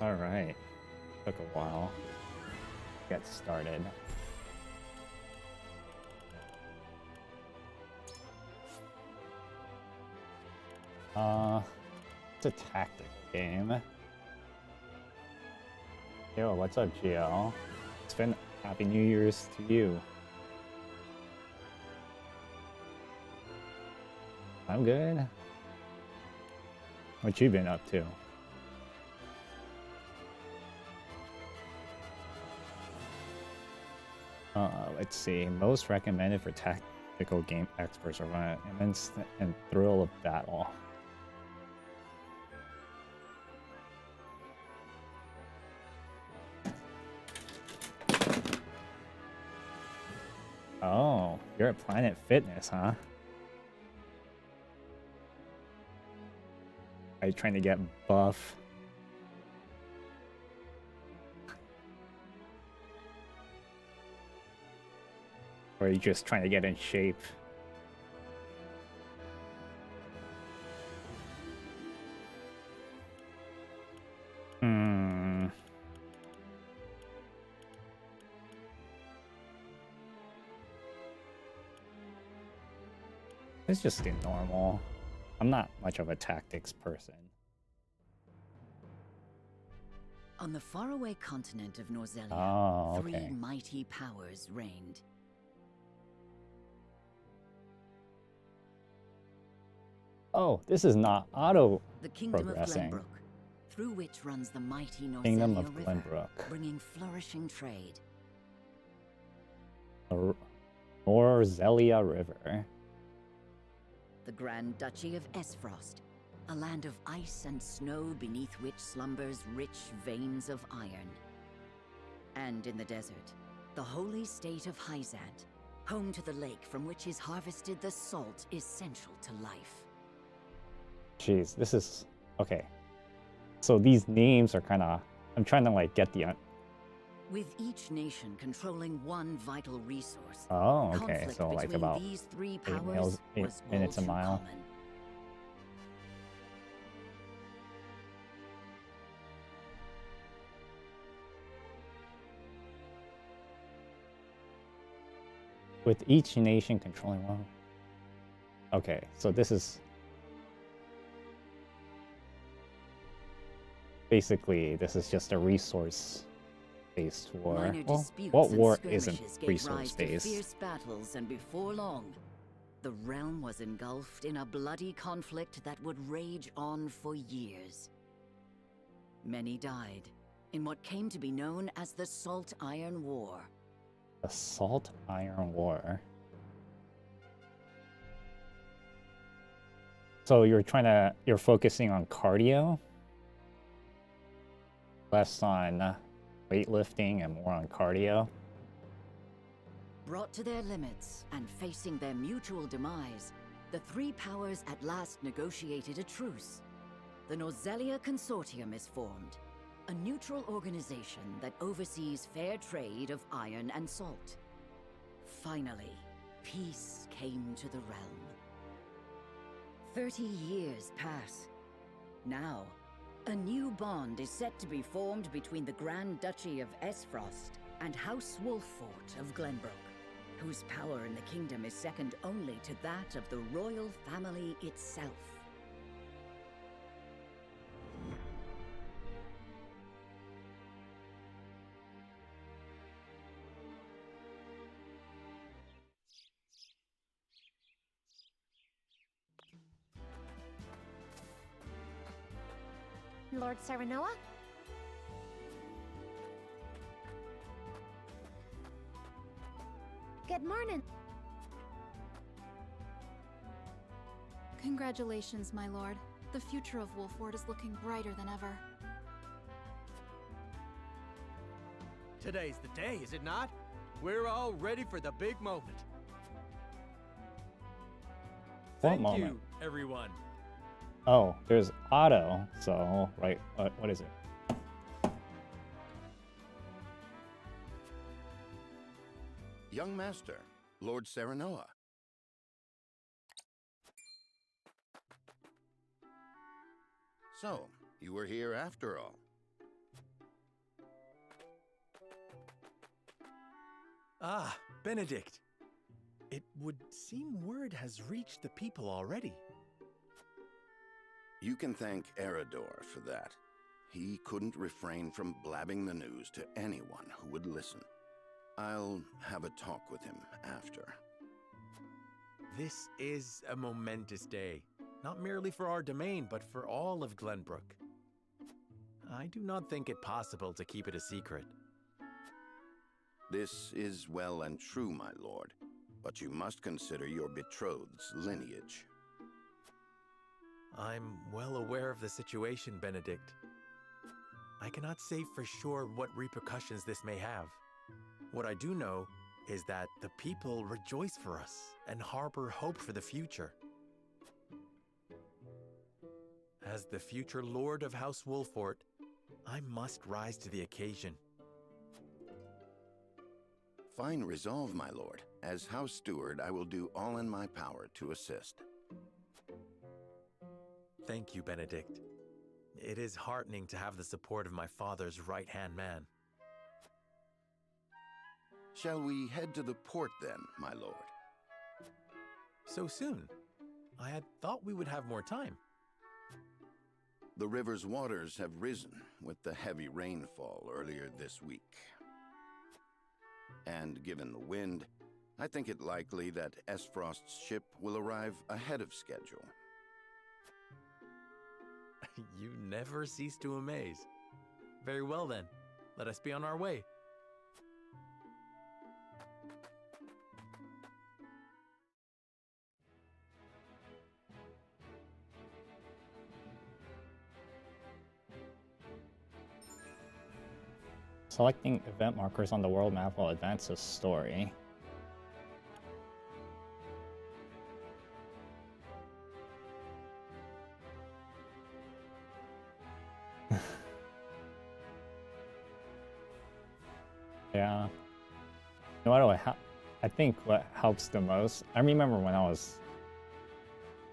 All right. Took a while to get started. It's a tactic game. Yo, what's up, GL? It's been Happy New Year's to you. I'm good. What you been up to? Let's see. Most recommended for tactical game experts are an immense and thrill of battle. Oh, you're at Planet Fitness, huh? Are you trying to get buff? Or are you just trying to get in shape? It's just normal. I'm not much of a tactics person. On the faraway continent of Norzelia, three mighty powers reigned. Oh, this is not auto The kingdom progressing. of Glenbrook, through which runs the mighty Kingdom Norzelia of River, Glenbrook. bringing flourishing trade. Norzelia River. The Grand Duchy of Esfrost, a land of ice and snow beneath which slumbers rich veins of iron. And in the desert, the holy state of Hyzant, home to the lake from which is harvested the salt essential to life. Jeez, this is... okay. So these names are kind of... I'm trying to like get the... With each nation controlling one vital resource, Oh, okay. conflict So like between about these three 8 powers eight was minutes a all too mile. common. With each nation controlling one. Okay, so this is basically this is just a resource-based war. Minor Well, disputes what and war skirmishes isn't gave rise to resource-based? fierce battles, and before long, the realm was engulfed in a bloody conflict that would rage on for years. Many died in what came to be known as the Salt Iron War. The Salt Iron War. So you're focusing on cardio? Less on weightlifting and more on cardio? Brought to their limits and facing their mutual demise, the three powers at last negotiated a truce. The Norzelia Consortium is formed, a neutral organization that oversees fair trade of iron and salt. Finally, peace came to the realm. 30 years pass. Now, a new bond is set to be formed between the Grand Duchy of Esfrost and House Wolffort of Glenbrook, whose power in the kingdom is second only to that of the royal family itself. Lord Serenoa? Good morning. Congratulations, my lord. The future of Wolffort is looking brighter than ever. Today's the day, is it not? We're all ready for the big moment. What Thank moment? you, everyone. Oh, there's auto, so, right, what is it? Young Master, Lord Serenoa. So, you were here after all. Ah, Benedict. It would seem word has reached the people already. You can thank Eridor for that. He couldn't refrain from blabbing the news to anyone who would listen. I'll have a talk with him after. This is a momentous day, not merely for our domain, but for all of Glenbrook. I do not think it possible to keep it a secret. This is well and true, my lord, but you must consider your betrothed's lineage. I'm well aware of the situation, Benedict. I cannot say for sure what repercussions this may have. What I do know is that the people rejoice for us and harbor hope for the future. As the future lord of House Wolfort, I must rise to the occasion. Fine resolve, my lord. As House Steward, I will do all in my power to assist. Thank you, Benedict. It is heartening to have the support of my father's right-hand man. Shall we head to the port then, my lord? So soon? I had thought we would have more time. The river's waters have risen with the heavy rainfall earlier this week. And given the wind, I think it likely that Esfrost's ship will arrive ahead of schedule. You never cease to amaze. Very well then, let us be on our way. Selecting event markers on the world map will advance the story. Yeah. You know what I think what helps the most, I remember when I was,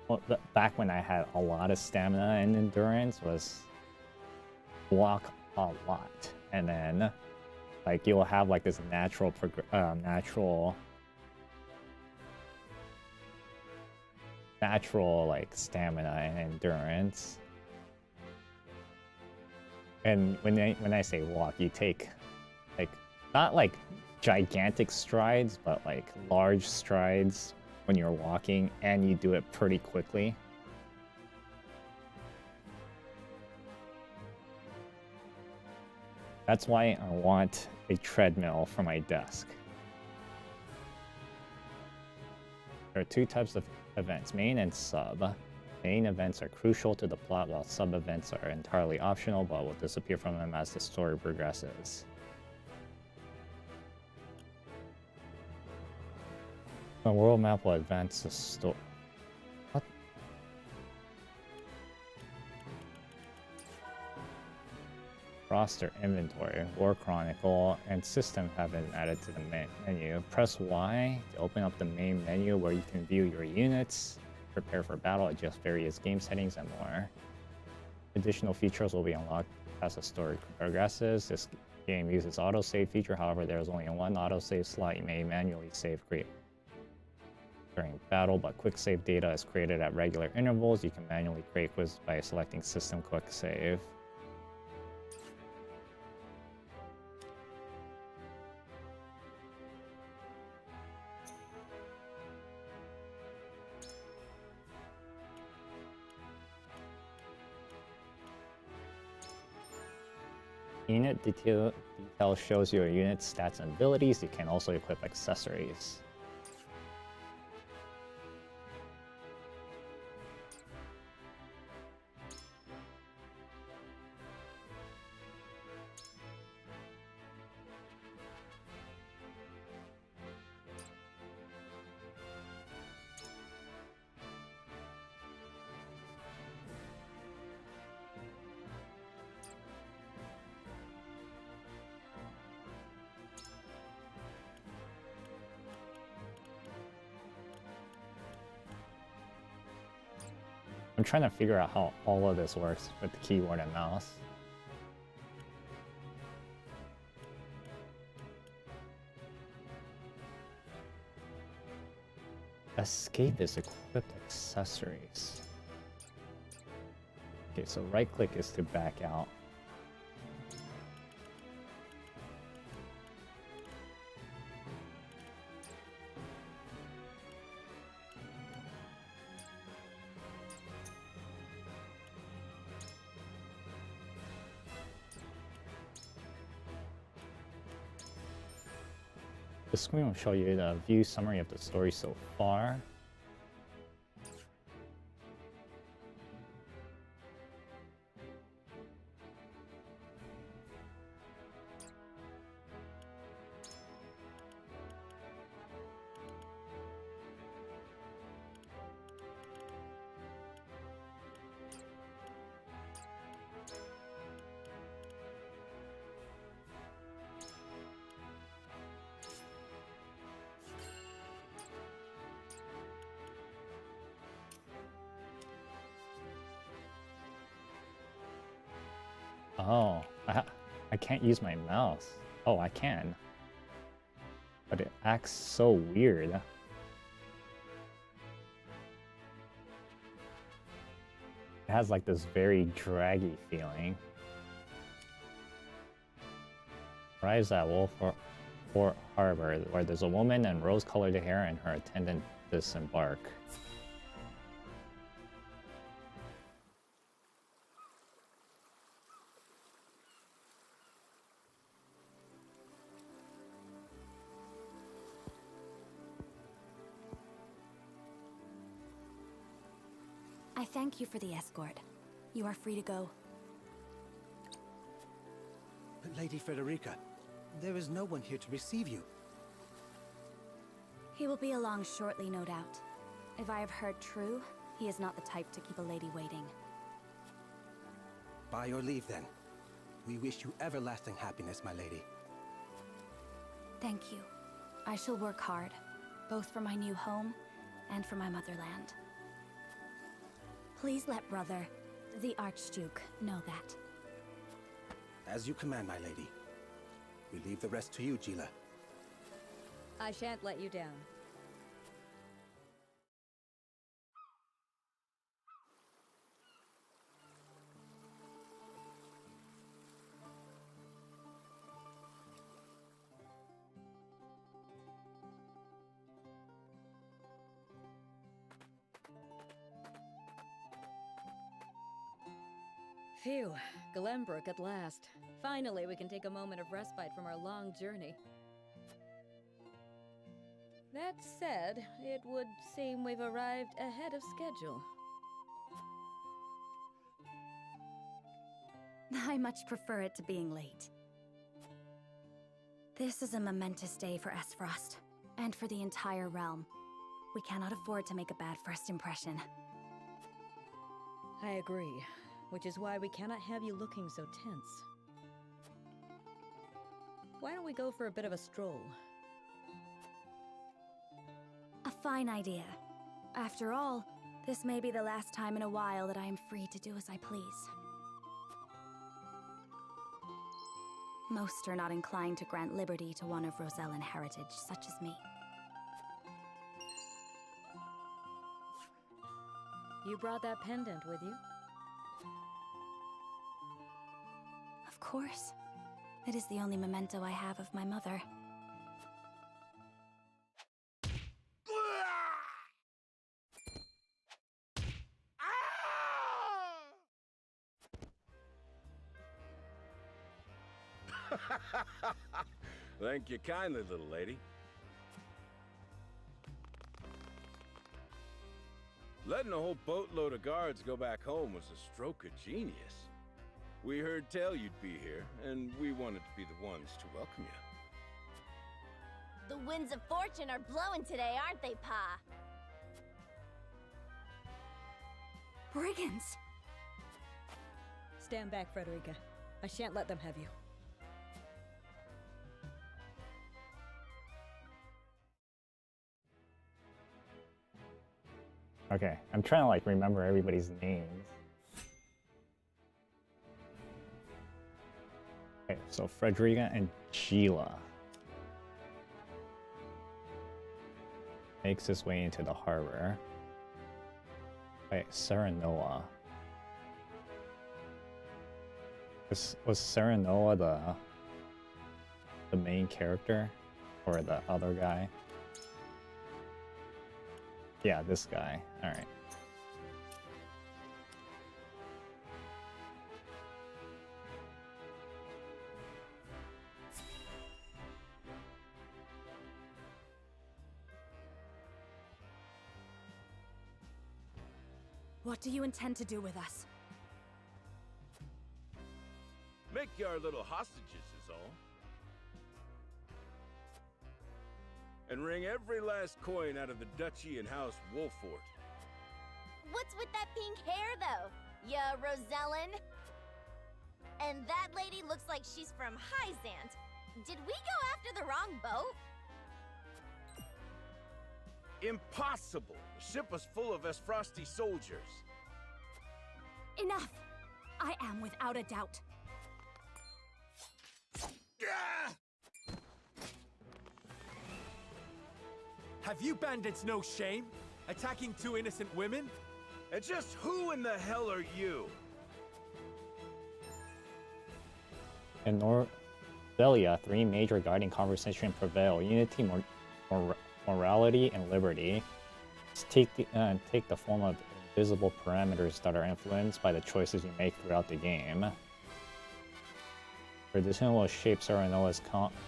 well, back when I had a lot of stamina and endurance, was walk a lot. And then like you'll have like this natural like stamina and endurance. And when I say walk, you take like not like gigantic strides, but like large strides when you're walking, and you do it pretty quickly. That's why I want a treadmill for my desk. There are two types of events, main and sub. Main events are crucial to the plot, while sub events are entirely optional but will disappear from them as the story progresses. The world map will advance the story. What? Roster, inventory, War Chronicle, and system have been added to the main menu. Press Y to open up the main menu where you can view your units, prepare for battle, adjust various game settings, and more. Additional features will be unlocked as the story progresses. This game uses autosave feature, however there is only one autosave slot. You may manually save during battle, but quick save data is created at regular intervals. You can manually create quiz by selecting system quick save. Unit detail shows your unit's stats and abilities. You can also equip accessories. I'm trying to figure out how all of this works with the keyboard and mouse. Escape is equipped accessories. Okay, so right click is to back out. The screen will show you the view summary of the story so far. Oh, I can't use my mouse. Oh, I can. But it acts so weird. It has like this very draggy feeling. Arrives at Wolfport Harbor, where there's a woman in rose-colored hair and her attendant disembark. I thank you for the escort. You are free to go. But Lady Frederica, there is no one here to receive you. He will be along shortly, no doubt. If I have heard true, he is not the type to keep a lady waiting. By your leave, then. We wish you everlasting happiness, my lady. Thank you. I shall work hard, both for my new home and for my motherland. Please let brother, the Archduke, know that. As you command, my lady. We leave the rest to you, Gila. I shan't let you down. Phew, Glenbrook at last. Finally, we can take a moment of respite from our long journey. That said, it would seem we've arrived ahead of schedule. I much prefer it to being late. This is a momentous day for Esfrost, and for the entire realm. We cannot afford to make a bad first impression. I agree, which is why we cannot have you looking so tense. Why don't we go for a bit of a stroll? A fine idea. After all, this may be the last time in a while that I am free to do as I please. Most are not inclined to grant liberty to one of Rosellan heritage, such as me. You brought that pendant with you? Of course. It is the only memento I have of my mother. Thank you kindly, little lady. Letting a whole boatload of guards go back home was a stroke of genius. We heard tell you'd be here, and we wanted to be the ones to welcome you. The winds of fortune are blowing today, aren't they, Pa? Brigands! Stand back, Frederica. I shan't let them have you. Okay, I'm trying to like remember everybody's names. Okay, so Frederica and Sheila. makes his way into the harbor. Wait, Serenoa. Was Serenoa the main character? Or the other guy? Yeah, this guy. Alright. What do you intend to do with us? Make you our little hostages is all. And wring every last coin out of the duchy and House Wolfort. What's with that pink hair, though? Ya Rosellen? And that lady looks like she's from Hyzant. Did we go after the wrong boat? Impossible! The ship was full of Frosty soldiers. Enough! I am without a doubt. Have you bandits no shame? Attacking two innocent women? And just who in the hell are you? In Norvelia, three major guiding conversations prevail: unity, morality, and liberty. Take the form of invisible parameters that are influenced by the choices you make throughout the game. Tradition will shape Serenoa's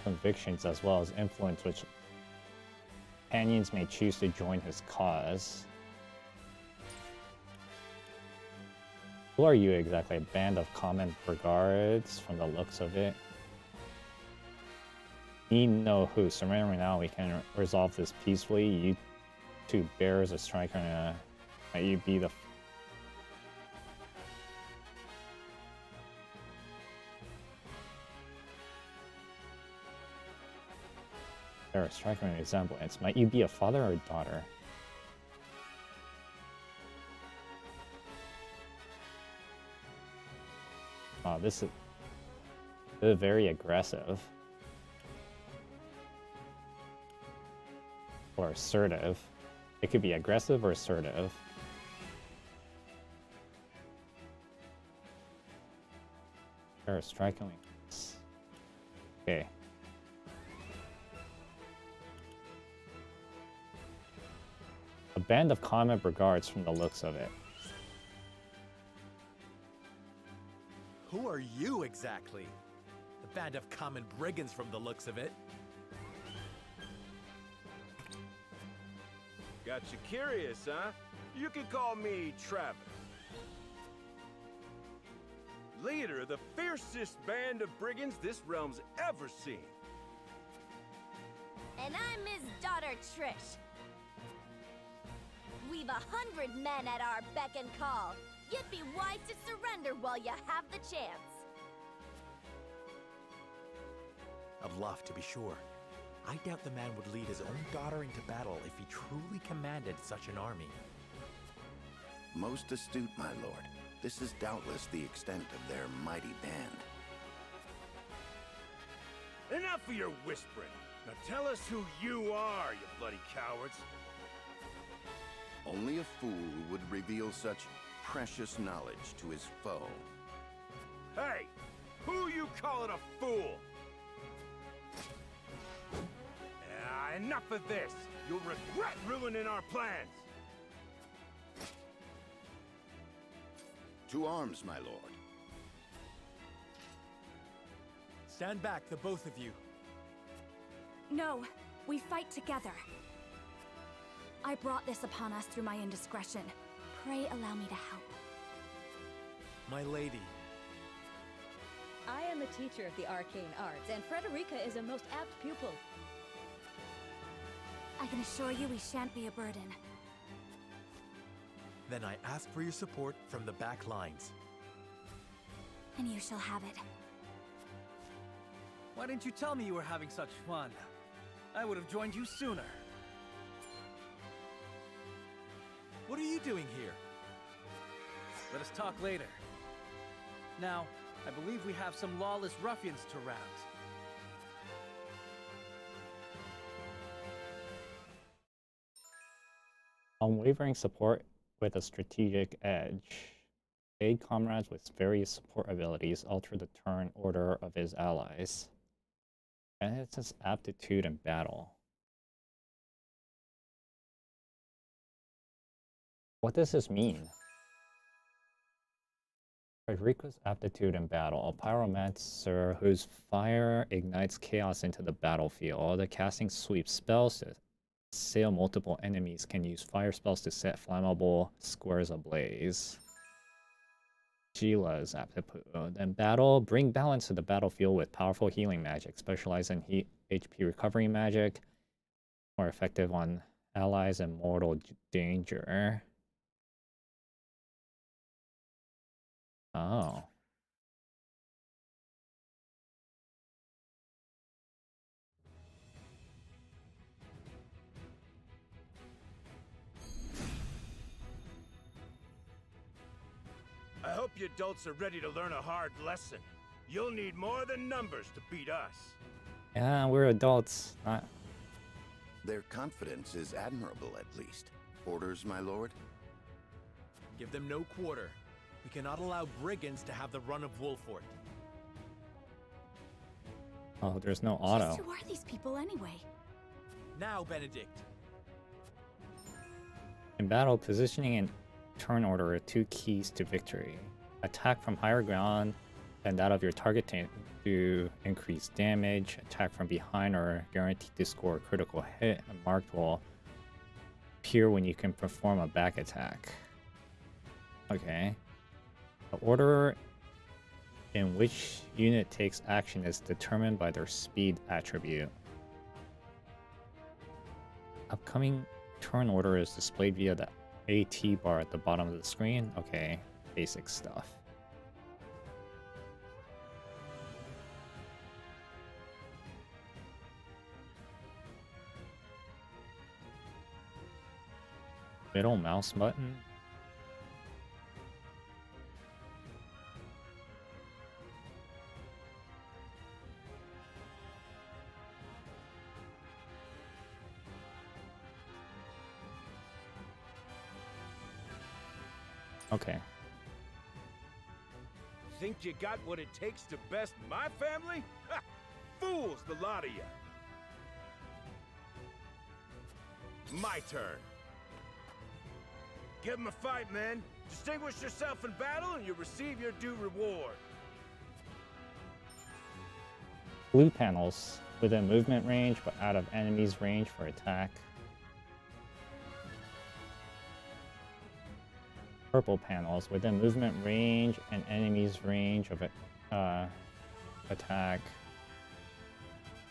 convictions as well as influence which companions may choose to join his cause. Who are you exactly? A band of common regards from the looks of it. Need know who. Surrender now. We can resolve this peacefully. You two bears, a striker, and might you be the. There, a striking resemblance. Might you be a father or a daughter? Oh, this is very aggressive. Or assertive. It could be aggressive or assertive. There, a striking. Okay. A band of common regards from the looks of it. Who are you exactly? A band of common brigands from the looks of it. Got you curious, huh? You can call me Travis. Leader of the fiercest band of brigands this realm's ever seen. And I'm his daughter, Trish. We've 100 men at our beck and call. You'd be wise to surrender while you have the chance. I'd love to be sure. I doubt the man would lead his own daughter into battle if he truly commanded such an army. Most astute, my lord. This is doubtless the extent of their mighty band. Enough of your whispering. Now tell us who you are, you bloody cowards. Only a fool would reveal such precious knowledge to his foe. Hey! Who you calling a fool? Enough of this! You'll regret ruining our plans! To arms, my lord. Stand back, the both of you. No, we fight together. I brought this upon us through my indiscretion. Pray allow me to help. My lady. I am a teacher of the arcane arts, and Frederica is a most apt pupil. I can assure you we shan't be a burden. Then I ask for your support from the back lines. And you shall have it. Why didn't you tell me you were having such fun? I would have joined you sooner. What are you doing here? Let us talk later. Now, I believe we have some lawless ruffians to rout. Unwavering support with a strategic edge. Aid comrades with various support abilities, alter the turn order of his allies. And it says aptitude in battle. What does this mean? Frederico's aptitude in battle. A pyromancer whose fire ignites chaos into the battlefield. The casting sweeps spells to assail multiple enemies, can use fire spells to set flammable squares ablaze. Sheila's aptitude in battle. Bring balance to the battlefield with powerful healing magic. Specialize in HP recovery magic. More effective on allies in mortal danger. Oh. I hope you adults are ready to learn a hard lesson. You'll need more than numbers to beat us. Yeah, we're adults. Their confidence is admirable, at least. Orders, my lord? Give them no quarter. We cannot allow brigands to have the run of Wolfort. Oh, there's no auto. Just who are these people anyway? Now, Benedict. In battle, positioning and turn order are two keys to victory. Attack from higher ground than that of your target to increase damage. Attack from behind are guaranteed to score a critical hit. A marked will appear when you can perform a back attack. Okay. The order in which unit takes action is determined by their speed attribute. Upcoming turn order is displayed via the AT bar at the bottom of the screen. Okay, basic stuff. Middle mouse button. Okay. Think you got what it takes to best my family? Ha! Fools, the lot of you. My turn. Give 'em a fight, men. Distinguish yourself in battle and you receive your due reward. Blue panels within movement range but out of enemy's range for attack. Purple panels within movement range and enemy's range of attack.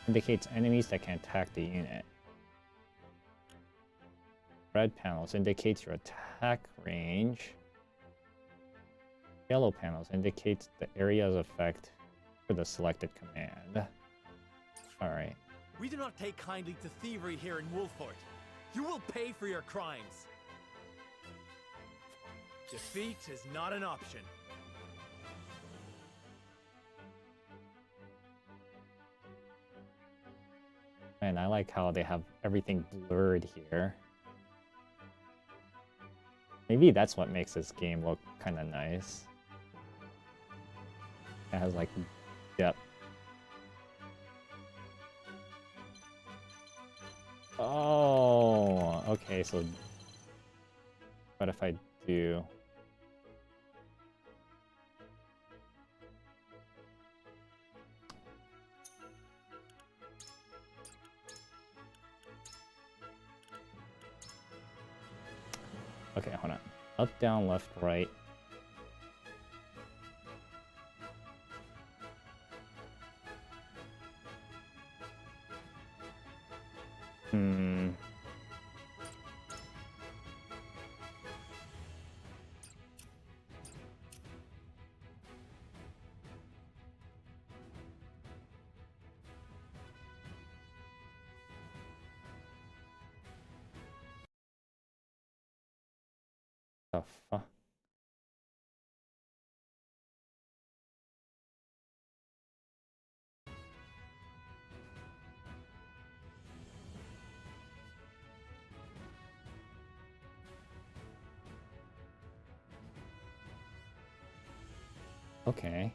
Indicates enemies that can attack the unit. Red panels indicates your attack range. Yellow panels indicates the area of effect for the selected command. Alright. We do not take kindly to thievery here in Wolfort. You will pay for your crimes. Defeat is not an option. And I like how they have everything blurred here. Maybe that's what makes this game look kind of nice. It has like depth. Oh, okay, so what if I do... Okay, hold on. Up, down, left, right. The fuck? Okay.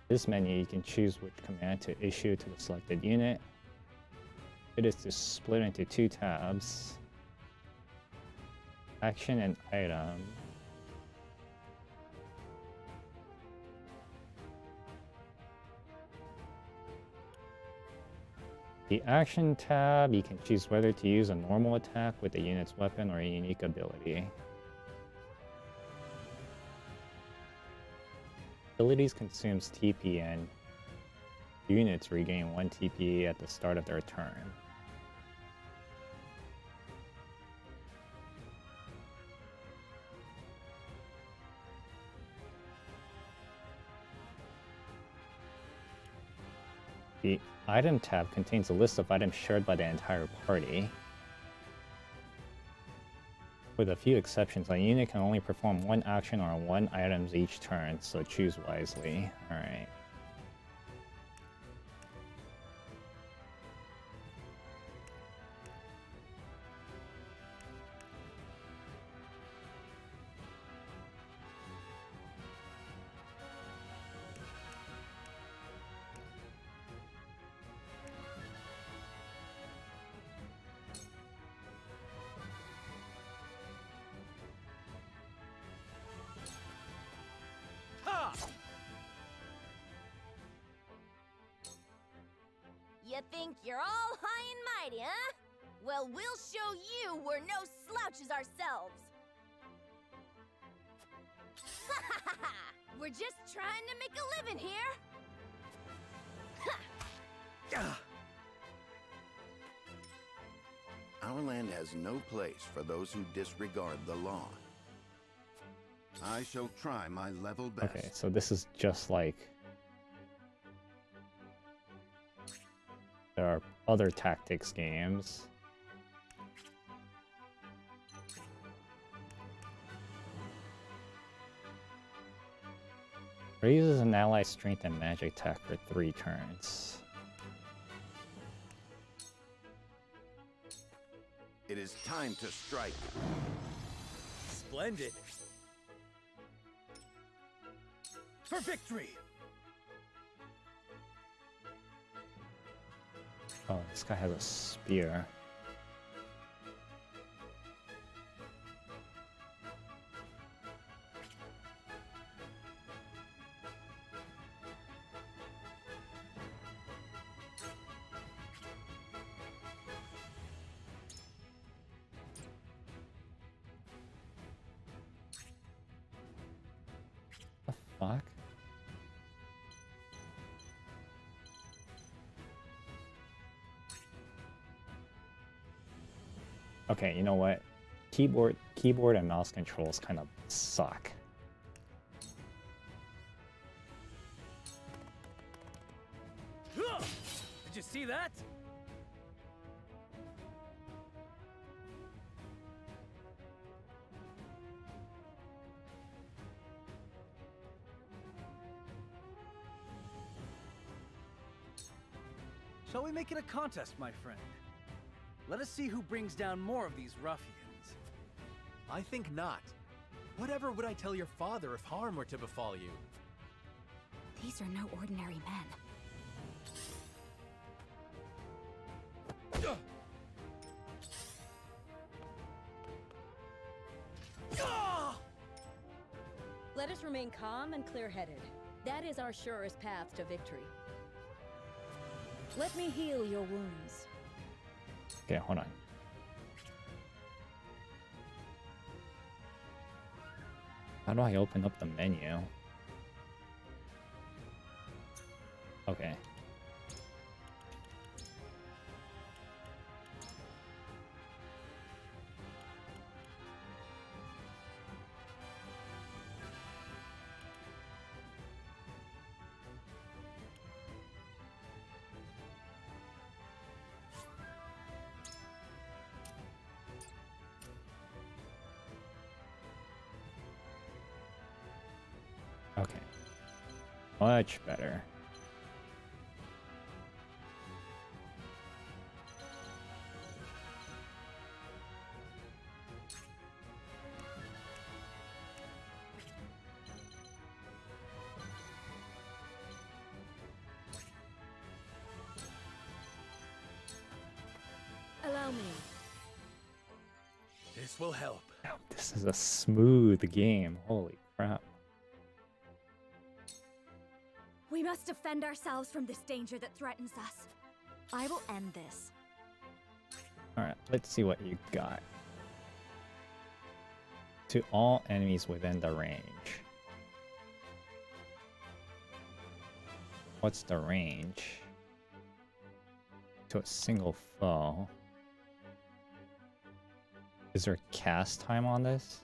This menu, you can choose which command to issue to the selected unit. It is to split into two tabs. Action and item. The action tab, you can choose whether to use a normal attack with the unit's weapon or a unique ability. Abilities consumes TP and units regain 1 TP at the start of their turn. The item tab contains a list of items shared by the entire party. With a few exceptions, a unit can only perform one action or one item each turn, so choose wisely. Alright. You think you're all high and mighty, huh? Well, we'll show you we're no slouches ourselves. We're just trying to make a living here. Our land has no place for those who disregard the law. I shall try my level best. Okay, so this is just like there are other tactics games. Raises an ally's strength and magic attack for 3 turns. It is time to strike. Splendid. For victory! Oh, this guy has a spear. The fuck? Okay, you know what? Keyboard and mouse controls kind of suck. Did you see that? Shall we make it a contest, my friend? Let us see who brings down more of these ruffians. I think not. Whatever would I tell your father if harm were to befall you? These are no ordinary men. Let us remain calm and clear-headed. That is our surest path to victory. Let me heal your wounds. Okay, hold on. How do I open up the menu? Okay. Okay. Much better. Allow me. This will help. This is a smooth game. Holy crap. We must defend ourselves from this danger that threatens us. I will end this. Alright, let's see what you got. To all enemies within the range. What's the range? To a single foe. Is there cast time on this?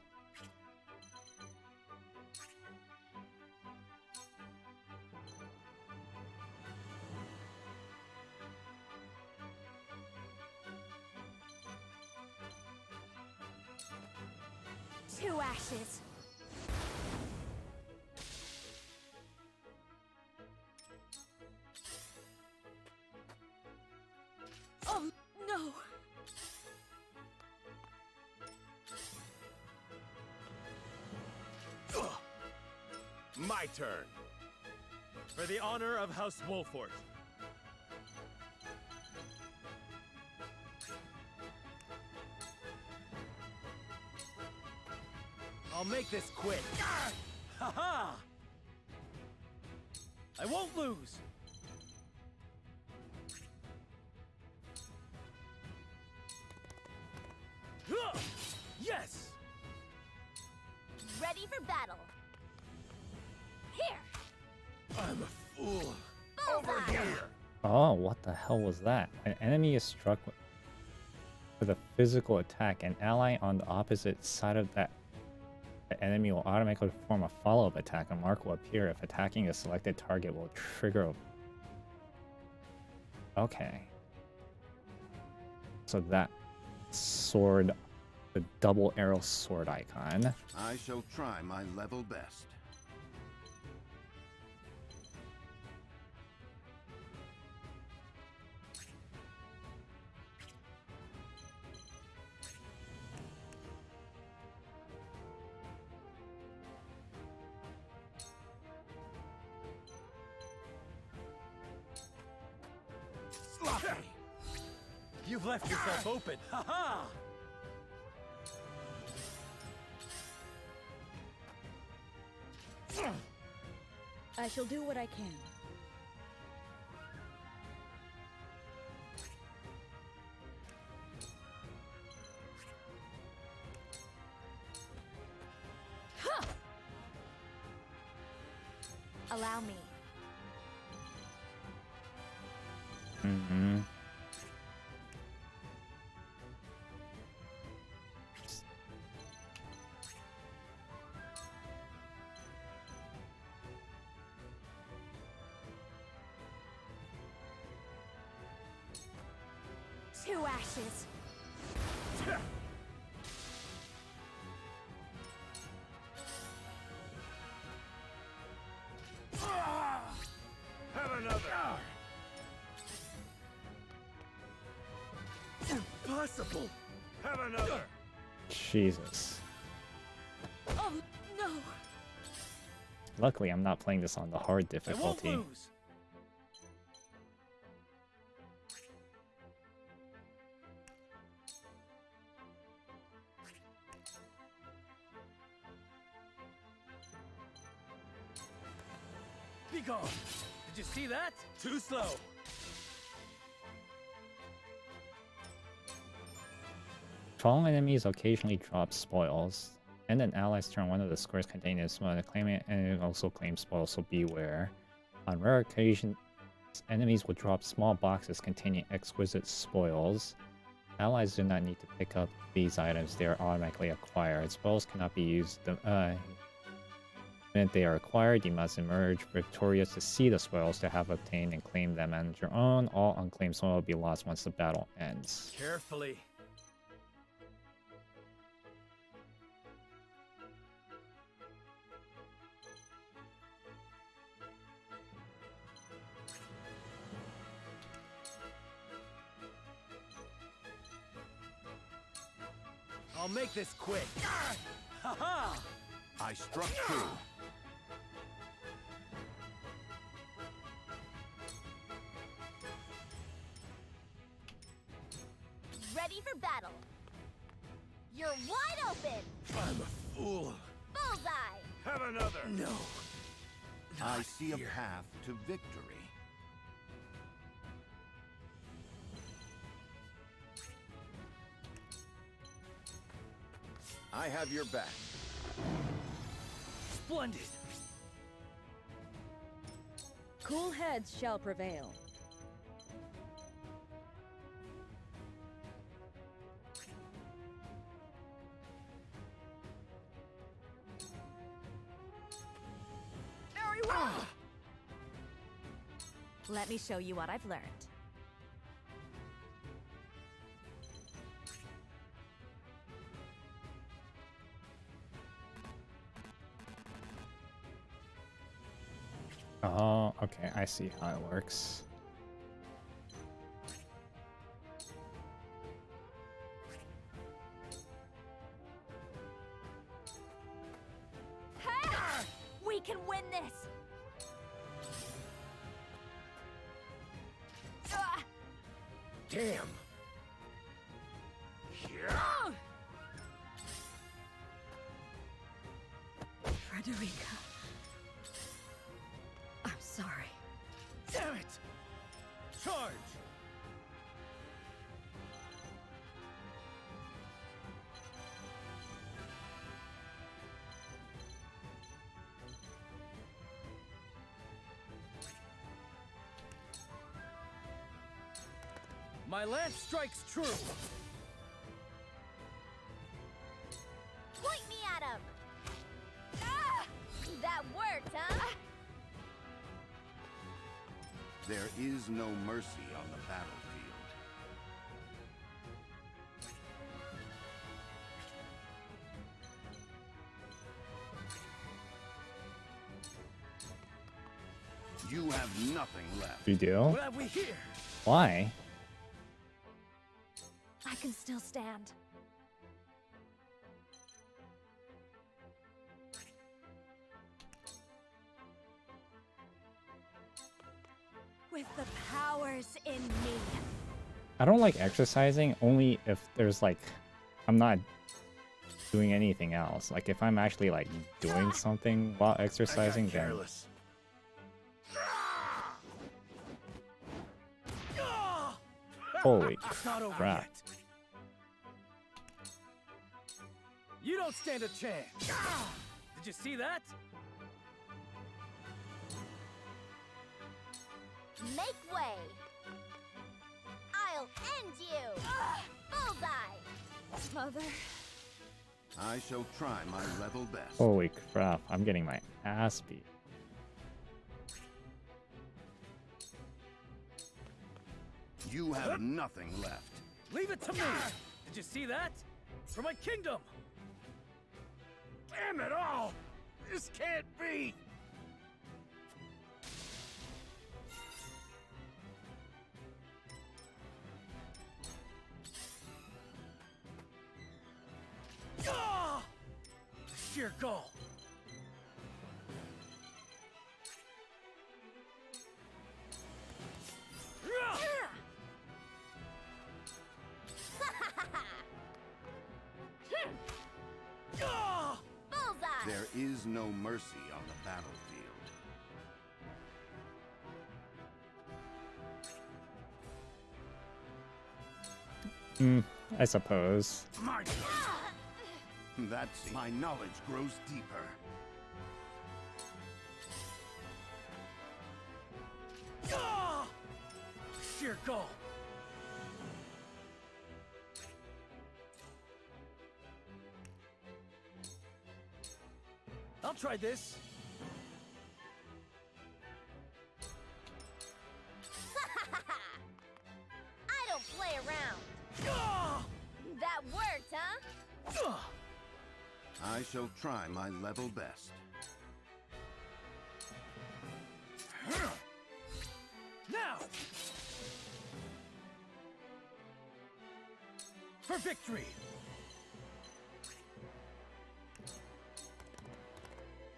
Two ashes. Oh, no. My turn. For the honor of House Wolfort. I'll make this quick. Ha ha! I won't lose. Yes! Ready for battle. Here! I'm a fool. Bullseye! Here! Oh, what the hell was that? An enemy is struck with a physical attack. An ally on the opposite side of that the enemy will automatically perform a follow-up attack. A mark will appear. If attacking a selected target will trigger a... Okay. So that sword, the double arrow sword icon. I shall try my level best. You've left yourself open. Ha ha! I shall do what I can. Allow me. Mm-hmm. Two ashes. Have another. Impossible. Have another. Jesus. Oh, no. Luckily, I'm not playing this on the hard I won't difficulty. lose. Be gone. Did you see that? Too slow. Fallen enemies occasionally drop spoils. And an ally's turn, one of the squares containing this one, claim it, and it also claims spoils, so beware. On rare occasions, enemies will drop small boxes containing exquisite spoils. Allies do not need to pick up these items, they are automatically acquired. Spoils cannot be used. When they are acquired, you must emerge victorious to see the spoils to have obtained and claim them as your own. All unclaimed spoil will be lost once the battle ends. Carefully. I'll make this quick. Ha ha! I struck true. Ready for battle. You're wide open. I'm a fool. Bullseye. Have another. No. I see a path to victory. I have your back. Splendid. Cool heads shall prevail. Very well. Let me show you what I've learned. Oh, okay, I see how it works. We can win this! Damn. Frederica. I'm sorry. Damn it! Charge! My lance strikes true. Point me at him. Ah! That worked, huh? There is no mercy on the battlefield. You have nothing left. You do? What have we here? Why? I can still stand. With the powers in me. I don't like exercising only if there's like I'm not doing anything else. Like if I'm actually like doing something while exercising, then Careless. holy It's not over crap. yet. You don't stand a chance. Did you see that? Make way. I'll end you. Bullseye. Mother. I shall try my level best. Holy crap, I'm getting my ass beat. You have nothing left. Leave it to me. Did you see that? For my kingdom. Damn it all! This can't be! Ah! Sheer goal. Ah! Bullseye. There is no mercy on the battlefield. I suppose. That's my knowledge grows deeper. Ah! Sheer goal. I'll try this. I don't play around. Ah! That worked, huh? Ah! I shall try my level best. Now! For victory!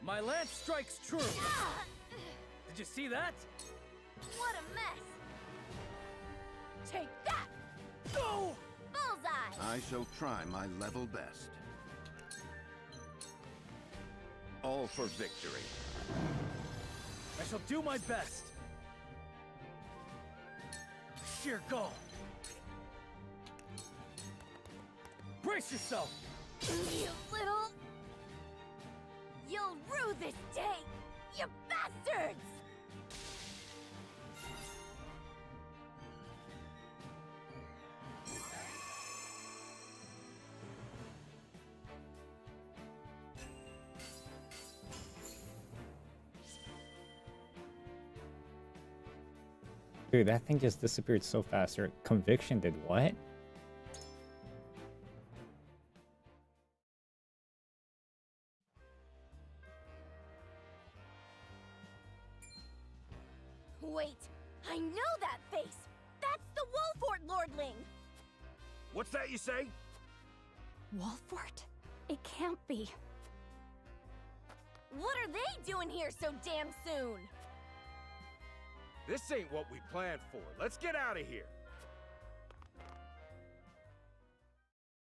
My lance strikes true! Did you see that? What a mess! Take that! Go! Bullseye! I shall try my level best. All for victory. I shall do my best. Sheer go. Brace yourself! You little... You'll rue this day, you bastards! Dude, that thing just disappeared so fast. Your conviction did what? Wait, I know that face! That's the Wolfort Lordling! What's that you say? Wolfort? It can't be. What are they doing here so damn soon? This ain't what we planned for. Let's get out of here.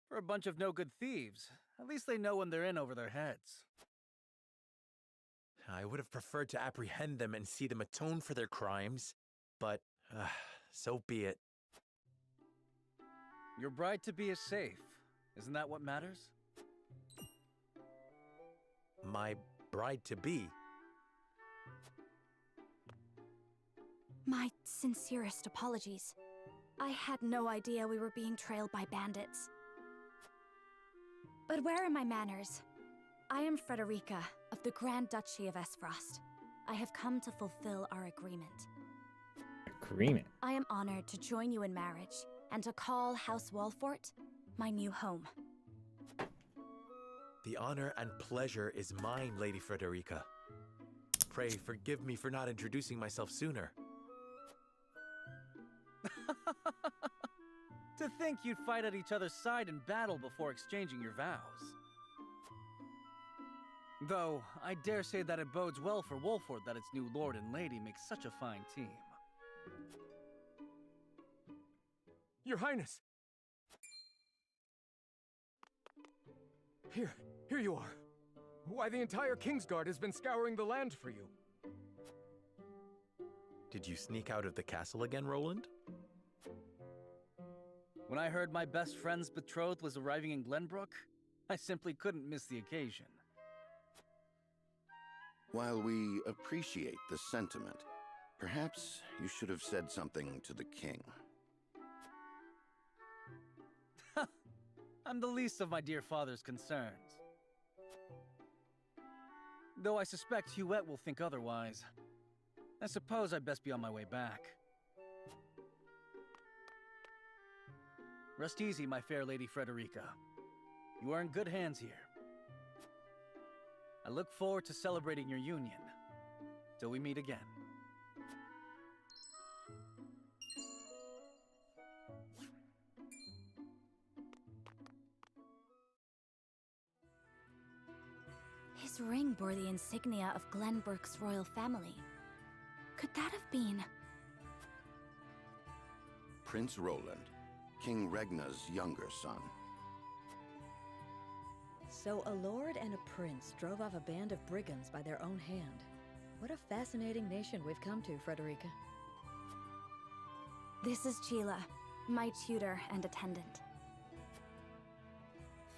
For a bunch of no-good thieves, at least they know when they're in over their heads. I would have preferred to apprehend them and see them atone for their crimes, but so be it. Your bride-to-be is safe. Isn't that what matters? My bride-to-be? My sincerest apologies. I had no idea we were being trailed by bandits. But where are my manners? I am Frederica of the Grand Duchy of Esfrost. I have come to fulfill our agreement. Agreement? I am honored to join you in marriage and to call House Wolfort my new home. The honor and pleasure is mine, Lady Frederica. Pray forgive me for not introducing myself sooner. To think you'd fight at each other's side in battle before exchanging your vows. Though, I dare say that it bodes well for Wolfort that its new lord and lady make such a fine team. Your Highness! Here you are. Why, the entire Kingsguard has been scouring the land for you. Did you sneak out of the castle again, Roland? When I heard my best friend's betrothed was arriving in Glenbrook, I simply couldn't miss the occasion. While we appreciate the sentiment, perhaps you should have said something to the king. I'm the least of my dear father's concerns. Though I suspect Huette will think otherwise. I suppose I'd best be on my way back. Rest easy, my fair Lady Frederica. You are in good hands here. I look forward to celebrating your union. Till we meet again. His ring bore the insignia of Glenbrook's royal family. Could that have been... Prince Roland, King Regna's younger son. So a lord and a prince drove off a band of brigands by their own hand. What a fascinating nation we've come to, Frederica. This is Sheila, my tutor and attendant.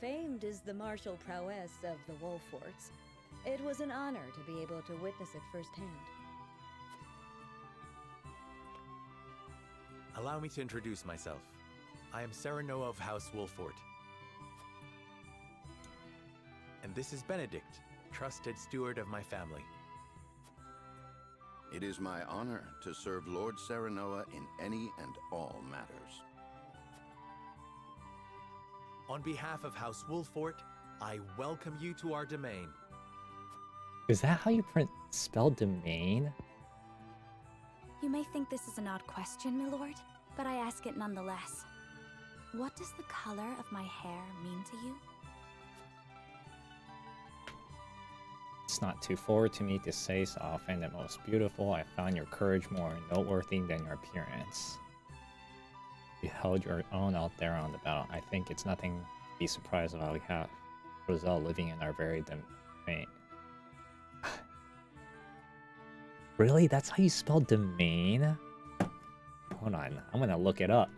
Famed is the martial prowess of the Wolforts. It was an honor to be able to witness it firsthand. Allow me to introduce myself. I am Serenoa of House Wolfort. And this is Benedict, trusted steward of my family. It is my honor to serve Lord Serenoa in any and all matters. On behalf of House Wolfort, I welcome you to our domain. Is that how you spell domain? You may think this is an odd question, my lord, but I ask it nonetheless. What does the color of my hair mean to you? It's not too forward to me to say, so I'll find it most beautiful. I found your courage more noteworthy than your appearance. You held your own out there on the battle. I think it's nothing to be surprised about. We have Roselle living in our very domain. Really? That's how you spell domain? Hold on, I'm gonna look it up.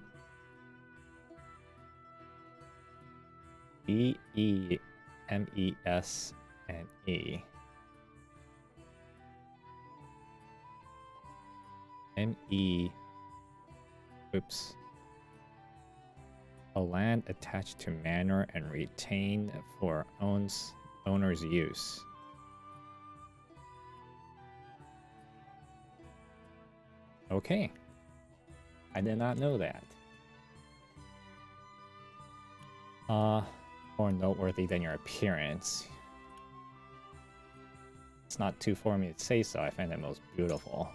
D-E-M-E-S-N-E. M-E... Oops. A land attached to manor and retained for owner's use. Okay. I did not know that. More noteworthy than your appearance. It's not too for me to say so. I find it most beautiful.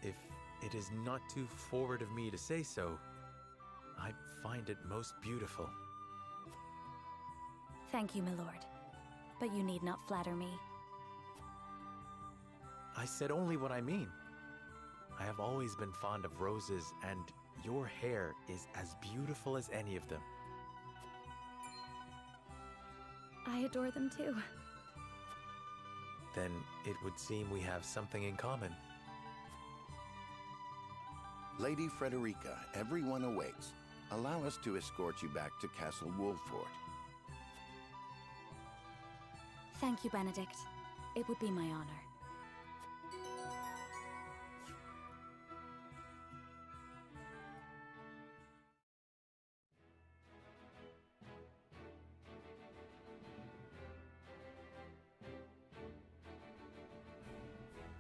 If it is not too forward of me to say so, I find it most beautiful. Thank you, my lord. But you need not flatter me. I said only what I mean. I have always been fond of roses, and your hair is as beautiful as any of them. I adore them too. Then it would seem we have something in common. Lady Frederica, everyone awaits. Allow us to escort you back to Castle Wolford. Thank you, Benedict. It would be my honor.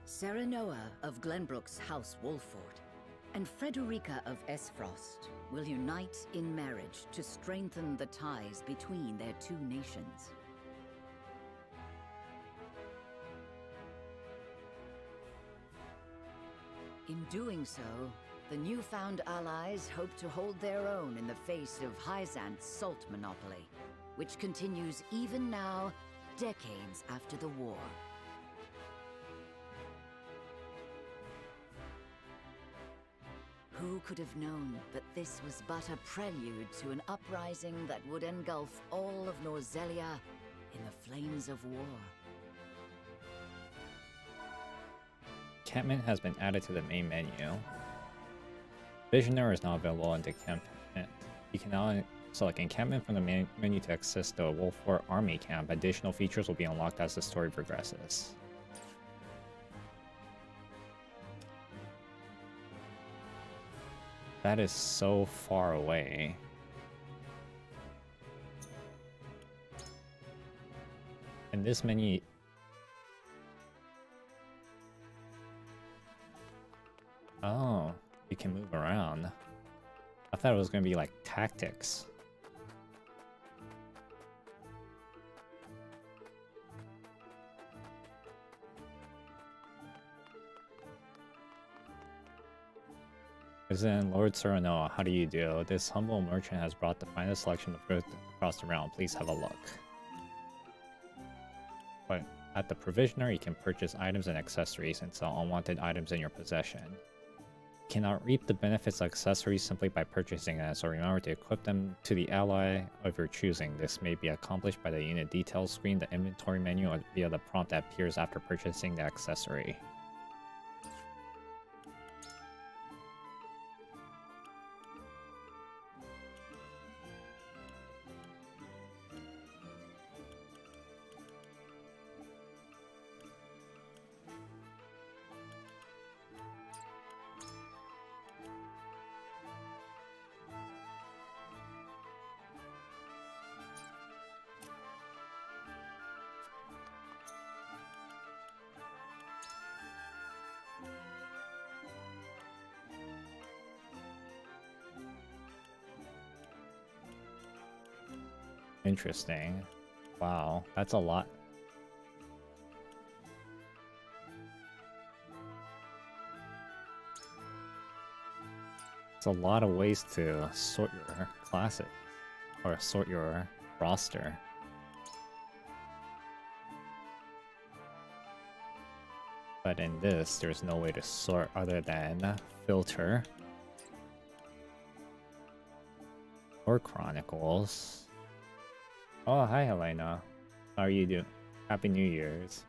Serenoa of Glenbrook's House Wolford and Frederica of Esfrost will unite in marriage to strengthen the ties between their two nations. In doing so, the newfound allies hope to hold their own in the face of Hyzant's salt monopoly, which continues even now, decades after the war. Who could have known that this was but a prelude to an uprising that would engulf all of Norzelia in the flames of war? Encampment has been added to the main menu. Visionary is now available in the encampment. You can now select encampment from the main menu to access the Wolford Army Camp. Additional features will be unlocked as the story progresses. That is so far away. And this menu... Oh, you can move around. I thought it was going to be like tactics. President Lord Serenoa, how do you do? This humble merchant has brought the finest selection of fruit across the realm. Please have a look. But at the Provisioner, you can purchase items and accessories and sell unwanted items in your possession. You cannot reap the benefits of accessories simply by purchasing them, so remember to equip them to the ally of your choosing. This may be accomplished by the unit details screen, the inventory menu, or via the prompt that appears after purchasing the accessory. Interesting. Wow, that's a lot. It's a lot of ways to sort your classes, or sort your roster. But in this, there's no way to sort other than filter or chronicles. Oh, hi Helena. How are you doing? Happy New Year's.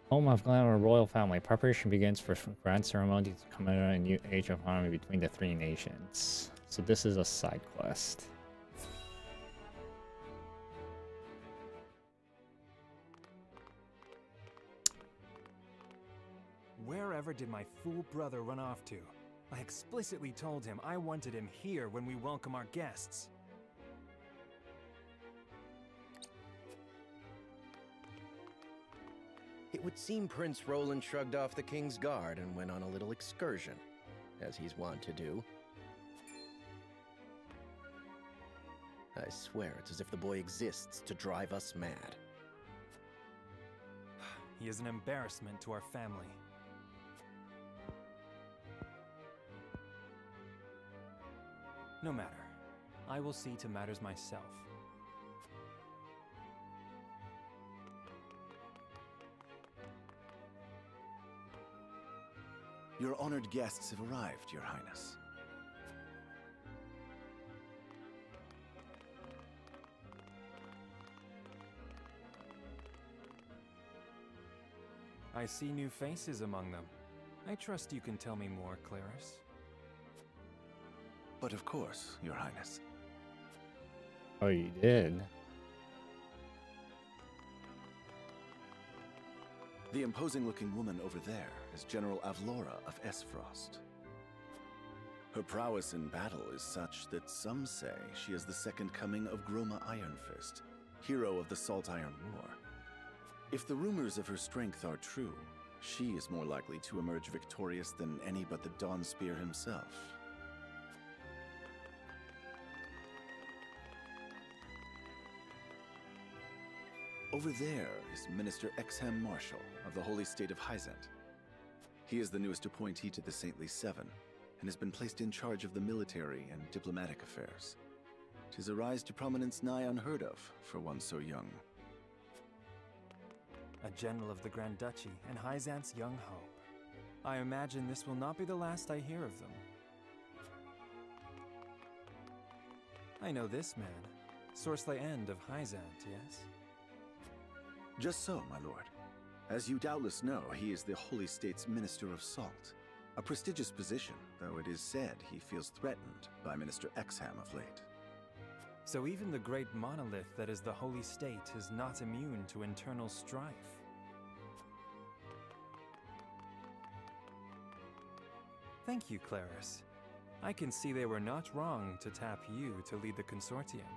Home of Glamour royal family. Preparation begins for grand ceremony to commemorate a new age of harmony between the three nations. So this is a side quest. Wherever did my fool brother run off to? I explicitly told him I wanted him here when we welcome our guests. It would seem Prince Roland shrugged off the King's Guard and went on a little excursion, as he's wont to do. I swear it's as if the boy exists to drive us mad. He is an embarrassment to our family. No matter. I will see to matters myself. Your honored guests have arrived, Your Highness. I see new faces among them. I trust you can tell me more, Claris. But of course, Your Highness. Oh, you did? The imposing-looking woman over there is General Avlora of Esfrost. Her prowess in battle is such that some say she is the second coming of Groma Ironfist, hero of the Salt Iron War. If the rumors of her strength are true, she is more likely to emerge victorious than any but the Dawnspear himself. Over there is Minister Exham Marshall of the Holy State of Hyzant. He is the newest appointee to the Saintly Seven, and has been placed in charge of the military and diplomatic affairs. 'Tis a rise to prominence nigh unheard of for one so young. A general of the Grand Duchy and Hyzant's young hope. I imagine this will not be the last I hear of them. I know this man, Sorsley End of Hyzant, yes? Just so, my lord. As you doubtless know, he is the Holy State's Minister of Salt. A prestigious position, though it is said he feels threatened by Minister Exham of late. So even the great monolith that is the Holy State is not immune to internal strife. Thank you, Claris. I can see they were not wrong to tap you to lead the consortium.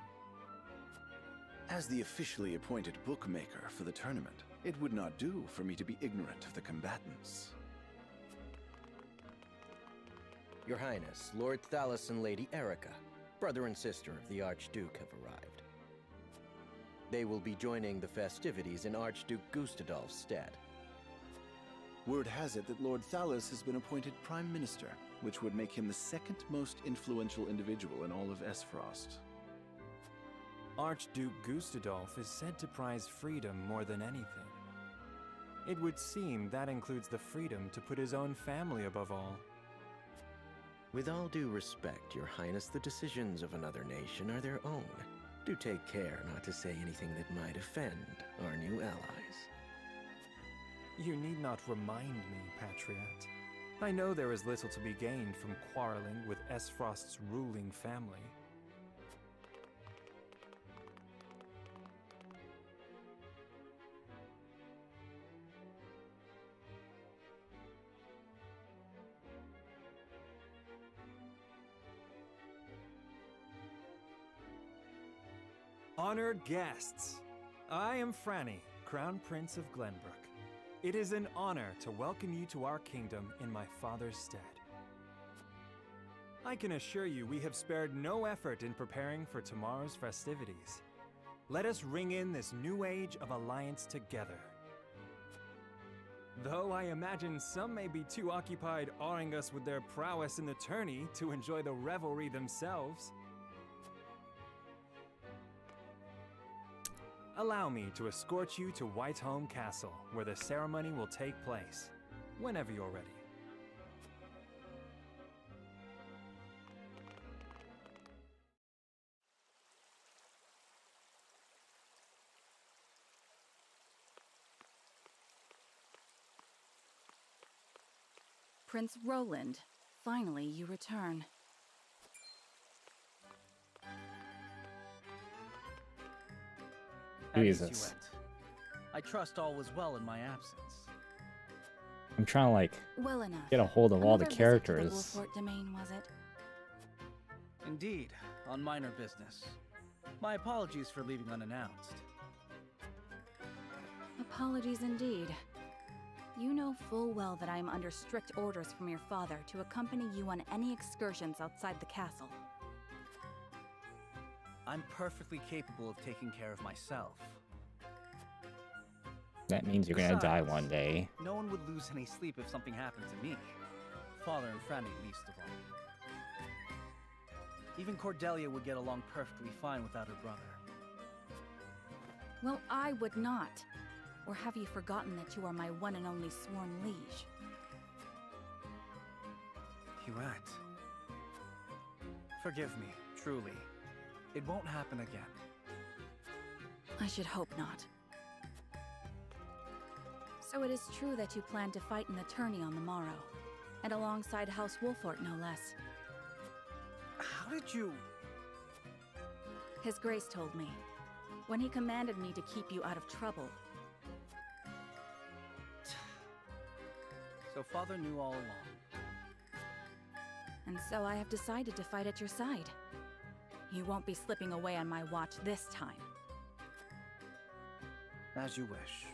As the officially appointed bookmaker for the tournament, it would not do for me to be ignorant of the combatants. Your Highness, Lord Thalos and Lady Erica, brother and sister of the Archduke, have arrived. They will be joining the festivities in Archduke Gustadolf's stead. Word has it that Lord Thalos has been appointed Prime Minister, which would make him the second most influential individual in all of Esfrost. Archduke Gustadolf is said to prize freedom more than anything. It would seem that includes the freedom to put his own family above all. With all due respect, Your Highness, the decisions of another nation are their own. Do take care not to say anything that might offend our new allies. You need not remind me, Patriot. I know there is little to be gained from quarreling with Esfrost's ruling family. Honored guests, I am Franny, Crown Prince of Glenbrook. It is an honor to welcome you to our kingdom in my father's stead. I can assure you we have spared no effort in preparing for tomorrow's festivities. Let us ring in this new age of alliance together. Though I imagine some may be too occupied awing us with their prowess in the tourney to enjoy the revelry themselves. Allow me to escort you to Whitehome Castle, where the ceremony will take place, whenever you're ready. Prince Roland, finally you return. Jesus. I trust all was well in my absence. I'm trying to like Well enough. get a hold of all the Another visit to characters. the Wolfort domain, was it? Indeed, on minor business. My apologies for leaving unannounced. Apologies indeed. You know full well that I am under strict orders from your father to accompany you on any excursions outside the castle. I'm perfectly capable of taking care of myself. That means you're gonna die one day. No one would lose any sleep if something happened to me. Father and Franny least of all. Even Cordelia would get along perfectly fine without her brother. Well, I would not. Or have you forgotten that you are my one and only sworn liege? Huette. Forgive me, truly. It won't happen again. I should hope not. So it is true that you plan to fight in the tourney on the morrow, and alongside House Wolfort, no less. How did you... His Grace told me, when he commanded me to keep you out of trouble. So Father knew all along. And so I have decided to fight at your side. You won't be slipping away on my watch this time. As you wish.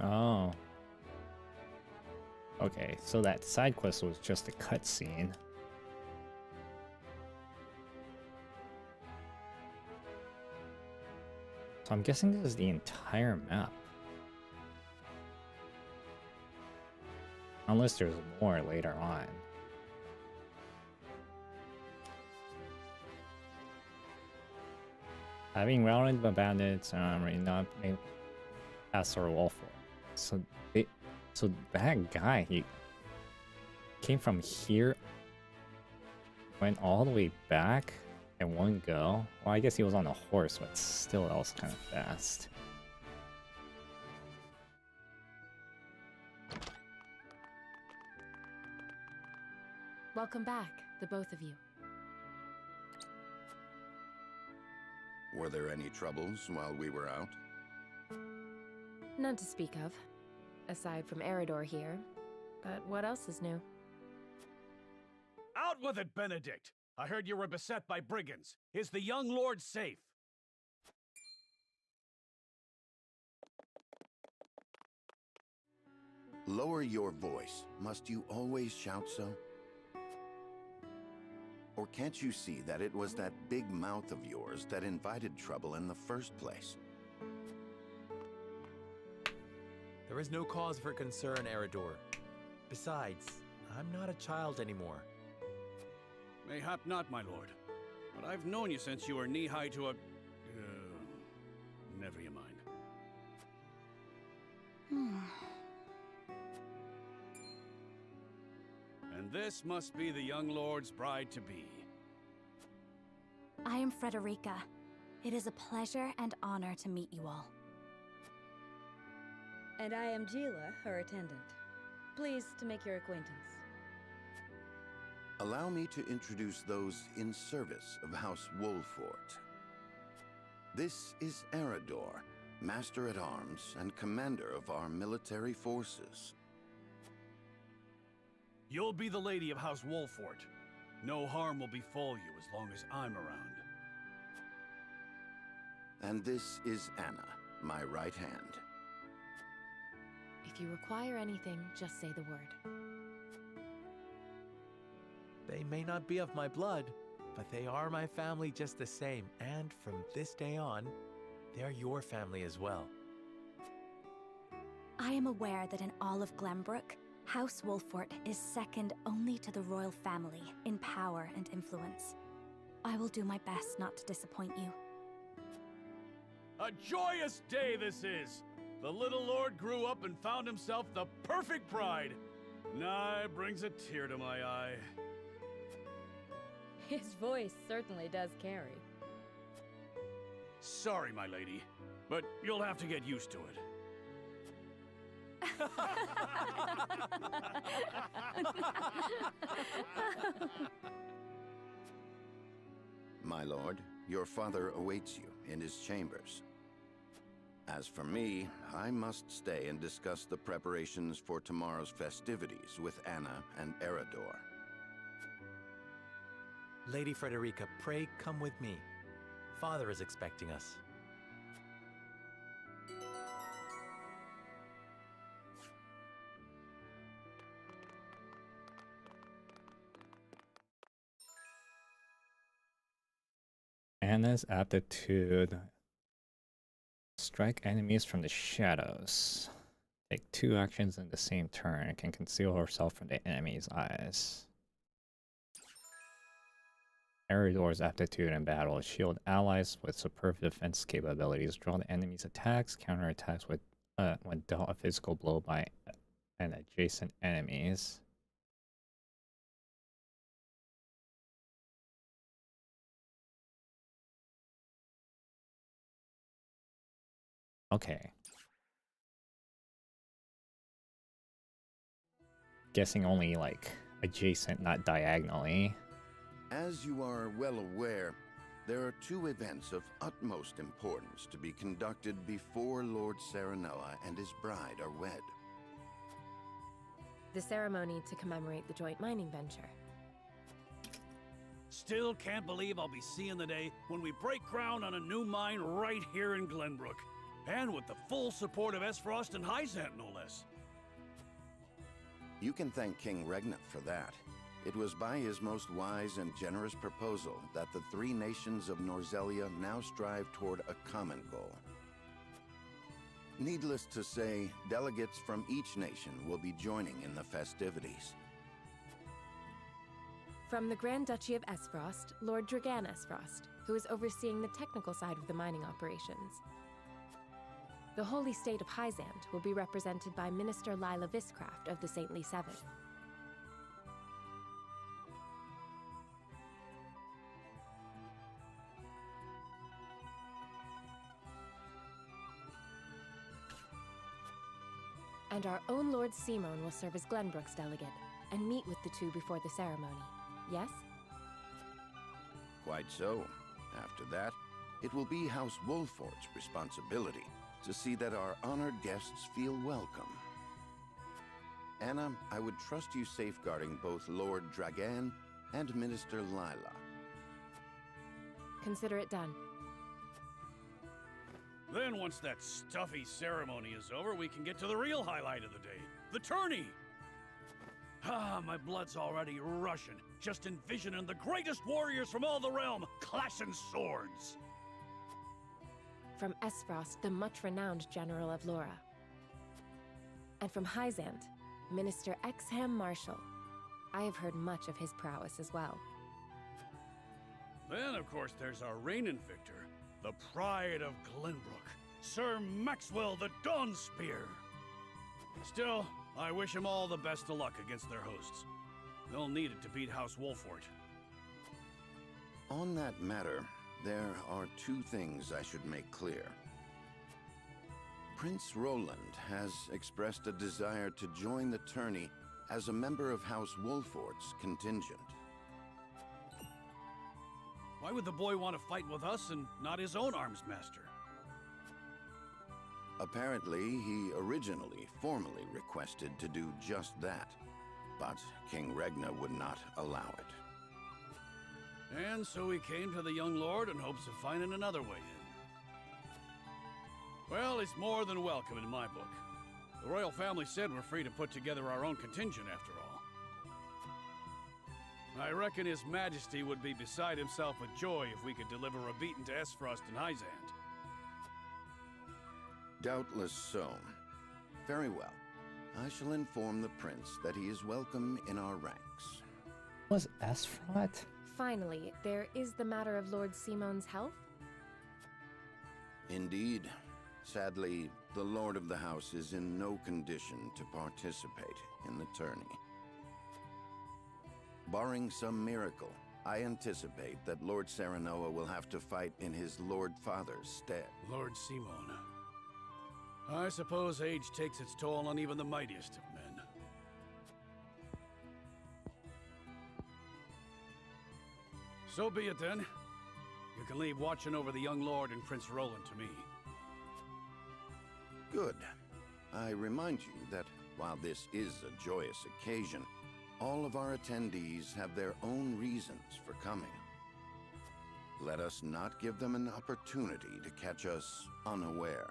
Oh. Okay, so that side quest was just a cutscene. So I'm guessing this is the entire map. Unless there's more later on. Having routed the bandits, not made Pastor Wolford. So that guy, he came from here, went all the way back in one go. Well, I guess he was on a horse, but still that was kind of fast. Welcome back, the both of you. Were there any troubles while we were out? None to speak of, aside from Eridor here. But what else is new? Out with it, Benedict! I heard you were beset by brigands. Is the young lord safe? Lower your voice. Must you always shout so? Or can't you see that it was that big mouth of yours that invited trouble in the first place? There is no cause for concern, Eridor. Besides, I'm not a child anymore. Mayhap not, my lord. But I've known you since you were knee-high to a... never you mind. And this must be the young lord's bride-to-be. I am Frederica. It is a pleasure and honor to meet you all. And I am Gila, her attendant. Pleased to make your acquaintance. Allow me to introduce those in service of House Wolfort. This is Eridor, Master at Arms and Commander of our military forces. You'll be the lady of House Wolfort. No harm will befall you as long as I'm around. And this is Anna, my right hand. If you require anything, just say the word. They may not be of my blood, but they are my family just the same, and from this day on, they're your family as well. I am aware that in all of Glenbrook, House Wolfort is second only to the royal family in power and influence. I will do my best not to disappoint you. A joyous day this is! The little lord grew up and found himself the perfect bride. Nigh brings a tear to my eye. His voice certainly does carry. Sorry, my lady, but you'll have to get used to it. My lord, your father awaits you in his chambers. As for me, I must stay and discuss the preparations for tomorrow's festivities with Anna and Eridor. Lady Frederica, pray come with me. Father is expecting us. Anna's aptitude. Strike enemies from the shadows. Take 2 actions in the same turn and can conceal herself from the enemy's eyes. Eridor's aptitude in battle. Shield allies with superb defense capabilities. Draw the enemy's attacks. Counterattacks with when dealt a physical blow by an adjacent enemies. Okay. Guessing only like adjacent, not diagonally. As you are well aware, there are 2 events of utmost importance to be conducted before Lord Serenella and his bride are wed. The ceremony to commemorate the joint mining venture. Still can't believe I'll be seeing the day when we break ground on a new mine right here in Glenbrook. And with the full support of Esfrost and Hyzant, no less. You can thank King Regnant for that. It was by his most wise and generous proposal that the 3 nations of Norzelia now strive toward a common goal. Needless to say, delegates from each nation will be joining in the festivities. From the Grand Duchy of Esfrost, Lord Dragan Esfrost, who is overseeing the technical side of the mining operations. The Holy State of Hyzant will be represented by Minister Lila Viscraft of the Saintly Seven. And our own Lord Simon will serve as Glenbrook's delegate and meet with the 2 before the ceremony. Yes? Quite so. After that, it will be House Wolfort's responsibility to see that our honored guests feel welcome. Anna, I would trust you safeguarding both Lord Dragan and Minister Lila. Consider it done. Then once that stuffy ceremony is over, we can get to the real highlight of the day, the tourney! Ah, my blood's already rushing, just envisioning the greatest warriors from all the realm clashing swords! From Esfrost, the much-renowned General of Laura. And from Hyzant, Minister Exham Marshall. I have heard much of his prowess as well. Then, of course, there's our reigning victor, the pride of Glenbrook, Sir Maxwell the Dawnspear. Still, I wish him all the best of luck against their hosts. They'll need it to beat House Wolfort. On that matter, there are 2 things I should make clear. Prince Roland has expressed a desire to join the tourney as a member of House Wolfort's contingent. Why would the boy want to fight with us and not his own arms master? Apparently, he originally formally requested to do just that, but King Regna would not allow it. And so he came to the young lord in hopes of finding another way in. Well, it's more than welcome in my book. The royal family said we're free to put together our own contingent after all. I reckon His Majesty would be beside himself with joy if we could deliver a beating to Esfrost and Hyzant. Doubtless so. Very well. I shall inform the prince that he is welcome in our ranks. Was Esfrot? Finally, there is the matter of Lord Simon's health? Indeed. Sadly, the Lord of the House is in no condition to participate in the tourney. Barring some miracle, I anticipate that Lord Serenoa will have to fight in his Lord Father's stead. Lord Simon. I suppose age takes its toll on even the mightiest of men. So be it then. You can leave watching over the young lord and Prince Roland to me. Good. I remind you that while this is a joyous occasion, all of our attendees have their own reasons for coming. Let us not give them an opportunity to catch us unaware.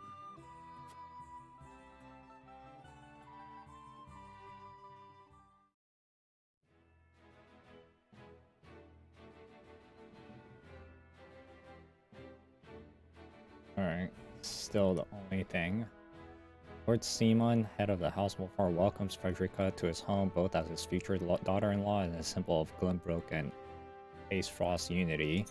Alright, still the only thing. Lord Simon, head of the House Wolfhard, welcomes Frederica to his home both as his future daughter-in-law and a symbol of Glenbrook and Aesfrost unity.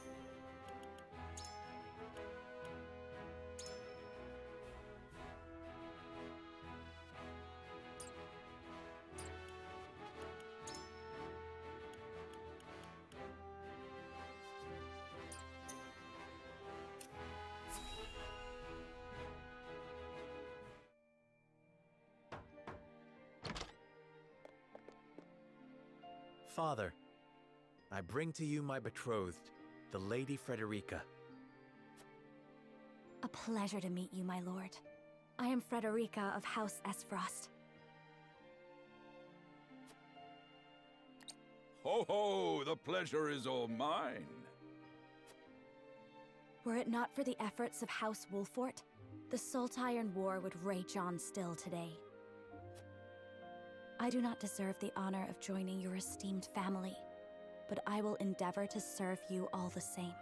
Father, I bring to you my betrothed, the Lady Frederica. A pleasure to meet you, my lord. I am Frederica of House Esfrost. Ho ho! The pleasure is all mine. Were it not for the efforts of House Wolfort, the Saltiron War would rage on still today. I do not deserve the honor of joining your esteemed family, but I will endeavor to serve you all the same.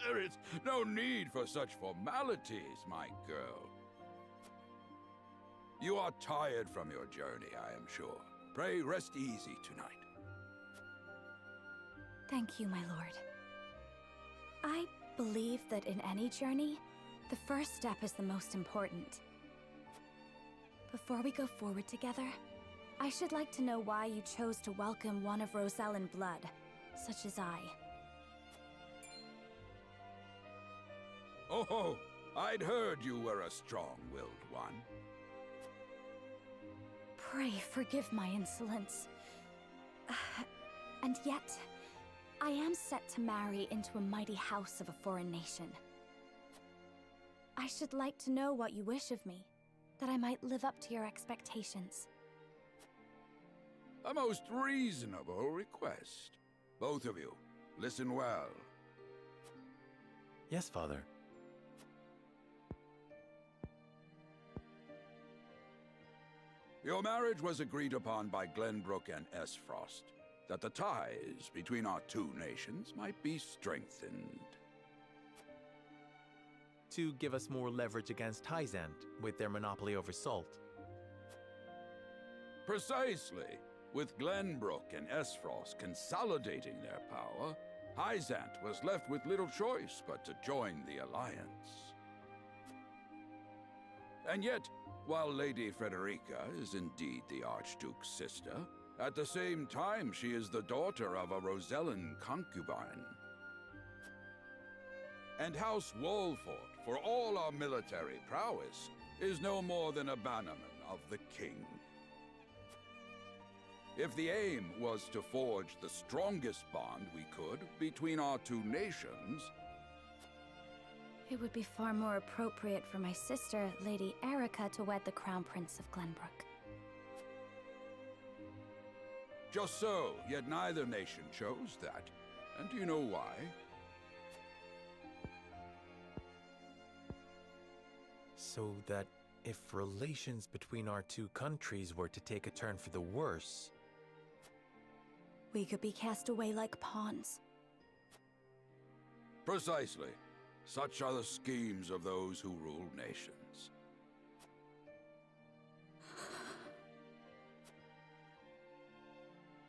There is no need for such formalities, my girl. You are tired from your journey, I am sure. Pray rest easy tonight. Thank you, my lord. I believe that in any journey, the first step is the most important. Before we go forward together, I should like to know why you chose to welcome one of Rosellan blood, such as I. Oh, I'd heard you were a strong-willed one. Pray forgive my insolence. And yet, I am set to marry into a mighty house of a foreign nation. I should like to know what you wish of me, that I might live up to your expectations. A most reasonable request. Both of you, listen well. Yes, Father. Your marriage was agreed upon by Glenbrook and Esfrost, that the ties between our two nations might be strengthened. To give us more leverage against Hyzant with their monopoly over salt. Precisely. With Glenbrook and Esfrost consolidating their power, Hyzant was left with little choice but to join the alliance. And yet, while Lady Frederica is indeed the Archduke's sister, at the same time she is the daughter of a Rosellan concubine. And House Wolfort, for all our military prowess, is no more than a bannerman of the king. If the aim was to forge the strongest bond we could between our two nations, It would be far more appropriate for my sister, Lady Erica, to wed the Crown Prince of Glenbrook. just so, yet neither nation chose that. And do you know why? So that if relations between our two countries were to take a turn for the worse, We could be cast away like pawns. Precisely. Such are the schemes of those who rule nations.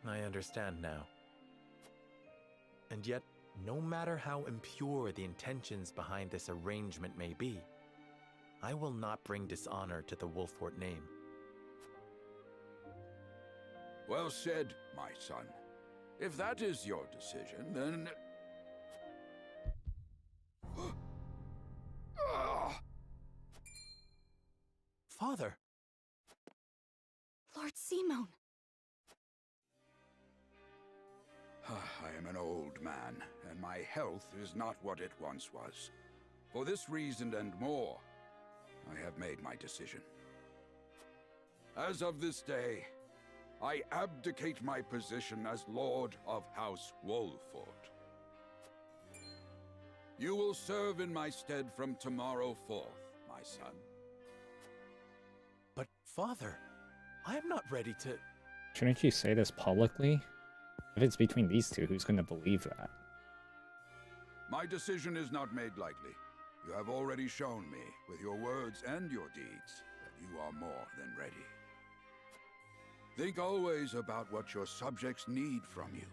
I understand now. And yet, no matter how impure the intentions behind this arrangement may be, I will not bring dishonor to the Wolfort name. Well said, my son. If that is your decision, then... Father! Lord Simone! I am an old man, and my health is not what it once was. For this reason and more, I have made my decision. As of this day, I abdicate my position as Lord of House Wolfort. You will serve in my stead from tomorrow forth, my son. But, Father, I am not ready to... Shouldn't you say this publicly? If it's between these two, who's going to believe that? My decision is not made lightly. You have already shown me, with your words and your deeds, that you are more than ready. Think always about what your subjects need from you.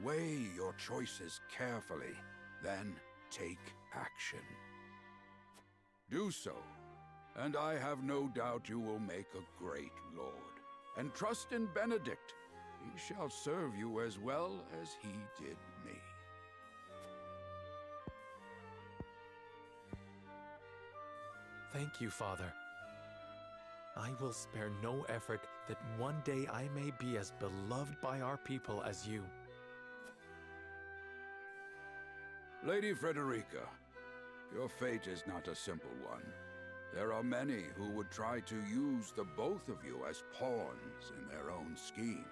Weigh your choices carefully, then take action. Do so, and I have no doubt you will make a great lord. And trust in Benedict. He shall serve you as well as he did me. Thank you, Father. I will spare no effort that one day I may be as beloved by our people as you. Lady Frederica, your fate is not a simple one. There are many who would try to use the both of you as pawns in their own schemes.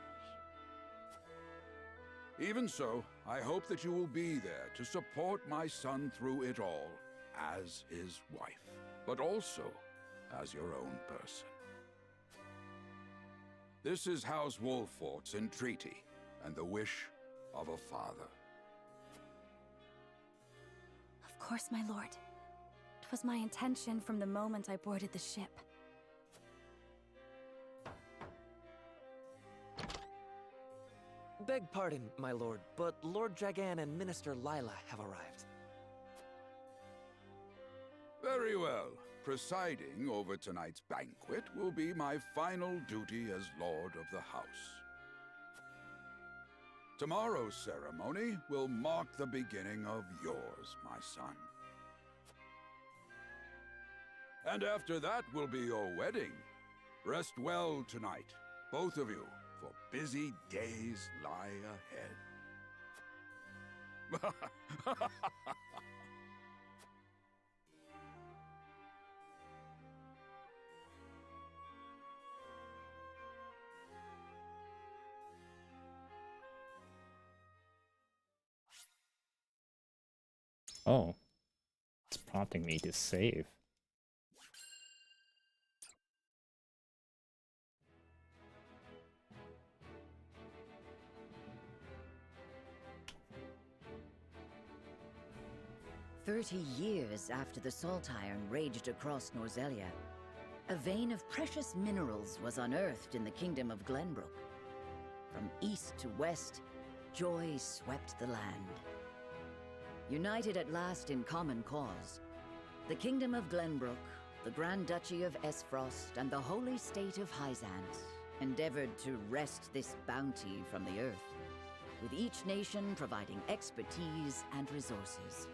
Even so, I hope that you will be there to support my son through it all, as his wife, but also as your own person. This is House Wolfort's entreaty, and the wish of a father. Of course, my lord. It was my intention from the moment I boarded the ship. Beg pardon, my lord, but Lord Dragan and Minister Lila have arrived. Very well. Presiding over tonight's banquet will be my final duty as Lord of the House. Tomorrow's ceremony will mark the beginning of yours, my son. And after that will be your wedding. Rest well tonight, both of you, for busy days lie ahead. Oh. It's prompting me to save. "30 years after the Salt Iron raged across Norzelia, a vein of precious minerals was unearthed in the kingdom of Glenbrook. From east to west, joy swept the land. United at last in common cause, the kingdom of Glenbrook, the Grand Duchy of Esfrost, and the holy state of Hyzant endeavored to wrest this bounty from the earth, with each nation providing expertise and resources.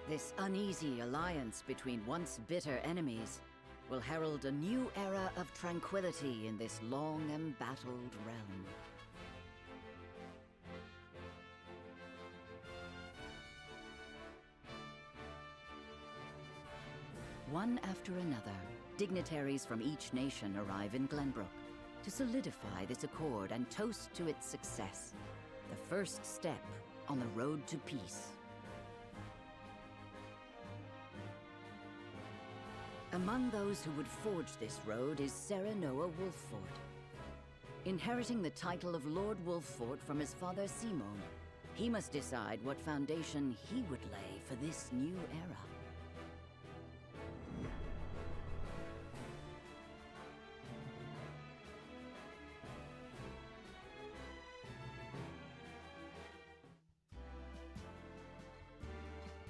This uneasy alliance between once bitter enemies will herald a new era of tranquility in this long embattled realm. One after another, dignitaries from each nation arrive in Glenbrook to solidify this accord and toast to its success, the first step on the road to peace. Among those who would forge this road is Sarah Noah Wolfford. Inheriting the title of Lord Wolfford from his father Simon, he must decide what foundation he would lay for this new era.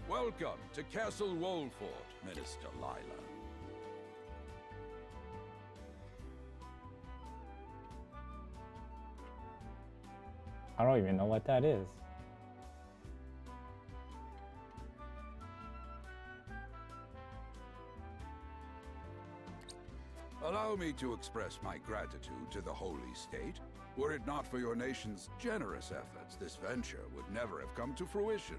Welcome to Castle Wolfford, Minister Lila. I don't even know what that is. Allow me to express my gratitude to the Holy State. Were it not for your nation's generous efforts, this venture would never have come to fruition.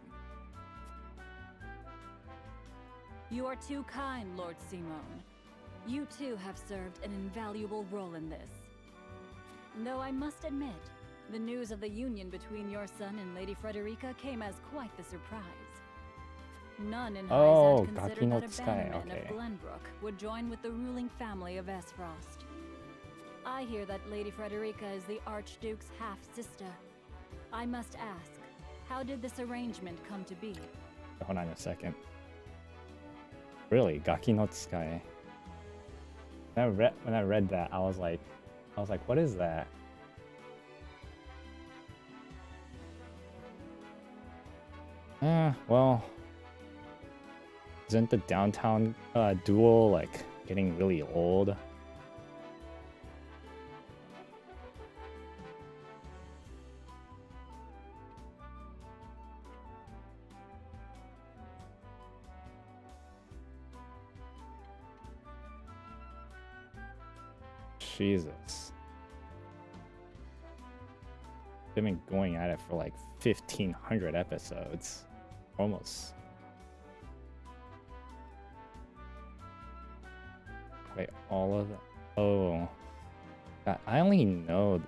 You are too kind, Lord Simon. You too have served an invaluable role in this. Though I must admit, the news of the union between your son and Lady Frederica came as quite the surprise. None in Hyzant considered that a bandman of Glenbrook would join with the ruling family of Esfrost. I hear that Lady Frederica is the Archduke's half-sister. I must ask, how did this arrangement come to be? Hold on a second. Really, Gaki no Tsukai. When I read that, I was like, what is that? Well, isn't the downtown duel like getting really old? Jesus. They've been going at it for like 1,500 episodes. Almost. Wait, all of them? Oh. God, I only know...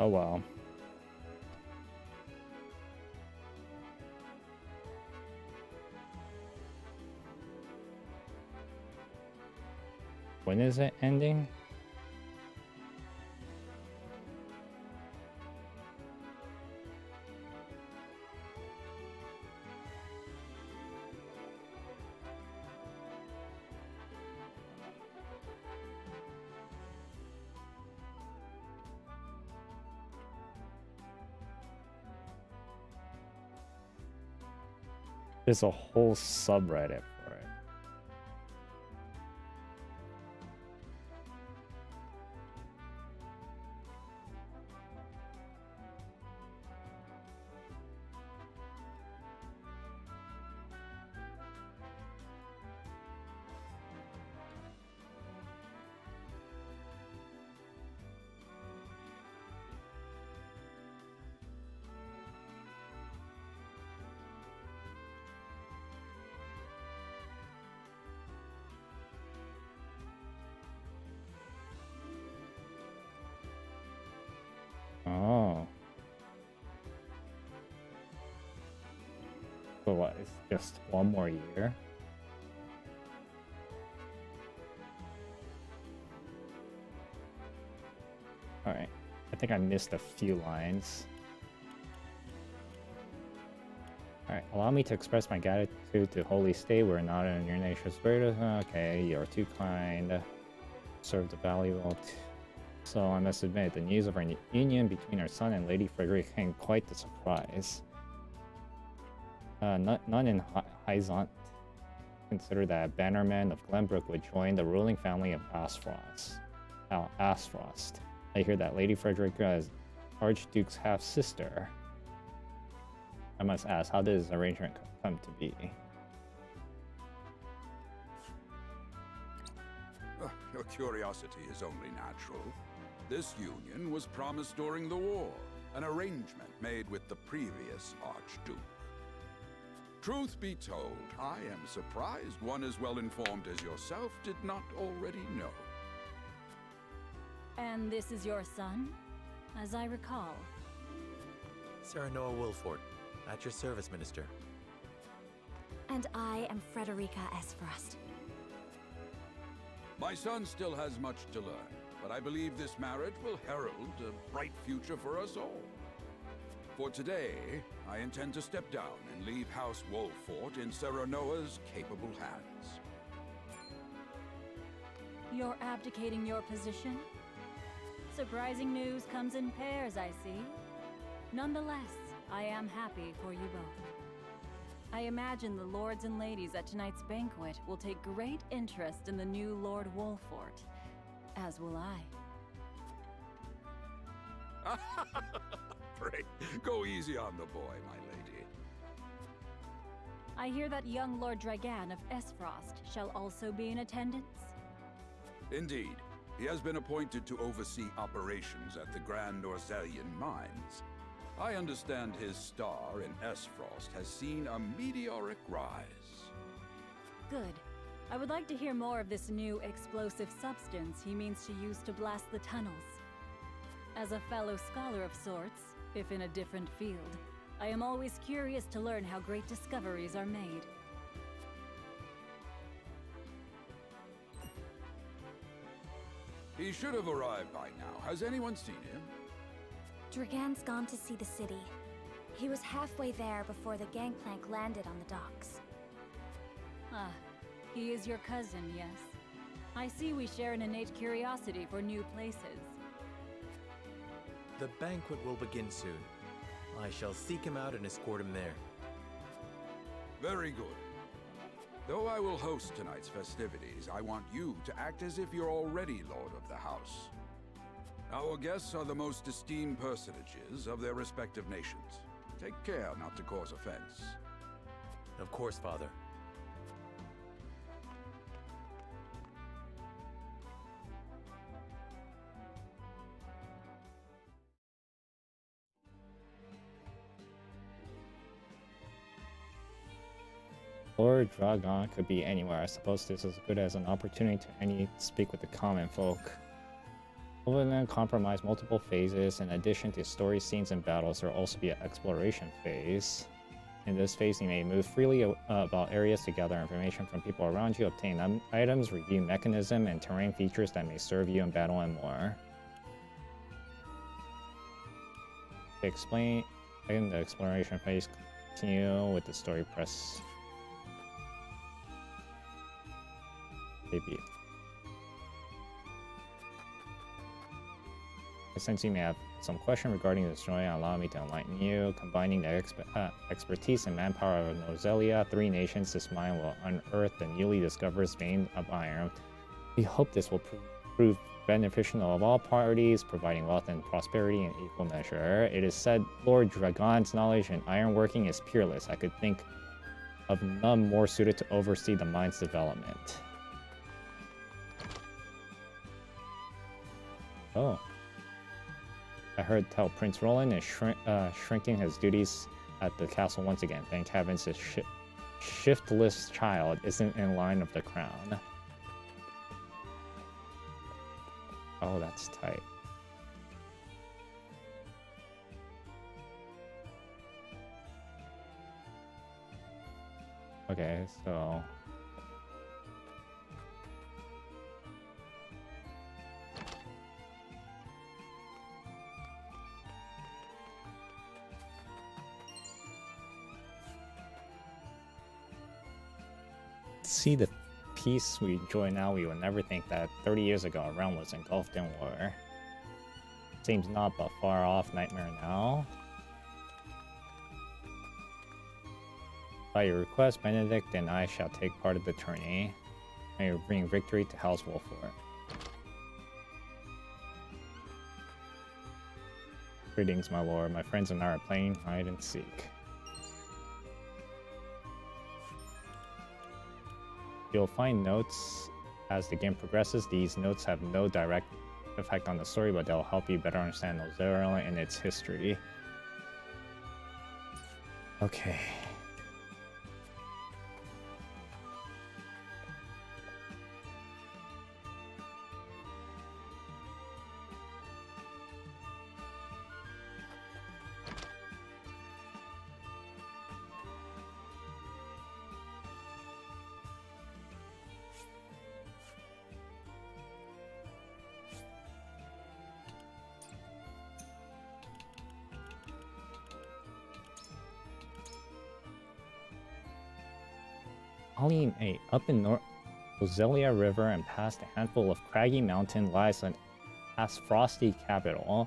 Oh well. When is it ending? There's a whole subreddit for it. Oh. So what, it's just one more year? Alright, I think I missed a few lines. Alright, allow me to express my gratitude to Holy State. We're not in your nation's spirit. Okay, you're too kind. Served a valuable So I must admit, the news of our union between our son and Lady Frederica came quite the surprise. None in Hyzant considered that Bannerman of Glenbrook would join the ruling family of Asfrost. I hear that Lady Frederica is Archduke's half-sister. I must ask, how did this arrangement come to be? Your curiosity is only natural. This union was promised during the war, an arrangement made with the previous Archduke. Truth be told, I am surprised one as well informed as yourself did not already know. And this is your son, as I recall. Sarah Noah Wolford, at your service, Minister. And I am Frederica Esfrost. My son still has much to learn, but I believe this marriage will herald a bright future for us all. For today, I intend to step down and leave House Wolfort in Sarah Noah's capable hands. You're abdicating your position? Surprising news comes in pairs, I see. Nonetheless, I am happy for you both. I imagine the lords and ladies at tonight's banquet will take great interest in the new Lord Wolfort, as will I. Pray, go easy on the boy, my lady. I hear that young Lord Dragan of Esfrost shall also be in attendance? Indeed. He has been appointed to oversee operations at the Grand Orzelian mines. I understand his star in Esfrost has seen a meteoric rise. Good. I would like to hear more of this new explosive substance he means to use to blast the tunnels. As a fellow scholar of sorts, if in a different field, I am always curious to learn how great discoveries are made. He should have arrived by now. Has anyone seen him? Dragan's gone to see the city. He was halfway there before the gangplank landed on the docks. Ah, he is your cousin, yes. I see we share an innate curiosity for new places. The banquet will begin soon. I shall seek him out and escort him there. Very good. Though I will host tonight's festivities, I want you to act as if you're already Lord of the House. Our guests are the most esteemed personages of their respective nations. Take care not to cause offense. Of course, Father. Lord Dragon could be anywhere. I suppose this is as good as an opportunity to speak with the common folk. Over then compromise multiple phases. In addition to story scenes and battles, there will also be an exploration phase. In this phase, you may move freely about areas to gather information from people around you, obtain items, review mechanism and terrain features that may serve you in battle, and more. To explain in the exploration phase, continue with the story. Press maybe. Since you may have some question regarding the story, allow me to enlighten you. Combining the expertise and manpower of Nozelia, 3 nations, this mine will unearth the newly discovered vein of iron. We hope this will prove beneficial of all parties, providing wealth and prosperity in equal measure. It is said Lord Dragon's knowledge in ironworking is peerless. I could think of none more suited to oversee the mine's development. Oh. I heard tell Prince Roland is shrinking his duties at the castle once again. Thank heavens his shiftless child isn't in line of the crown. Oh, that's tight. Okay, so... see the peace we enjoy now, we would never think that 30 years ago a realm was engulfed in war. Seems not but far off nightmare now. By your request, Benedict and I shall take part of the tourney. May you bring victory to House Wolfort. Greetings, my lord. My friends and I are playing hide and seek. You'll find notes as the game progresses. These notes have no direct effect on the story, but they'll help you better understand Nozelia and its history. Okay. Volume 8. Up in North Nozelia River and past a handful of craggy mountain lies an frosty capital.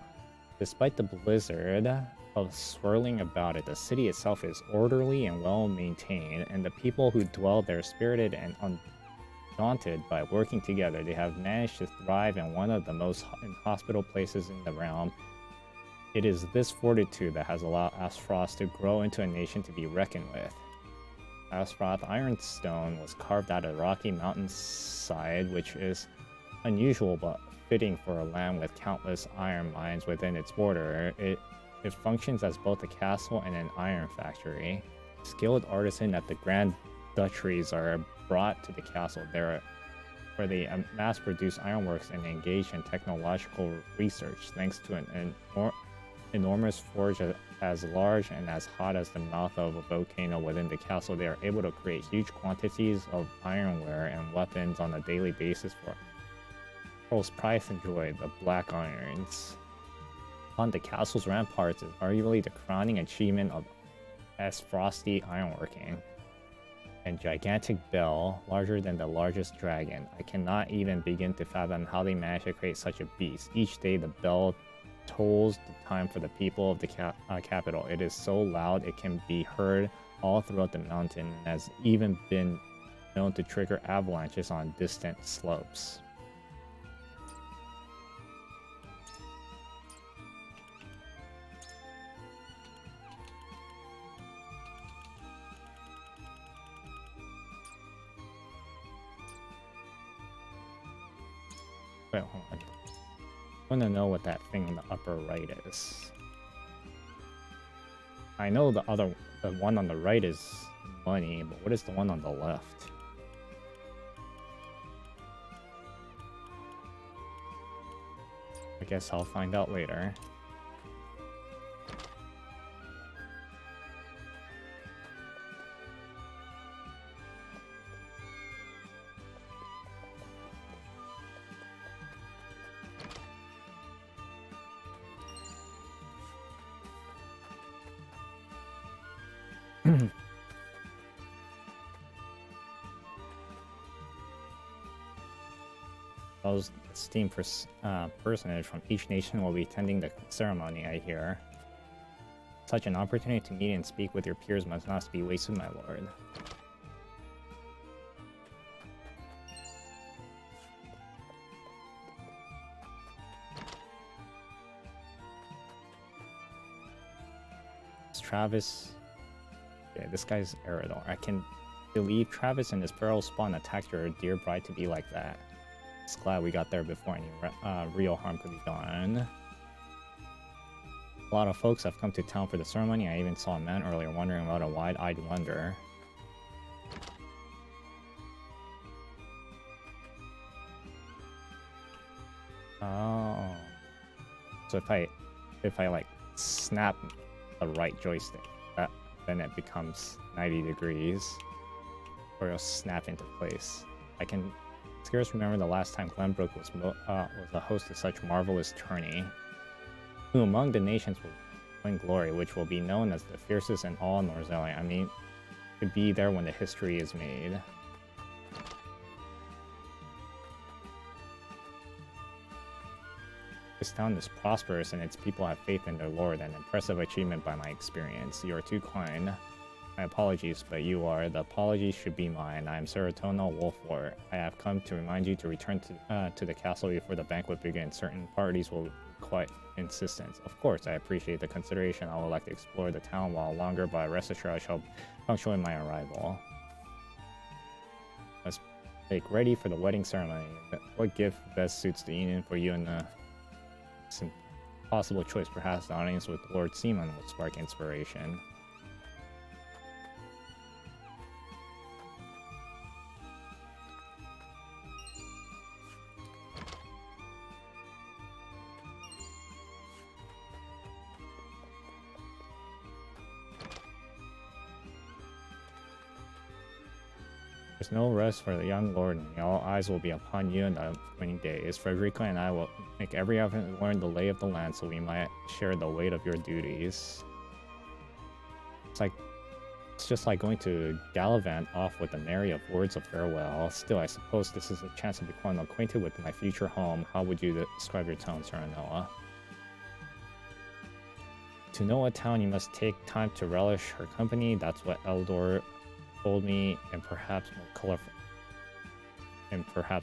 Despite the blizzard of swirling about it, the city itself is orderly and well maintained, and the people who dwell there spirited and undaunted by working together. They have managed to thrive in one of the most inhospitable places in the realm. It is this fortitude that has allowed Aspfrost to grow into a nation to be reckoned with. Aspfrost Ironstone was carved out of rocky mountainside, which is unusual but fitting for a land with countless iron mines within its border. It functions as both a castle and an iron factory. Skilled artisans at the Grand Duchies are brought to the castle there, where they mass-produce ironworks and engage in technological research. Thanks to an enormous forge as large and as hot as the mouth of a volcano within the castle, they are able to create huge quantities of ironware and weapons on a daily basis for Pearl's price and joy, the Black Irons. On the castle's ramparts is arguably the crowning achievement of Frosty ironworking. And gigantic bell, larger than the largest dragon. I cannot even begin to fathom how they managed to create such a beast. Each day the bell tolls the time for the people of the capital. It is so loud it can be heard all throughout the mountain and has even been known to trigger avalanches on distant slopes. Wait, hold on. I want to know what that thing in the upper right is. I know the one on the right is money, but what is the one on the left? I guess I'll find out later. Those esteemed personage from each nation will be attending the ceremony, I hear. Such an opportunity to meet and speak with your peers must not be wasted, my lord. It's Travis. Yeah, this guy's Eridor. I can believe Travis and his feral spawn attacked your dear bride to be like that. Just glad we got there before any real harm could be done. A lot of folks have come to town for the ceremony. I even saw a man earlier wondering about a wide-eyed wonder. Oh. So if I like snap the right joystick, then it becomes 90 degrees. Or it'll snap into place. I can scarce remember the last time Glenbrook was a host of such marvelous tourney. Who among the nations will win glory, which will be known as the fiercest in all Nozelia? I mean, to be there when the history is made. This town is prosperous and its people have faith in their lord, an impressive achievement by my experience. You are too kind. My apologies, but you are. The apology should be mine. I am Serotonin Wolflord. I have come to remind you to return to the castle before the banquet begins. Certain parties will be quite insistent. Of course, I appreciate the consideration. I would like to explore the town while longer, but rest assured I shall punctuate my arrival. Let's make ready for the wedding ceremony. What gift best suits the union for you and the possible choice? Perhaps the audience with Lord Seaman will spark inspiration. There's no rest for the young lord, and all eyes will be upon you in the upcoming days. Frederica and I will make every effort to learn the lay of the land so we might share the weight of your duties. It's just like going to gallivant off with a merry of words of farewell. Still, I suppose this is a chance to become acquainted with my future home. How would you describe your town, Serenoa? To know a town, you must take time to relish her company. That's what Eldor told me, and perhaps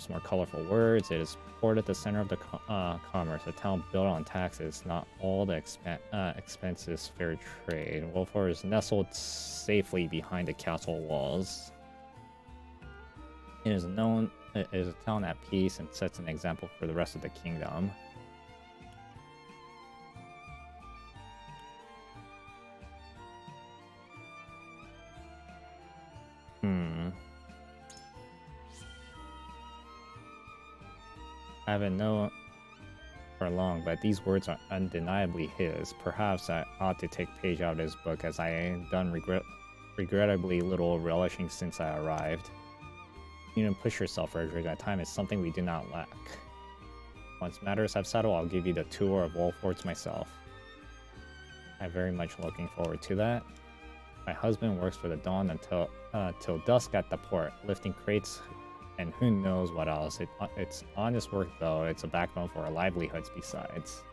more colorful words. It is port at the center of the commerce, a town built on taxes, not all the expenses fair trade. Wolford is nestled safely behind the castle walls. It is a town at peace and sets an example for the rest of the kingdom. I haven't known for long, but these words are undeniably his. Perhaps I ought to take a page out of his book, as I have done regrettably little relishing since I arrived. You didn't push yourself, Frederica. Time is something we do not lack. Once matters have settled, I'll give you the tour of Wolfords myself. I'm very much looking forward to that. My husband works for the dawn until till dusk at the port, lifting crates and who knows what else. It's honest work, though. It's a backbone for our livelihoods besides.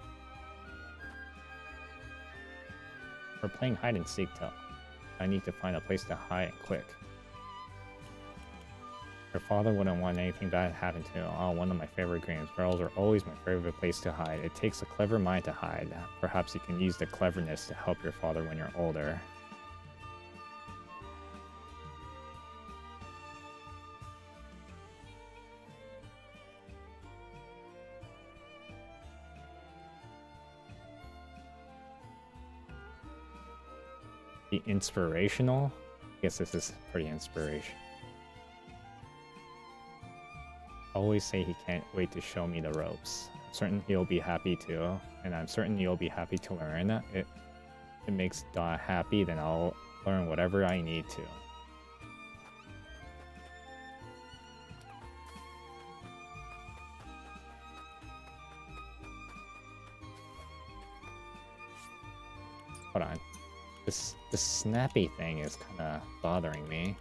We're playing hide and seek till I need to find a place to hide quick. Your father wouldn't want anything bad to happen to him. Oh, one of my favorite games. Barrels are always my favorite place to hide. It takes a clever mind to hide. Perhaps you can use the cleverness to help your father when you're older. Be inspirational? I guess this is pretty inspirational. Always say he can't wait to show me the ropes. I'm certain he'll be happy to, and I'm certain you'll be happy to learn. It makes Dot happy, then I'll learn whatever I need to. Hold on. This snappy thing is kind of bothering me.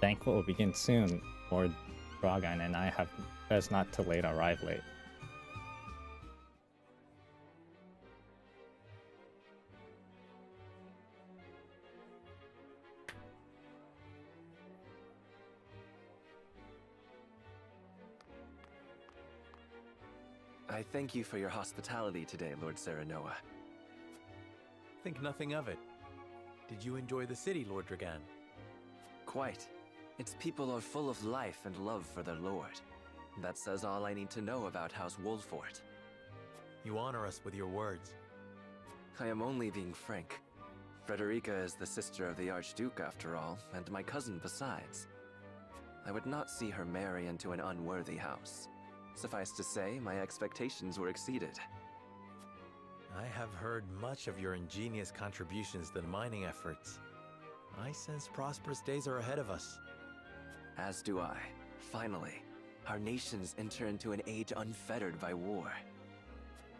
Banquet will begin soon, Lord Dragan and I have best not to arrive late. I thank you for your hospitality today, Lord Serenoa. Think nothing of it. Did you enjoy the city, Lord Dragan? Quite. Its people are full of life and love for their lord. That says all I need to know about House Wolfort. You honor us with your words. I am only being frank. Frederica is the sister of the Archduke, after all, and my cousin besides. I would not see her marry into an unworthy house. Suffice to say, my expectations were exceeded. I have heard much of your ingenious contributions to the mining efforts. I sense prosperous days are ahead of us. As do I. Finally, our nations enter into an age unfettered by war.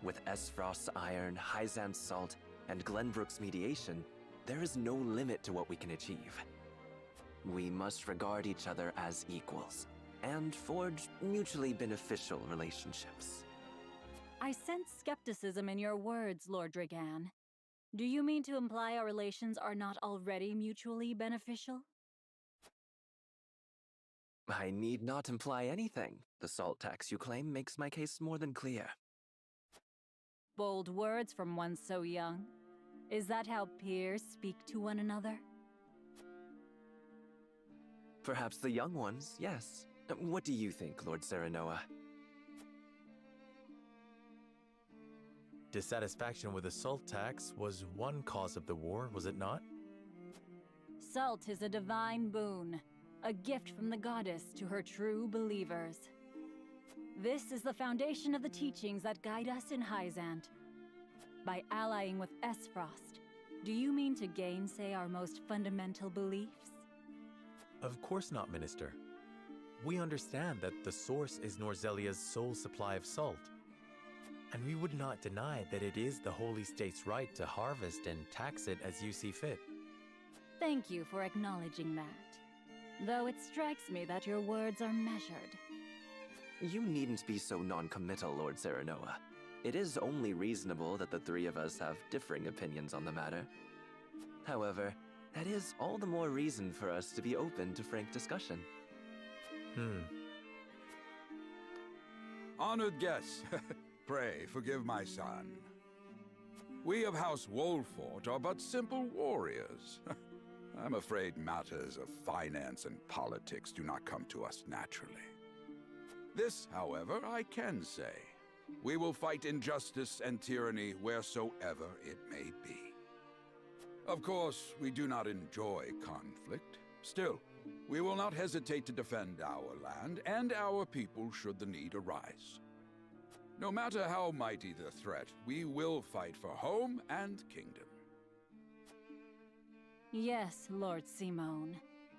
With Esfrost's iron, Hyzan's salt, and Glenbrook's mediation, there is no limit to what we can achieve. We must regard each other as equals, and forge mutually beneficial relationships. I sense skepticism in your words, Lord Dragan. Do you mean to imply our relations are not already mutually beneficial? I need not imply anything. The salt tax you claim makes my case more than clear. Bold words from one so young. Is that how peers speak to one another? Perhaps the young ones, yes. What do you think, Lord Serenoa? Dissatisfaction with the salt tax was one cause of the war, was it not? Salt is a divine boon, a gift from the goddess to her true believers. This is the foundation of the teachings that guide us in Hyzant. By allying with Esfrost, do you mean to gainsay our most fundamental beliefs? Of course not, Minister. We understand that the source is Norzelia's sole supply of salt. And we would not deny that it is the Holy State's right to harvest and tax it as you see fit. Thank you for acknowledging that. Though it strikes me that your words are measured. You needn't be so non-committal, Lord Serenoa. It is only reasonable that the three of us have differing opinions on the matter. However, that is all the more reason for us to be open to frank discussion. Honored guests, pray forgive my son. We of House Wolfort are but simple warriors. I'm afraid matters of finance and politics do not come to us naturally. This, however, I can say. We will fight injustice and tyranny wheresoever it may be. Of course, we do not enjoy conflict. Still, we will not hesitate to defend our land and our people should the need arise. No matter how mighty the threat, we will fight for home and kingdom. Yes, Lord Simone.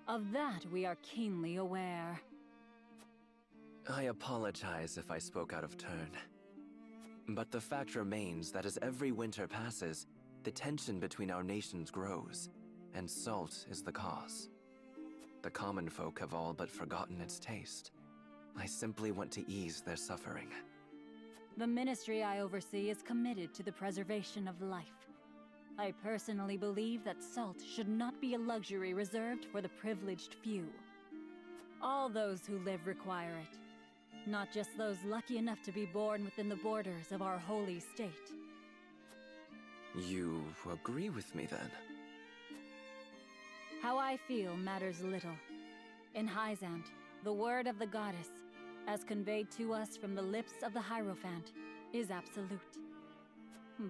Of that we are keenly aware. I apologize if I spoke out of turn. But the fact remains that as every winter passes, the tension between our nations grows, and salt is the cause. The common folk have all but forgotten its taste. I simply want to ease their suffering. The ministry I oversee is committed to the preservation of life. I personally believe that salt should not be a luxury reserved for the privileged few. All those who live require it. Not just those lucky enough to be born within the borders of our holy state. You agree with me, then? How I feel matters little. In Hyzant, the word of the goddess, as conveyed to us from the lips of the Hierophant, is absolute.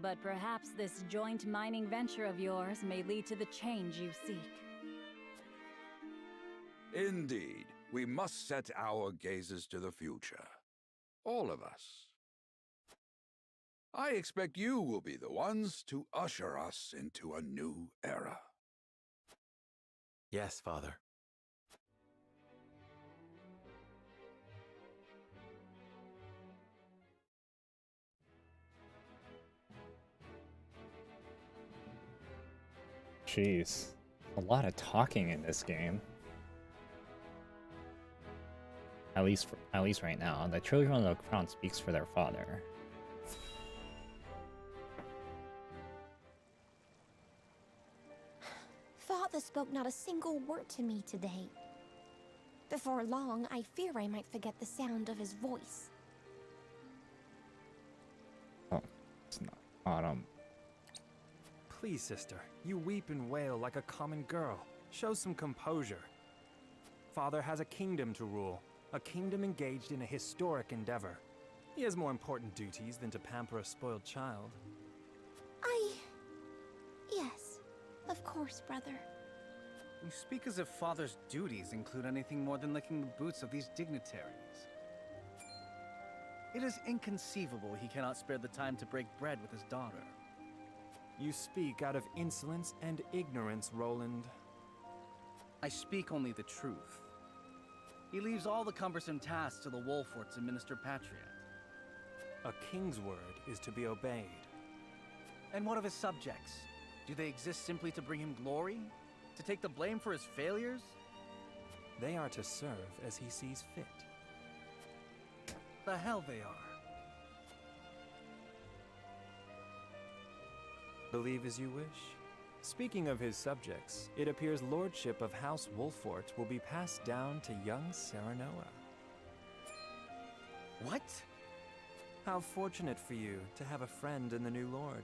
But perhaps this joint mining venture of yours may lead to the change you seek. Indeed. We must set our gazes to the future. All of us. I expect you will be the ones to usher us into a new era. Yes, Father. Jeez, a lot of talking in this game. At least right now, the children of the crown speaks for their father. Father spoke not a single word to me today. Before long, I fear I might forget the sound of his voice. Oh, it's not Autumn. Please, sister, you weep and wail like a common girl. Show some composure. Father has a kingdom to rule, a kingdom engaged in a historic endeavor. He has more important duties than to pamper a spoiled child. Yes, of course, brother. You speak as if Father's duties include anything more than licking the boots of these dignitaries. It is inconceivable he cannot spare the time to break bread with his daughter. You speak out of insolence and ignorance, Roland. I speak only the truth. He leaves all the cumbersome tasks to the Wolforts and Minister Patriot. A king's word is to be obeyed. And what of his subjects? Do they exist simply to bring him glory? To take the blame for his failures? They are to serve as he sees fit. The hell they are. Believe as you wish. Speaking of his subjects, it appears lordship of House Wolfort will be passed down to young Serenoa. What? How fortunate for you to have a friend in the new lord.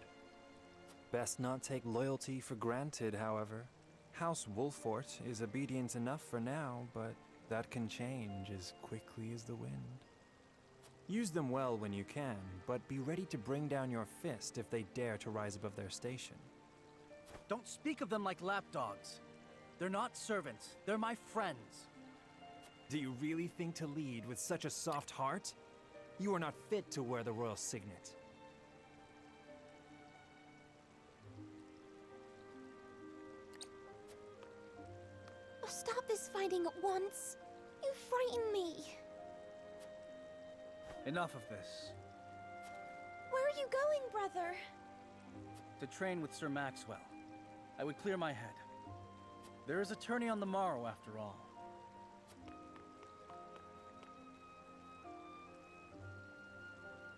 Best not take loyalty for granted, however. House Wolfort is obedient enough for now, but that can change as quickly as the wind. Use them well when you can, but be ready to bring down your fist if they dare to rise above their station. Don't speak of them like lapdogs. They're not servants, they're my friends. Do you really think to lead with such a soft heart? You are not fit to wear the royal signet. Stop this fighting at once. You frighten me. Enough of this. Where are you going, brother? To train with Sir Maxwell. I would clear my head. There is a tourney on the morrow, after all.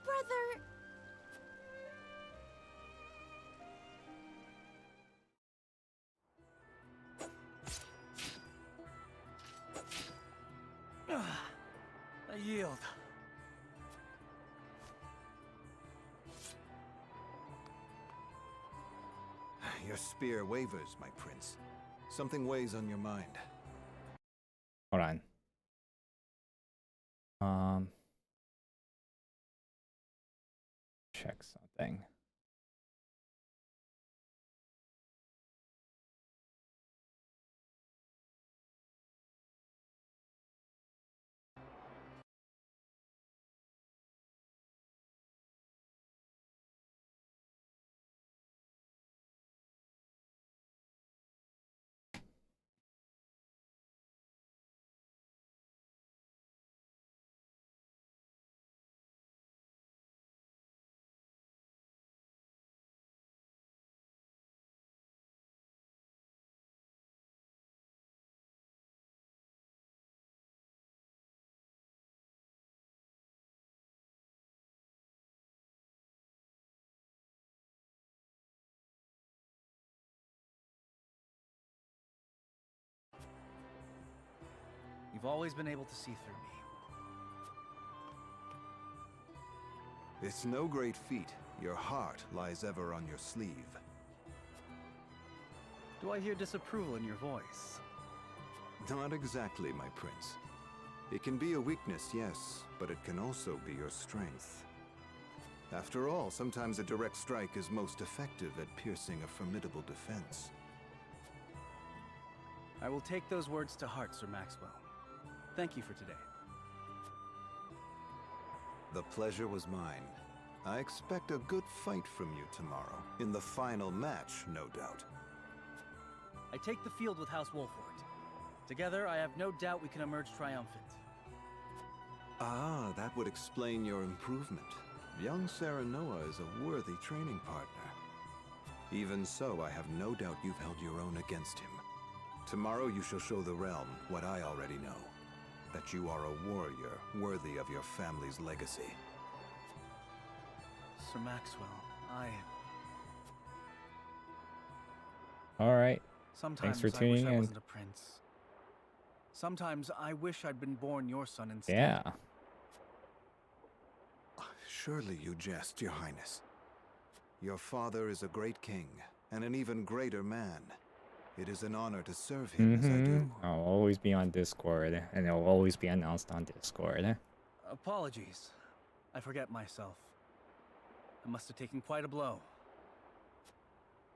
Brother... I yield. Your spear wavers, my prince. Something weighs on your mind. Hold on. Check something. You've always been able to see through me. It's no great feat. Your heart lies ever on your sleeve. Do I hear disapproval in your voice? Not exactly, my prince. It can be a weakness, yes, but it can also be your strength. After all, sometimes a direct strike is most effective at piercing a formidable defense. I will take those words to heart, Sir Maxwell. Thank you for today. The pleasure was mine. I expect a good fight from you tomorrow. In the final match, no doubt. I take the field with House Wolfort. Together, I have no doubt we can emerge triumphant. Ah, that would explain your improvement. Young Serenoa is a worthy training partner. Even so, I have no doubt you've held your own against him. Tomorrow you shall show the realm what I already know. that you are a warrior worthy of your family's legacy. Sir Maxwell, All right. Sometimes Thanks for I tuning wish I in. wasn't a prince. Sometimes I wish I'd been born your son instead. Yeah. Surely you jest, Your Highness. Your father is a great king, and an even greater man. It is an honor to serve him as I do. I'll always be on Discord, and it'll always be announced on Discord. Apologies. I forget myself. I must have taken quite a blow.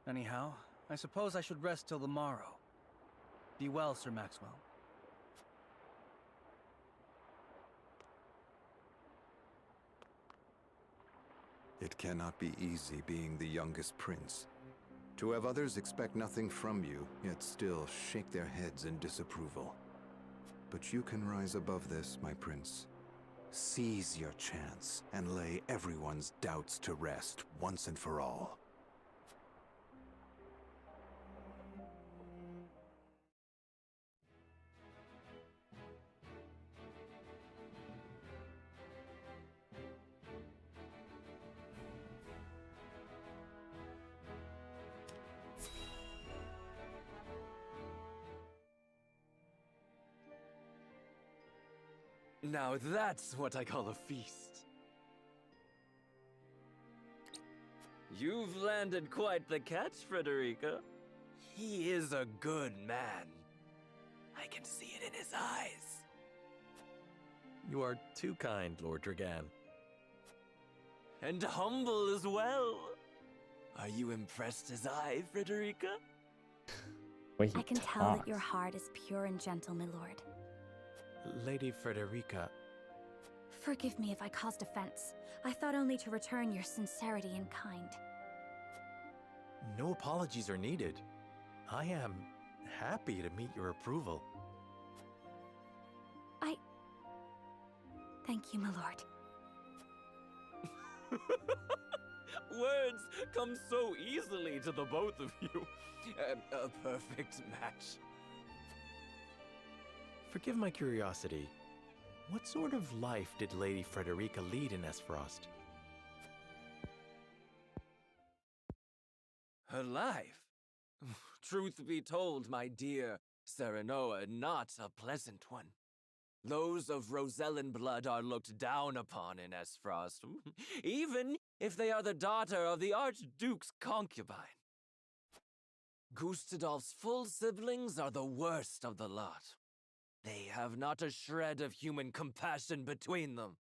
Anyhow, I suppose I should rest till the morrow. Be well, Sir Maxwell. It cannot be easy being the youngest prince. To have others expect nothing from you, yet still shake their heads in disapproval. But you can rise above this, my prince. Seize your chance and lay everyone's doubts to rest once and for all. Now that's what I call a feast. You've landed quite the catch, Frederica. He is a good man. I can see it in his eyes. You are too kind, Lord Dragan. And humble as well. Are you impressed as I, Frederica? I can tell that your heart is pure and gentle, my lord. Lady Frederica. Forgive me if I caused offense. I thought only to return your sincerity and kind. No apologies are needed. I am happy to meet your approval. Thank you, my lord. Words come so easily to the both of you. A perfect match. Forgive my curiosity. What sort of life did Lady Frederica lead in Esfrost? Her life? Truth be told, my dear Serenoa, not a pleasant one. Those of Rosellan blood are looked down upon in Esfrost, even if they are the daughter of the Archduke's concubine. Gustadolf's full siblings are the worst of the lot. They have not a shred of human compassion between them.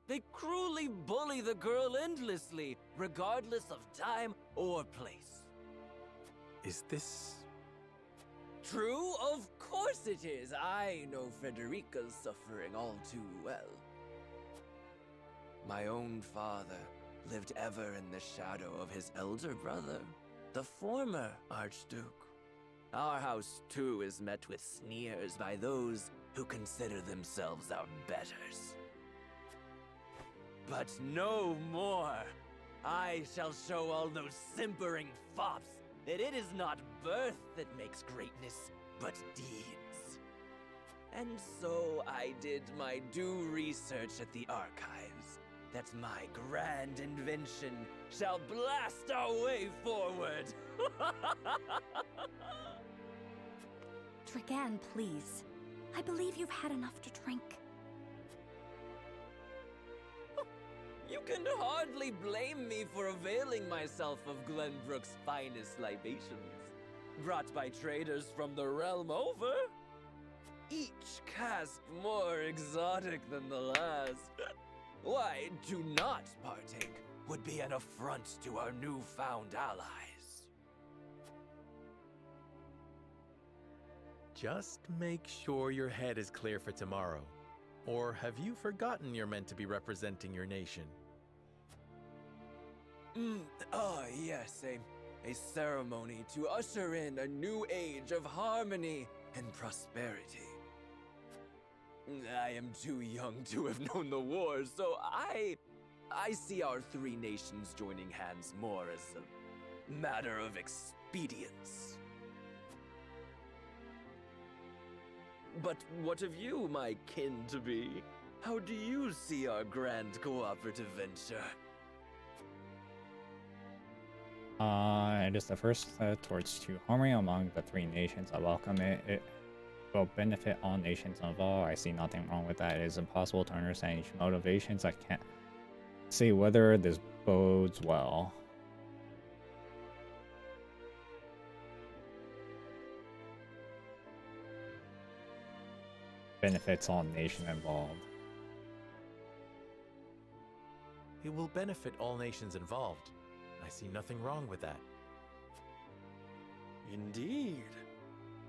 They cruelly bully the girl endlessly, regardless of time or place. Is this... True? Of course it is. I know Frederica's suffering all too well. My own father lived ever in the shadow of his elder brother, the former Archduke. Our house, too, is met with sneers by those who consider themselves our betters. But no more! I shall show all those simpering fops that it is not birth that makes greatness, but deeds. And so I did my due research at the archives, that my grand invention shall blast our way forward! Dragan, please. I believe you've had enough to drink. You can hardly blame me for availing myself of Glenbrook's finest libations, brought by traders from the realm over. Each cask more exotic than the last. Why, to not partake would be an affront to our newfound allies. Just make sure your head is clear for tomorrow. Or have you forgotten you're meant to be representing your nation? Yes, a ceremony to usher in a new age of harmony and prosperity. I am too young to have known the war, so I see our three nations joining hands more as a matter of expedience. But what of you, my kin-to-be? How do you see our grand cooperative venture? It is the first step towards true harmony among the three nations. I welcome it. It will benefit all nations involved. I see nothing wrong with that. It is impossible to understand each motivations. I can't see whether this bodes well. Benefits all nations involved. It will benefit all nations involved. I see nothing wrong with that. Indeed.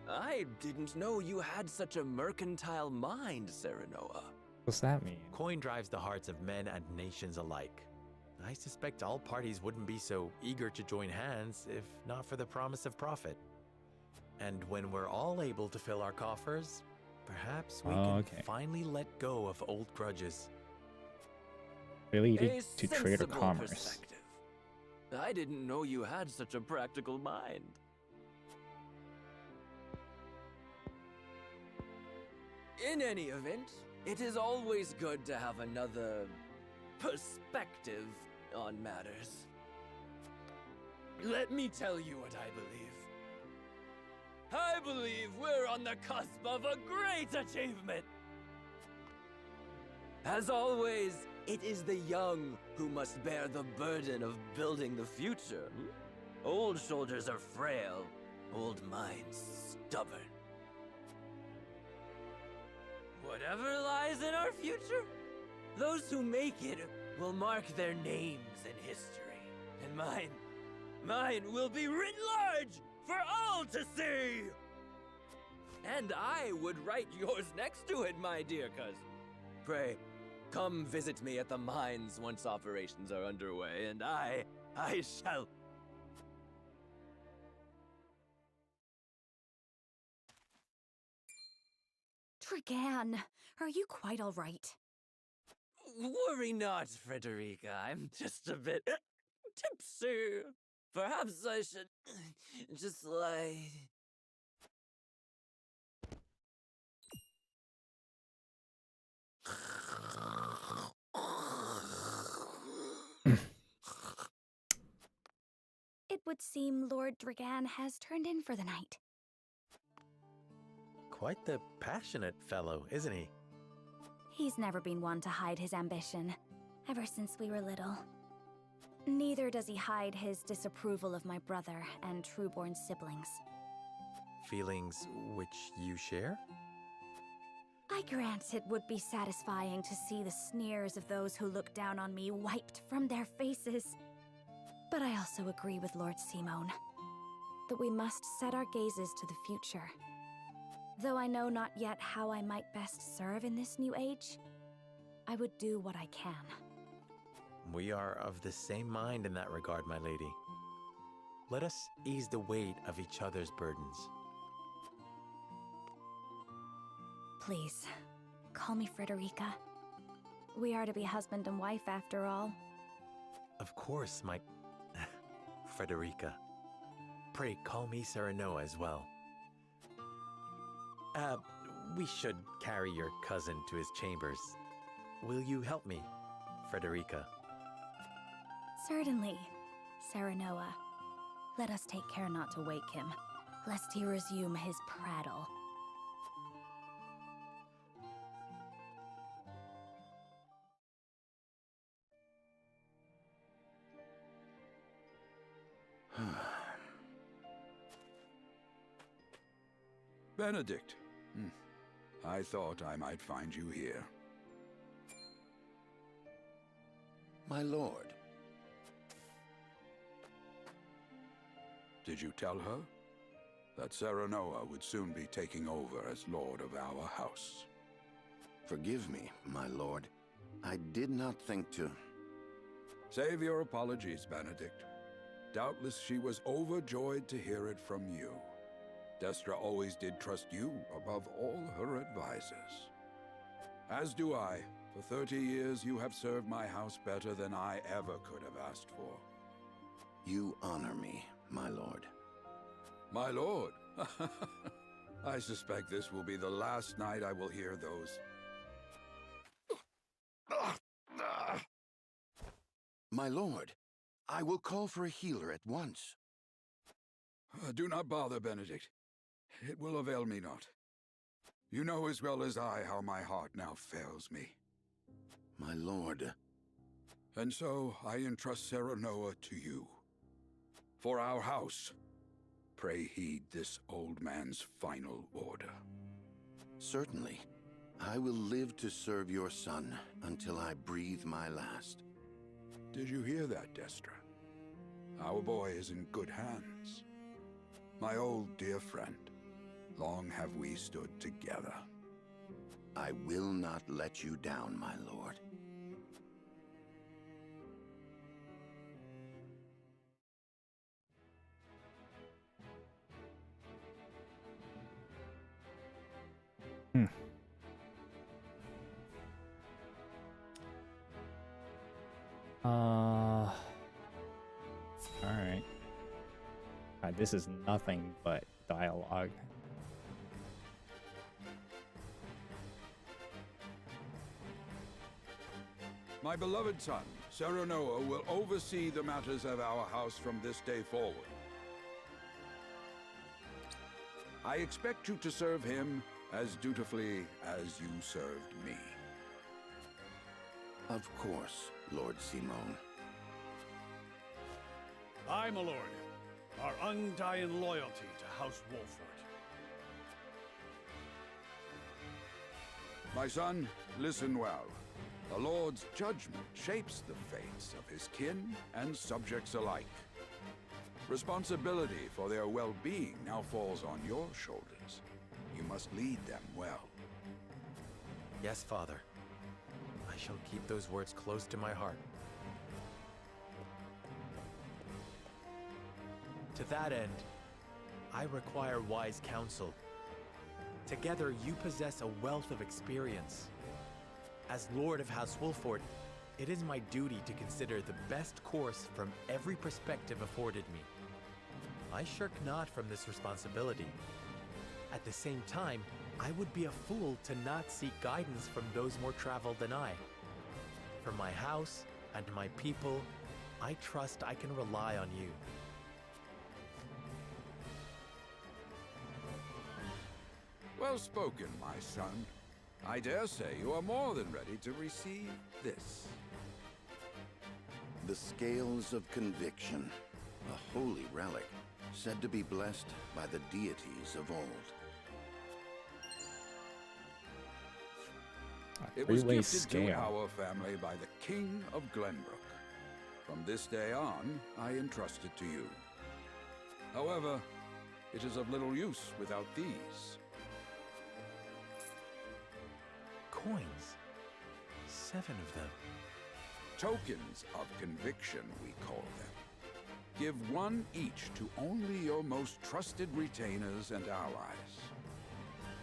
I didn't know you had such a mercantile mind, Serenoa. What's that mean? Coin drives the hearts of men and nations alike. I suspect all parties wouldn't be so eager to join hands if not for the promise of profit. And when we're all able to fill our coffers, perhaps we can finally let go of old grudges. Related to trade or commerce. Perspective. I didn't know you had such a practical mind. In any event, it is always good to have another perspective on matters. Let me tell you what I believe. I believe we're on the cusp of a great achievement. As always, it is the young who must bear the burden of building the future. Old shoulders are frail, old minds stubborn. Whatever lies in our future, those who make it will mark their names in history. And mine will be written large for all to see! And I would write yours next to it, my dear cousin. Pray, come visit me at the mines once operations are underway, and I shall... Dragan, are you quite all right? Worry not, Frederica. I'm just a bit tipsy. Perhaps I should just lie. It would seem Lord Dragan has turned in for the night. Quite the passionate fellow, isn't he? He's never been one to hide his ambition, ever since we were little. Neither does he hide his disapproval of my brother and Trueborn siblings. Feelings which you share? I grant it would be satisfying to see the sneers of those who look down on me wiped from their faces. But I also agree with Lord Simone that we must set our gazes to the future. Though I know not yet how I might best serve in this new age, I would do what I can. We are of the same mind in that regard, my lady. Let us ease the weight of each other's burdens. Please, call me Frederica. We are to be husband and wife after all. Of course, my... Frederica. Pray call me Serenoa as well. We should carry your cousin to his chambers. Will you help me, Frederica? Certainly, Serenoa. Let us take care not to wake him, lest he resume his prattle. Benedict. I thought I might find you here. My lord. Did you tell her that Serenoa would soon be taking over as lord of our house? Forgive me, my lord. I did not think to... Save your apologies, Benedict. Doubtless she was overjoyed to hear it from you. Destra always did trust you above all her advisors. As do I. For 30 years you have served my house better than I ever could have asked for. You honor me, my lord. My lord? I suspect this will be the last night I will hear those. My lord, I will call for a healer at once. Do not bother, Benedict. It will avail me not. You know as well as I how my heart now fails me. My lord. And so I entrust Serenoa to you. For our house, pray heed this old man's final order. Certainly. I will live to serve your son until I breathe my last. Did you hear that, Destra? Our boy is in good hands. My old dear friend, long have we stood together. I will not let you down, my lord. Alright. This is nothing but dialogue. My beloved son, Serenoa, will oversee the matters of our house from this day forward. I expect you to serve him as dutifully as you served me. Of course, Lord Simone. Aye, my lord. Our undying loyalty to House Wolford. My son, listen well. The Lord's judgment shapes the fates of his kin and subjects alike. Responsibility for their well-being now falls on your shoulders. You must lead them well. Yes, Father. I shall keep those words close to my heart. To that end, I require wise counsel. Together, you possess a wealth of experience. As Lord of House Wolford, it is my duty to consider the best course from every perspective afforded me. I shirk not from this responsibility. At the same time, I would be a fool to not seek guidance from those more traveled than I. For my house and my people, I trust I can rely on you. Well spoken, my son. I dare say you are more than ready to receive this. The scales of conviction, a holy relic, said to be blessed by the deities of old. It was gifted to our family by the King of Glenbrook. From this day on, I entrust it to you. However, it is of little use without these. Coins. 7 of them. Tokens of conviction, we call them. Give one each to only your most trusted retainers and allies.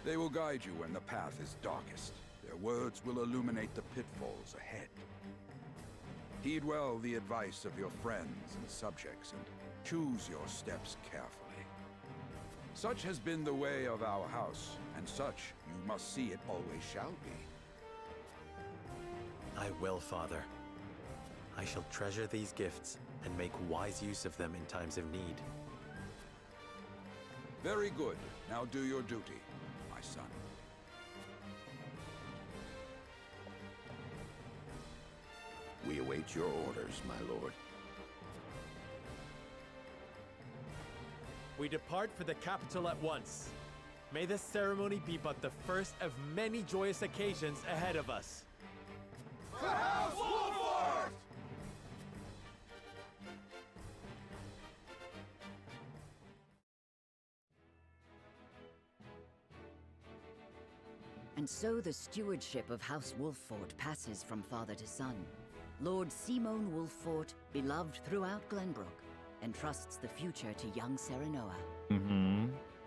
They will guide you when the path is darkest. Their words will illuminate the pitfalls ahead. Heed well the advice of your friends and subjects, and choose your steps carefully. Such has been the way of our house, and such you must see it always shall be. I will, Father. I shall treasure these gifts and make wise use of them in times of need. Very good. Now do your duty, my son. We await your orders, my lord. We depart for the capital at once. May this ceremony be but the first of many joyous occasions ahead of us. To House Wolford! And so the stewardship of House Wolford passes from father to son. Lord Simone Wolford, beloved throughout Glenbrook, entrusts the future to young Serenoa.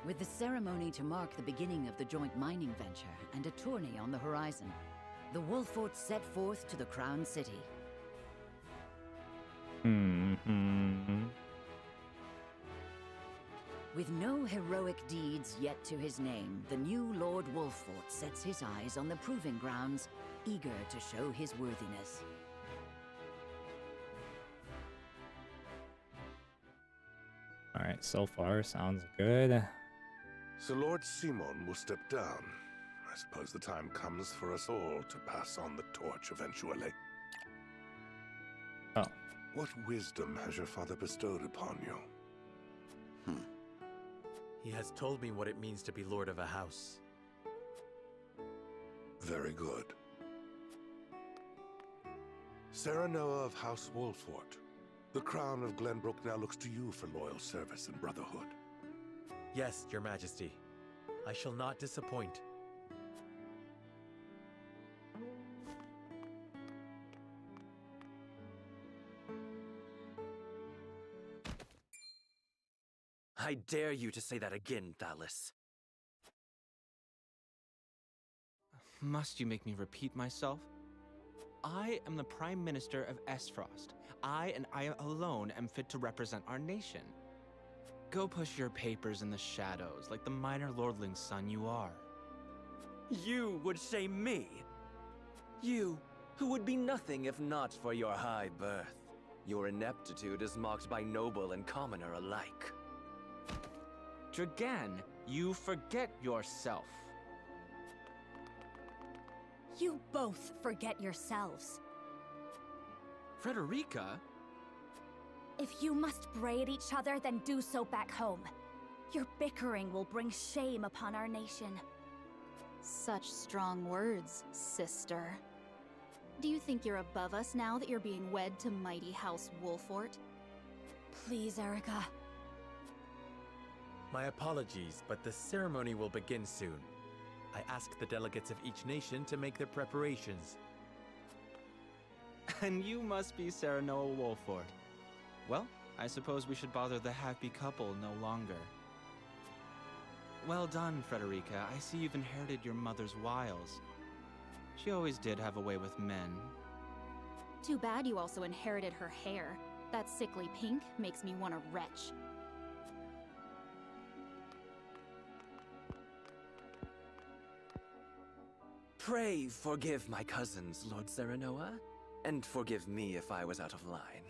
With the ceremony to mark the beginning of the joint mining venture and a tourney on the horizon, the Wolfords set forth to the Crown City. With no heroic deeds yet to his name, the new Lord Wolffort sets his eyes on the proving grounds, eager to show his worthiness. Alright, so far sounds good. So Lord Simon will step down. I suppose the time comes for us all to pass on the torch eventually. Oh. What wisdom has your father bestowed upon you? He has told me what it means to be lord of a house. Very good. Sarah Noah of House Wolffort. The crown of Glenbrook now looks to you for loyal service and brotherhood. Yes, Your Majesty. I shall not disappoint. I dare you to say that again, Thalys. Must you make me repeat myself? I am the Prime Minister of Esfrost. I and I alone am fit to represent our nation. Go push your papers in the shadows like the minor lordling's son you are. You would say me? You, who would be nothing if not for your high birth. Your ineptitude is mocked by noble and commoner alike. Dragan, you forget yourself. You both forget yourselves. Frederica? If you must braid each other, then do so back home. Your bickering will bring shame upon our nation. Such strong words, sister. Do you think you're above us now that you're being wed to mighty House Wolffort? Please, Erica. My apologies, but the ceremony will begin soon. I ask the delegates of each nation to make their preparations. And you must be Sarah Noah Wolffort. Well, I suppose we should bother the happy couple no longer. Well done, Frederica. I see you've inherited your mother's wiles. She always did have a way with men. Too bad you also inherited her hair. That sickly pink makes me want to retch. Pray forgive my cousins, Lord Serenoa, and forgive me if I was out of line.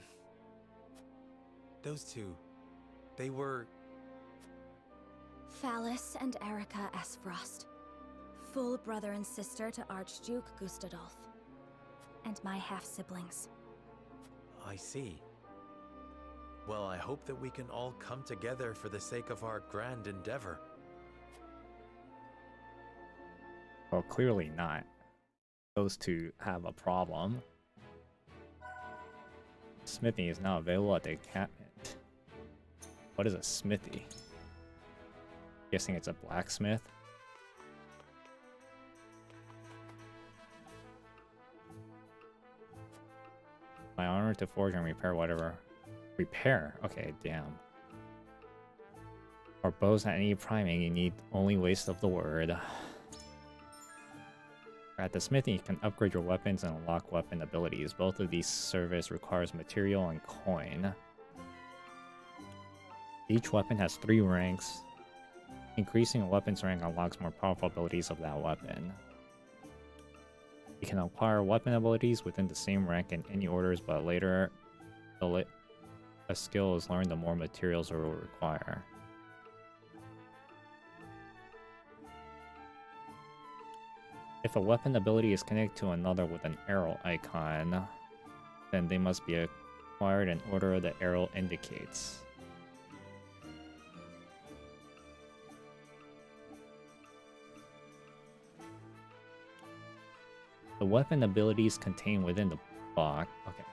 Those two, they were... Thalys and Erica Esfrost. Full brother and sister to Archduke Gustadolf. And my half-siblings. I see. Well, I hope that we can all come together for the sake of our grand endeavor. Well, clearly not. Those two have a problem. Smithing is now available at the encampment. What is a smithy? Guessing it's a blacksmith. My honor to forge and repair whatever. Repair? Okay, damn. For bows at any priming, you need only waste of the word. At the smithy, you can upgrade your weapons and unlock weapon abilities. Both of these service requires material and coin. Each weapon has 3 ranks. Increasing a weapon's rank unlocks more powerful abilities of that weapon. You can acquire weapon abilities within the same rank in any orders, but later a skill is learned, the more materials it will require. If a weapon ability is connected to another with an arrow icon, then they must be acquired in order the arrow indicates. The weapon abilities contained within the box. Okay.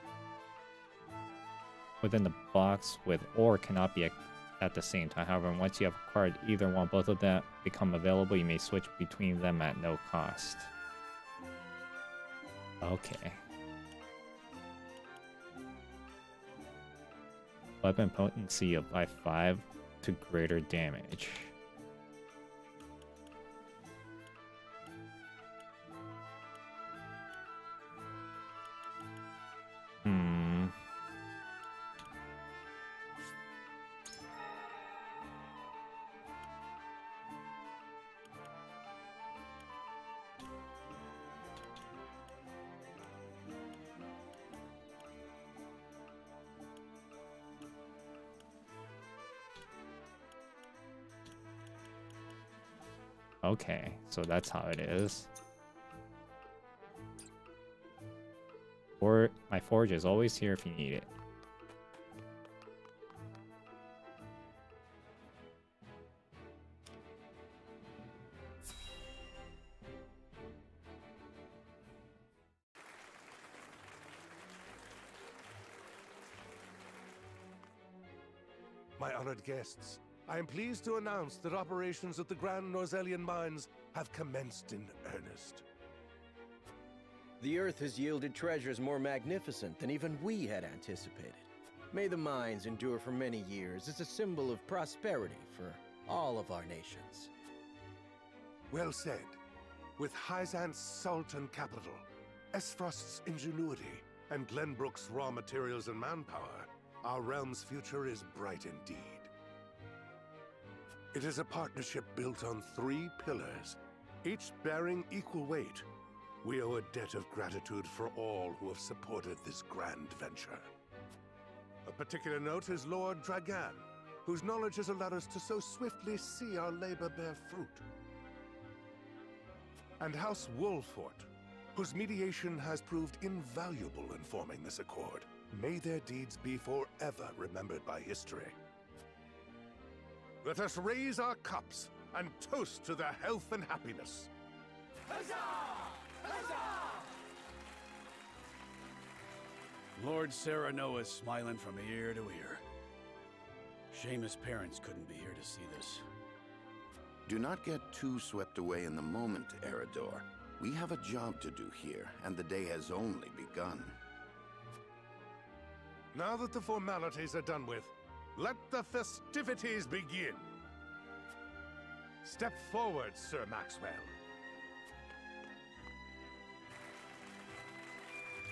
Within the box with or cannot be at the same time. However, once you have acquired either one, both of them become available. You may switch between them at no cost. Okay. Weapon potency of by 5 to greater damage. Okay, so that's how it is. Or my forge is always here if you need it. My honored guests, I am pleased to announce that operations at the Grand Norzelian mines have commenced in earnest. The Earth has yielded treasures more magnificent than even we had anticipated. May the mines endure for many years as a symbol of prosperity for all of our nations. Well said. With Hyzant's salt and capital, Esfrost's ingenuity, and Glenbrook's raw materials and manpower, our realm's future is bright indeed. It is a partnership built on 3 pillars, each bearing equal weight. We owe a debt of gratitude for all who have supported this grand venture. A particular note is Lord Dragan, whose knowledge has allowed us to so swiftly see our labor bear fruit. And House Wolfort, whose mediation has proved invaluable in forming this accord. May their deeds be forever remembered by history. Let us raise our cups and toast to their health and happiness. Huzzah! Huzzah! Lord Serenoa is smiling from ear to ear. Shame his parents couldn't be here to see this. Do not get too swept away in the moment, Eridor. We have a job to do here, and the day has only begun. Now that the formalities are done with, let the festivities begin. Step forward, Sir Maxwell.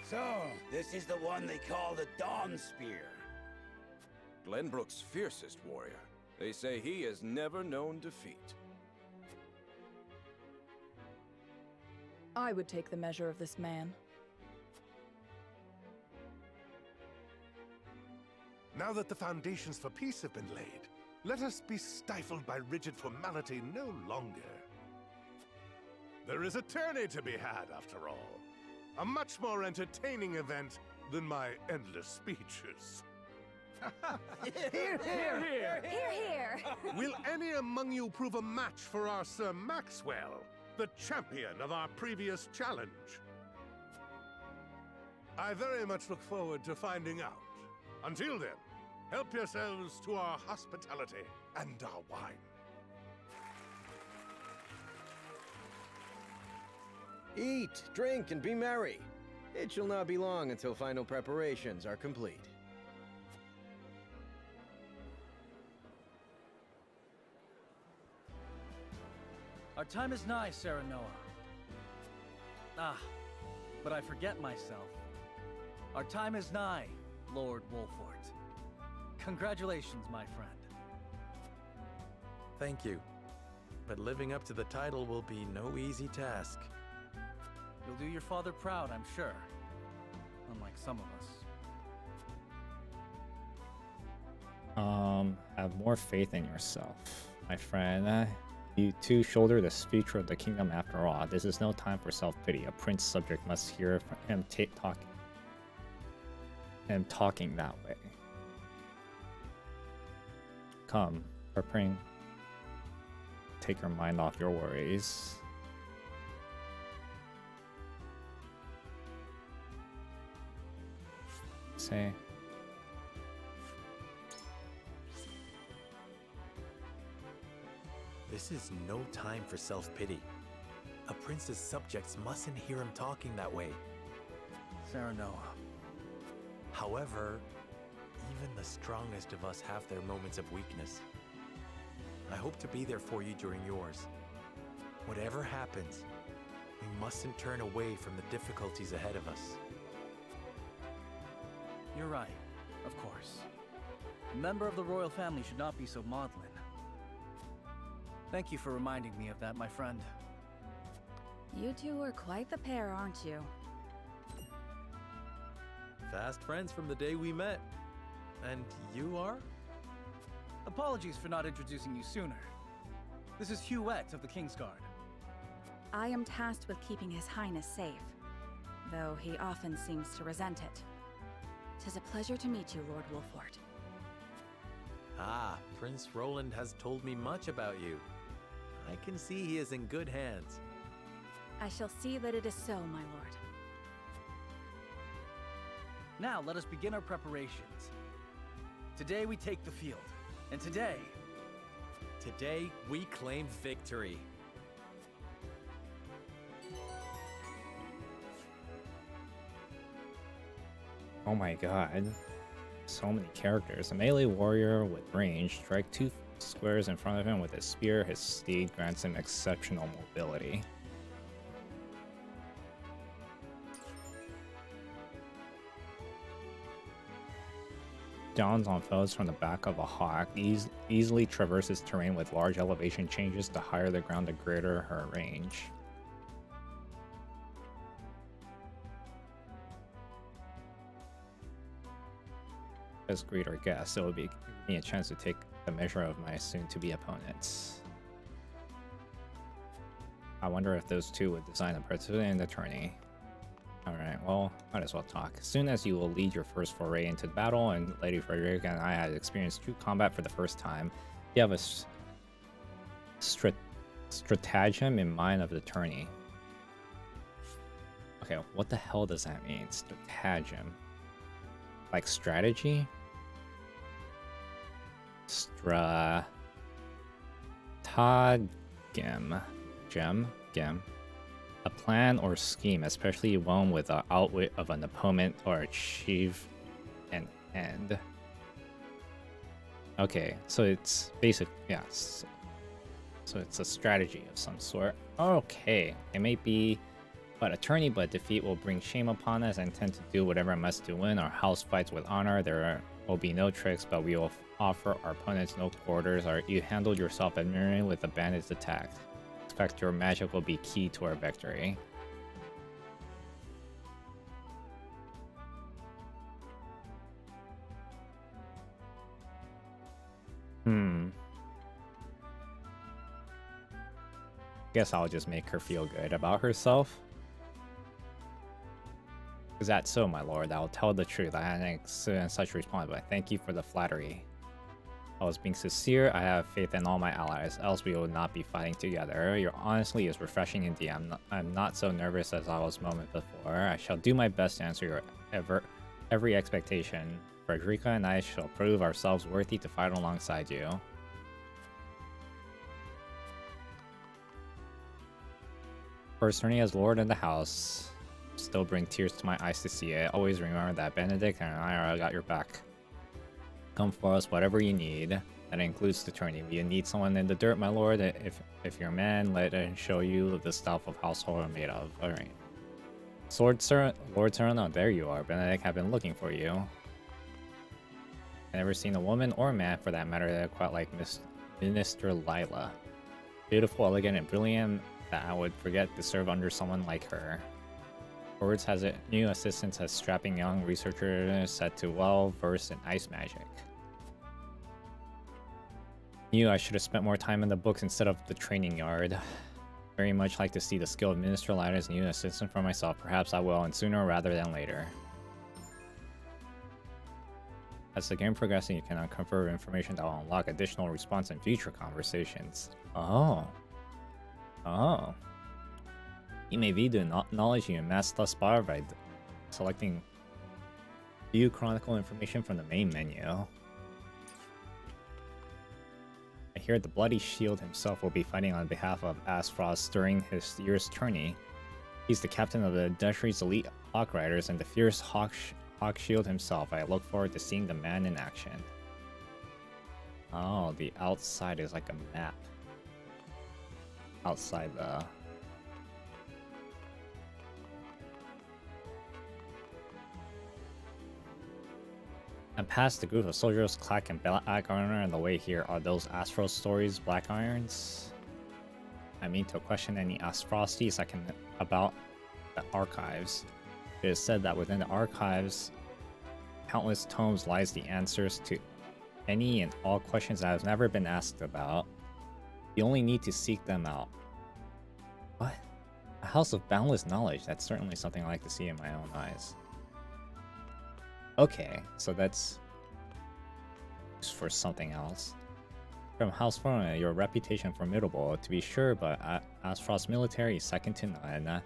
So, this is the one they call the Dawn Spear. Glenbrook's fiercest warrior. They say he has never known defeat. I would take the measure of this man. Now that the foundations for peace have been laid, let us be stifled by rigid formality no longer. There is a tourney to be had, after all. A much more entertaining event than my endless speeches. Hear, hear! Hear, hear! Will any among you prove a match for our Sir Maxwell, the champion of our previous challenge? I very much look forward to finding out. Until then, help yourselves to our hospitality and our wine. Eat, drink, and be merry. It shall not be long until final preparations are complete. Our time is nigh, Serenoa. Ah, but I forget myself. Our time is nigh, Lord Wolfort. Congratulations, my friend. Thank you. But living up to the title will be no easy task. You'll do your father proud, I'm sure. Unlike some of us. Have more faith in yourself, my friend. You too shoulder the future of the kingdom after all. This is no time for self-pity. A prince subject must hear him talking that way. Come, preparing. Take your mind off your worries. Say. This is no time for self-pity. A prince's subjects mustn't hear him talking that way. Serenoa. However, even the strongest of us have their moments of weakness. I hope to be there for you during yours. Whatever happens, we mustn't turn away from the difficulties ahead of us. You're right, of course. A member of the royal family should not be so maudlin. Thank you for reminding me of that, my friend. You two are quite the pair, aren't you? Fast friends from the day we met. And you are? Apologies for not introducing you sooner. This is Huette of the Kingsguard. I am tasked with keeping His Highness safe, though he often seems to resent it. 'Tis a pleasure to meet you, Lord Wolfort. Ah, Prince Roland has told me much about you. I can see he is in good hands. I shall see that it is so, my lord. Now let us begin our preparations. Today we take the field, and today we claim victory. Oh my god. So many characters. A melee warrior with range. Strike 2 squares in front of him with his spear. His steed grants him exceptional mobility. Downs on foes from the back of a hawk. Easily traverses terrain with large elevation changes. The higher the ground, the greater her range. As greater guess, it will give me a chance to take the measure of my soon-to-be opponents. I wonder if those two would design a participant and attorney. Alright, well, might as well talk. As soon as you will lead your first foray into the battle, and Lady Frederica and I had experienced true combat for the first time, you have a stratagem in mind of the tourney. Okay, what the hell does that mean? Stratagem. Like strategy? Gem. A plan or scheme, especially one with the outwit of an opponent or achieve an end. Okay, so it's basic, yes. So it's a strategy of some sort. Okay, it may be but attorney, but defeat will bring shame upon us. I intend to do whatever I must to win. Our house fights with honor. There will be no tricks, but we will offer our opponents no quarters. You handled yourself admirably with the bandits attacked. Expect your magic will be key to our victory. Guess I'll just make her feel good about herself. Is that so, my lord? I will tell the truth. I hadn't such response, but thank you for the flattery. I was being sincere. I have faith in all my allies, else we will not be fighting together. Your honesty is refreshing indeed. I'm not so nervous as I was a moment before. I shall do my best to answer your every expectation. Frederica and I shall prove ourselves worthy to fight alongside you. First turning as lord in the house. Still bring tears to my eyes to see it. Always remember that Benedict and I got your back. Come for us, whatever you need. That includes the tourney. You need someone in the dirt, my lord. If you're a man, let it show you the stuff of household are made of. Alright. Lord Serrano, there you are. Benedict, have been looking for you. I've never seen a woman or a man, for that matter, that quite like Minister Lila. Beautiful, elegant, and brilliant, that I would forget to serve under someone like her. Forwards has a new assistant as strapping young researcher set to well-versed in ice magic. Knew I should have spent more time in the books instead of the training yard. Very much like to see the skill of Minister Lila's new assistant for myself. Perhaps I will, and sooner rather than later. As the game progresses, you can uncover information that will unlock additional response in future conversations. Oh. You may view the knowledge you amassed thus far by selecting View Chronicle information from the main menu. I hear the Bloody Shield himself will be fighting on behalf of Asfrost during his year's tourney. He's the captain of the Dutchry's elite Hawk Riders and the fierce Hawk Shield himself. I look forward to seeing the man in action. Oh, the outside is like a map. Outside the... And past the group of soldiers, Clack and Black Iron on the way here. Are those Astro Stories Black Irons? I mean to question any Asfrosties I can about the archives. It is said that within the archives, countless tomes lies the answers to any and all questions that have never been asked about. You only need to seek them out. What? A house of boundless knowledge. That's certainly something I like to see in my own eyes. Okay, so that's just for something else. From House Forma, your reputation formidable, to be sure, but Asfrost's military is second to none.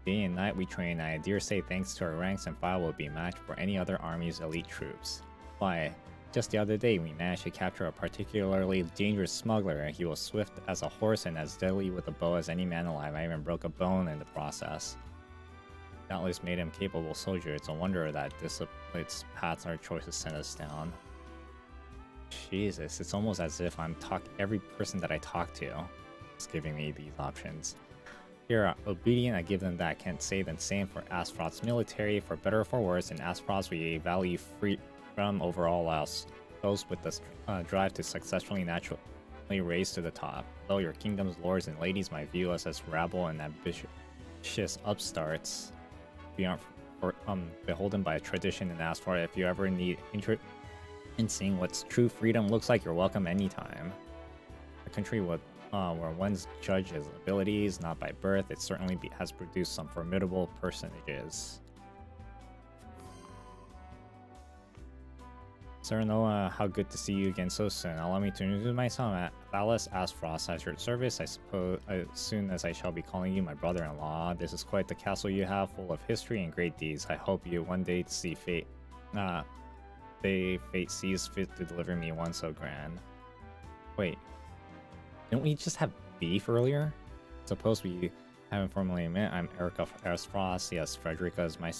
Day and night we train, I dare say thanks to our ranks and file will be matched for any other army's elite troops. Why, just the other day we managed to capture a particularly dangerous smuggler, and he was swift as a horse and as deadly with a bow as any man alive. I even broke a bone in the process. Doubtless made him a capable soldier. It's a wonder that disciplinates paths our choices sent us down. Jesus, it's almost as if every person that I talk to is giving me these options. Here, obedient, I give them that. Can't say the same for Asfrost's military. For better or for worse, in Asfrost we value freedom over all else. Those with the drive to successfully naturally raise to the top. Though your kingdom's lords and ladies might view us as rabble and ambitious upstarts, we aren't beholden by a tradition and ask for it. If you ever need interest in seeing what true freedom looks like, you're welcome anytime. A country with where one's judged his abilities, not by birth, it certainly has produced some formidable personages. Sir Noah, how good to see you again so soon. Allow me to introduce myself. Alice Asfrost at your service. I suppose as soon as I shall be calling you my brother-in-law. This is quite the castle you have, full of history and great deeds. I hope you one day see fate sees fit to deliver me one so grand. Wait, didn't we just have beef earlier? Suppose we haven't formally met. I'm Erica Asfrost. Yes, Frederica is my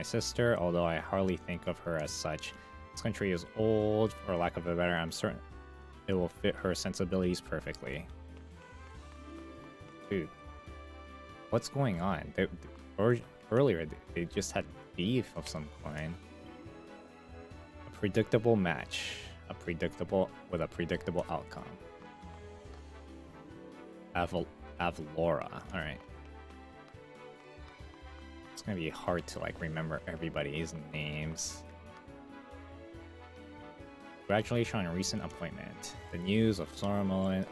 sister, although I hardly think of her as such. This country is old, for lack of a better. I'm certain it will fit her sensibilities perfectly. Dude, what's going on? Earlier, they just had beef of some kind. A predictable match. With a predictable outcome. Avlora. Alright. It's gonna be hard to remember everybody's names. Congratulations on a recent appointment. The news of Soromon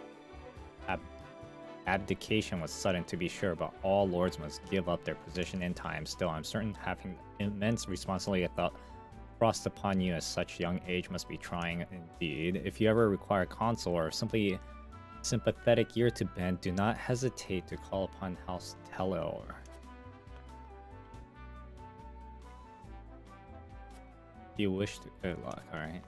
abdication was sudden, to be sure, but all lords must give up their position in time. Still, I'm certain having immense responsibility thrust upon you at such young age must be trying indeed. If you ever require counsel or simply sympathetic ear to bend, do not hesitate to call upon House Telor. If you wish to, good luck, alright.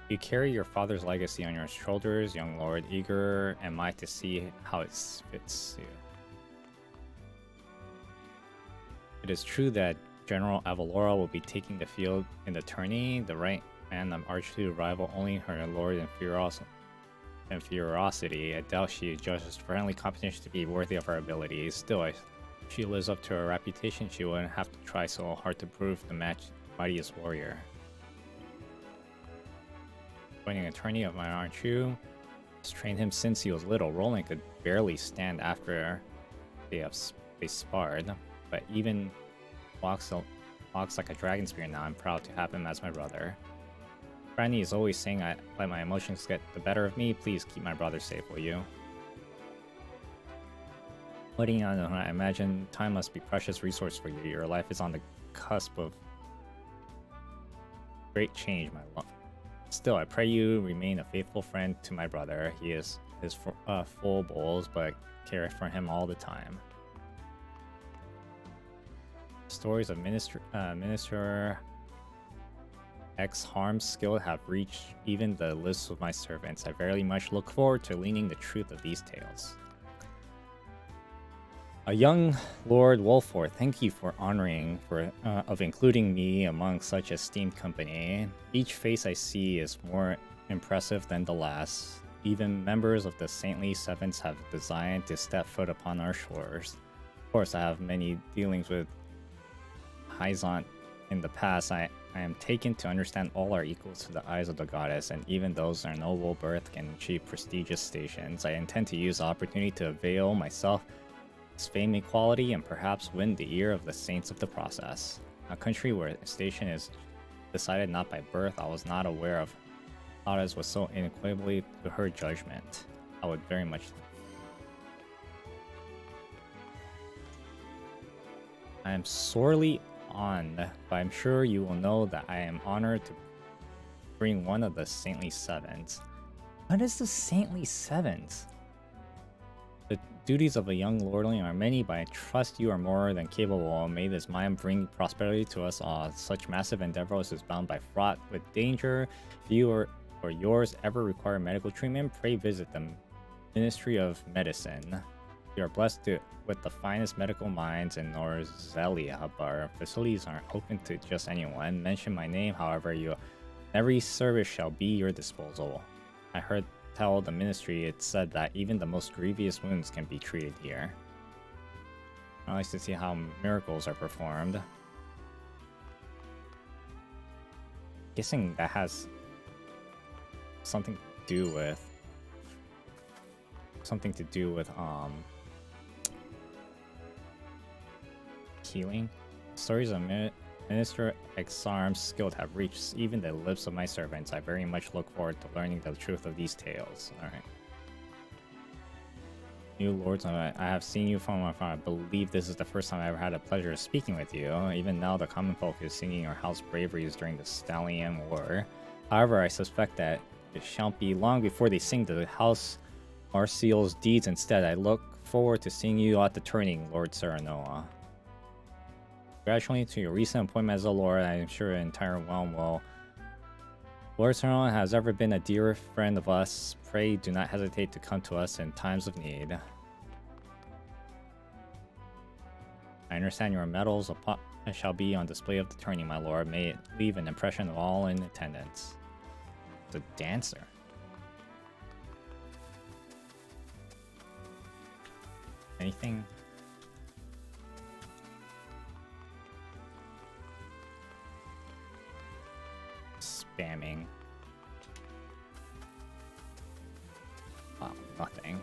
You carry your father's legacy on your shoulders, young lord. Eager am I to see how it fits you. It is true that General Avalora will be taking the field in the tourney. The right man of archery to rival only her lord in ferocity. I doubt she judges friendly competition to be worthy of her abilities. Still, if she lives up to her reputation, she wouldn't have to try so hard to prove the mightiest warrior. Appointing a tourney of mine, aren't you? Just trained him since he was little. Roland could barely stand after they sparred, but even walks like a dragon spear now. I'm proud to have him as my brother. Granny is always saying I let my emotions get the better of me. Please keep my brother safe, will you? Putting on, I imagine time must be a precious resource for you. Your life is on the cusp of great change, my love. Still, I pray you remain a faithful friend to my brother. He is his full bowls, but care for him all the time. Stories of Minister X Harm's skill have reached even the lists of my servants. I very much look forward to learning the truth of these tales. A young Lord Wolford, thank you for of including me among such esteemed company. Each face I see is more impressive than the last. Even members of the saintly sevens have designed to step foot upon our shores. Of course, I have many dealings with Hyzant in the past. I am taken to understand all are equals to the eyes of the goddess, and even those of noble birth can achieve prestigious stations. I intend to use the opportunity to avail myself its fame equality and perhaps win the ear of the saints of the process. A country where a station is decided not by birth, I was not aware of Goddess was so inequably to her judgment. I would very much. I am sorely on, but I'm sure you will know that I am honored to bring one of the saintly sevens. What is the saintly sevens? The duties of a young lordling are many, but I trust you are more than capable. May this mind bring prosperity to us all. Such massive endeavors is bound by fraught with danger. If you or yours ever require medical treatment, pray visit the Ministry of Medicine. You are blessed with the finest medical minds in Norzelia, but our facilities aren't open to just anyone. Mention my name, however, every service shall be your disposal. I heard tell the ministry it said that even the most grievous wounds can be treated here. I like to see how miracles are performed. Guessing that has something to do with healing. Stories of Minister Exarm's skill have reached even the lips of my servants. I very much look forward to learning the truth of these tales. Alright. New lords, I have seen you from afar. I believe this is the first time I ever had the pleasure of speaking with you. Even now, the common folk is singing your house braveries during the Stallion War. However, I suspect that it shan't be long before they sing the house Marcial's deeds instead. I look forward to seeing you at the turning, Lord Serenoa. Congratulations to your recent appointment as a lord. I am sure the entire realm will. Lord Serenoa has ever been a dear friend of us. Pray do not hesitate to come to us in times of need. I understand your medals shall be on display of the tourney, my lord. May it leave an impression of all in attendance. The dancer. Anything? Spamming. Oh, nothing.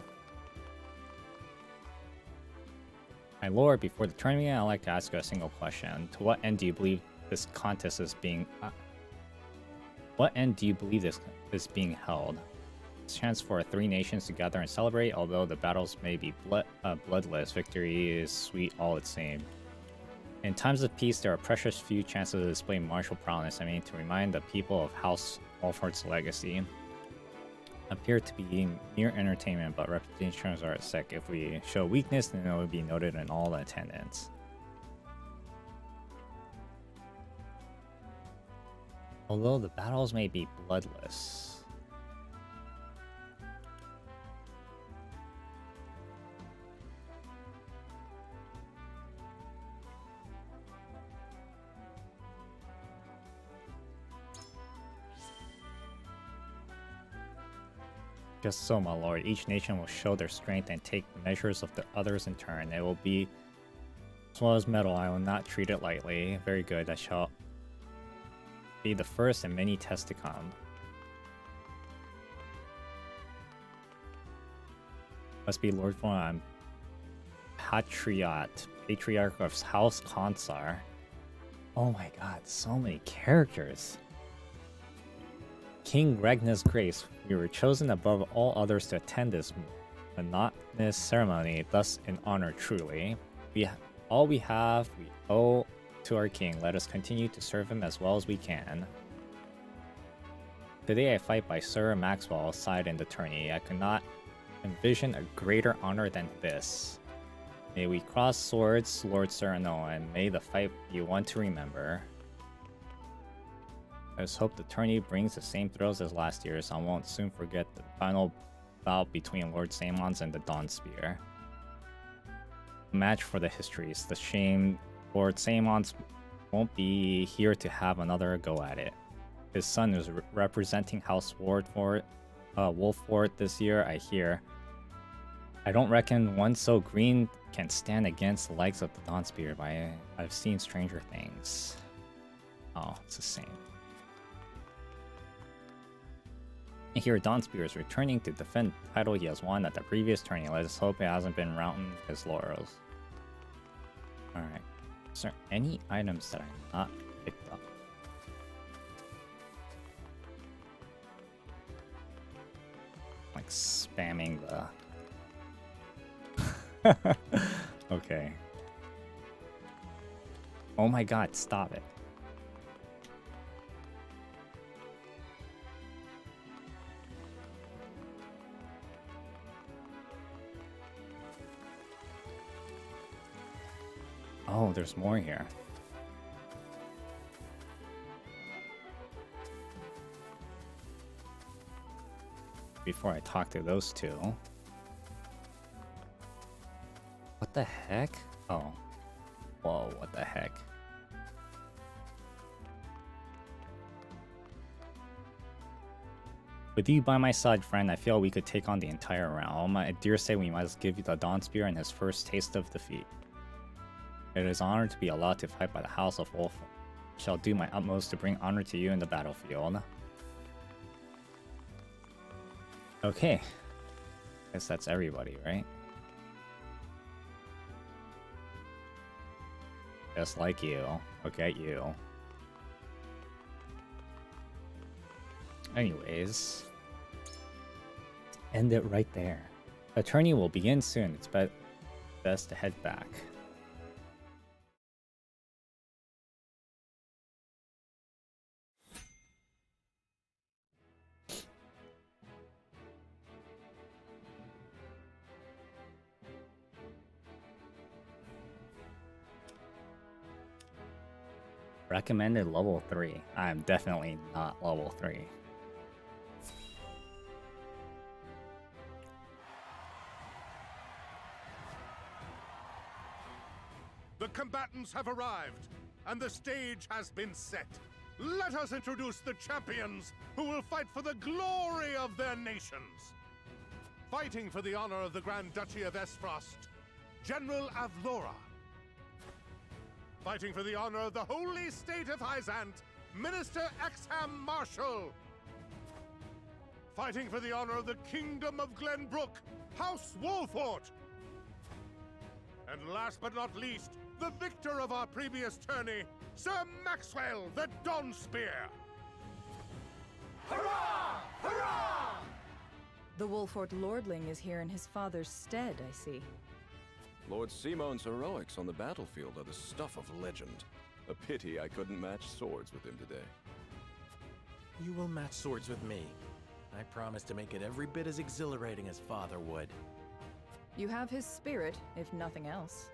My lord, before the tournament, I'd like to ask you a single question. To what end do you believe this contest is being... what end do you believe this is being held? It's a chance for three nations to gather and celebrate. Although the battles may be bloodless, victory is sweet all its same. In times of peace, there are precious few chances to display martial prowess. I mean, to remind the people of House Wolfort's legacy. Appear to be mere entertainment, but reputations are at stake. If we show weakness, then it will be noted in all the attendance. Although the battles may be bloodless. Just so, my lord, each nation will show their strength and take measures of the others in turn. It will be as well as metal. I will not treat it lightly. Very good. I shall be the first in many tests to come. Must be Lord Form. Patriarch of House Consar. Oh my god, so many characters. King Ragna's grace, we were chosen above all others to attend this monotonous ceremony, thus in honor truly. All we have, we owe to our king. Let us continue to serve him as well as we can. Today I fight by Sir Maxwell's side in the tourney. I could not envision a greater honor than this. May we cross swords, Lord Serenoa, and may the fight be one to remember. I just hope the tourney brings the same thrills as last year's. I won't soon forget the final bout between Lord Samons and the Dawn Spear. A match for the histories. The shame Lord Samons won't be here to have another go at it. His son is representing House Wolfort this year, I hear. I don't reckon one so green can stand against the likes of the Dawn Spear, but I've seen stranger things. Oh, it's the same. Here, Dawnspear is returning to defend the title he has won at the previous tourney. Let us hope it hasn't been routing his laurels. Alright. Is there any items that I not picked up? like spamming the... Okay. Oh my god, stop it. Oh, there's more here. Before I talk to those two. What the heck? Oh. Whoa, what the heck? With you by my side, friend, I feel we could take on the entire realm. I dare say we must give the Dawn Spear and his first taste of defeat. It is an honor to be allowed to fight by the House of Wolf. I shall do my utmost to bring honor to you in the battlefield. Okay. Guess that's everybody, right? Just like you. Look at you. Anyways. End it right there. The tourney will begin soon. It's best to head back. Recommended level 3. I'm definitely not level 3. The combatants have arrived, and the stage has been set. Let us introduce the champions who will fight for the glory of their nations. Fighting for the honor of the Grand Duchy of Esfrost, General Avlora. Fighting for the honor of the holy state of Hyzant, Minister Exham Marshal. Fighting for the honor of the Kingdom of Glenbrook, House Wolfort. And last but not least, the victor of our previous tourney, Sir Maxwell the Dawn Spear. Hurrah! Hurrah! The Wolfort Lordling is here in his father's stead, I see. Lord Simon's heroics on the battlefield are the stuff of legend. A pity I couldn't match swords with him today. You will match swords with me. I promise to make it every bit as exhilarating as Father would. You have his spirit, if nothing else.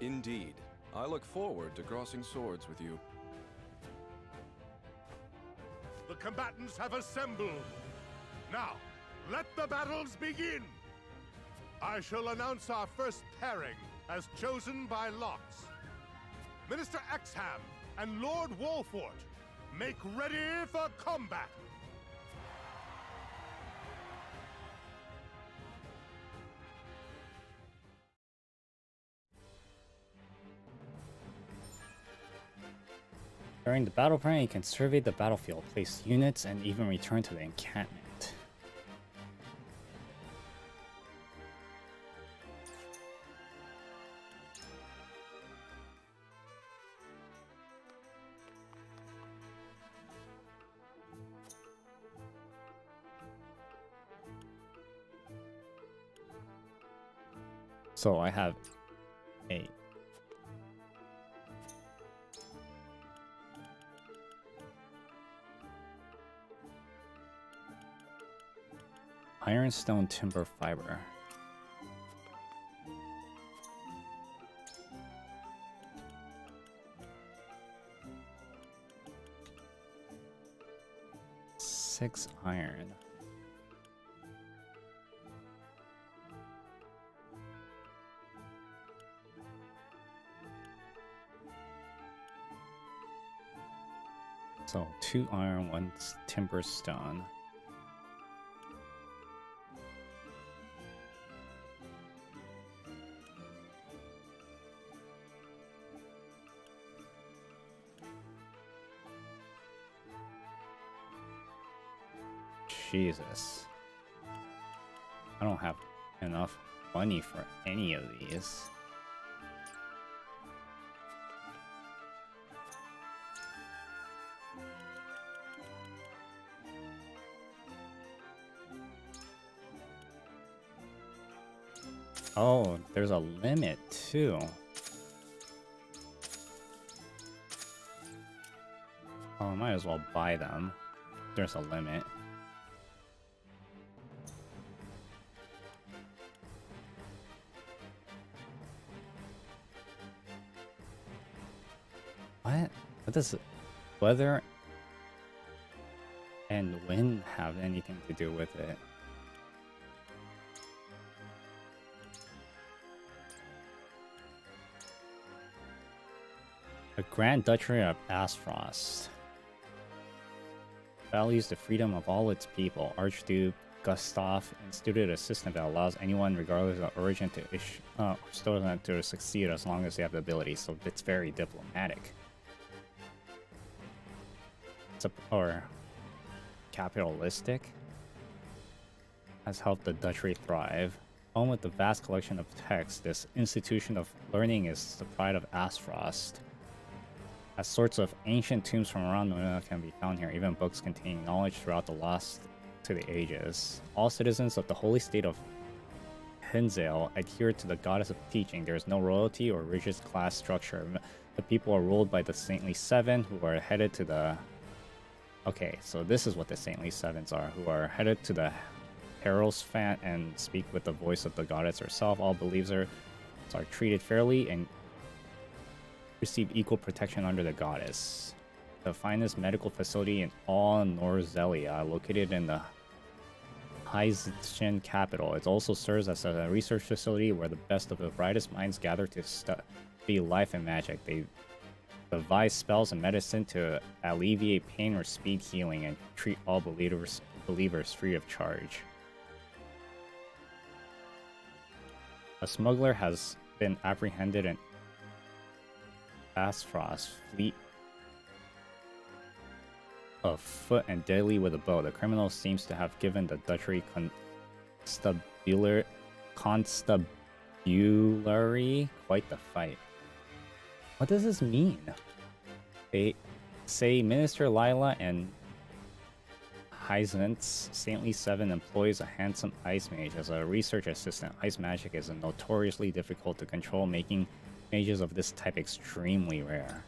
Indeed. I look forward to crossing swords with you. The combatants have assembled. Now, let the battles begin! I shall announce our first pairing, as chosen by lots. Minister Exham and Lord Wolfort, make ready for combat! During the battle plan, you can survey the battlefield, place units, and even return to the encampment. So I have 8. Ironstone timber fiber. Six iron. So 2 iron, 1 timber stone. Jesus. I don't have enough money for any of these. Oh, there's a limit too. Oh, I might as well buy them. There's a limit. What? What does weather and wind have anything to do with it? The Grand Duchy of Asfrost values the freedom of all its people. Archduke Gustav instituted a system that allows anyone, regardless of origin, to succeed as long as they have the ability. So it's very diplomatic. Or capitalistic. Has helped the duchy thrive. Home with the vast collection of texts, this institution of learning is the pride of Asfrost. As sorts of ancient tombs from around the world can be found here, even books containing knowledge throughout the lost to the ages. All citizens of the holy state of Hinzale adhere to the goddess of teaching. There is no royalty or rigid class structure. The people are ruled by the Saintly Seven, who are headed to the... Okay, so this is what the Saintly Sevens are, who are headed to the Herosfant and speak with the voice of the goddess herself. All believers are treated fairly and receive equal protection under the goddess. The finest medical facility in all Norzelia, located in the Heizchen capital. It also serves as a research facility where the best of the brightest minds gather to study life and magic. They devise spells and medicine to alleviate pain or speed healing and treat all believers free of charge. A smuggler has been apprehended in Asfrost fleet of foot and deadly with a bow. The criminal seems to have given the duchy constabulary quite the fight. What does this mean? They say Minister Lila and Heizent's Saintly Seven employs a handsome ice mage as a research assistant. Ice magic is notoriously difficult to control, making mages of this type extremely rare.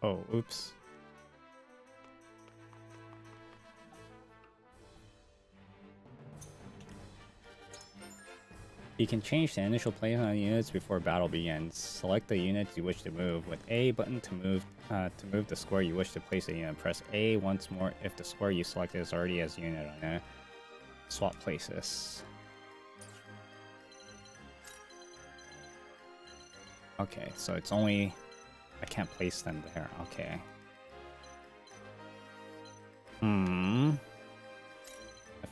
Oh, oops. You can change the initial placement of units before battle begins. Select the units you wish to move. With A button to move the square you wish to place a unit. Press A once more if the square you selected is already as a unit on it. Swap places. Okay, so it's only... I can't place them there. Okay. I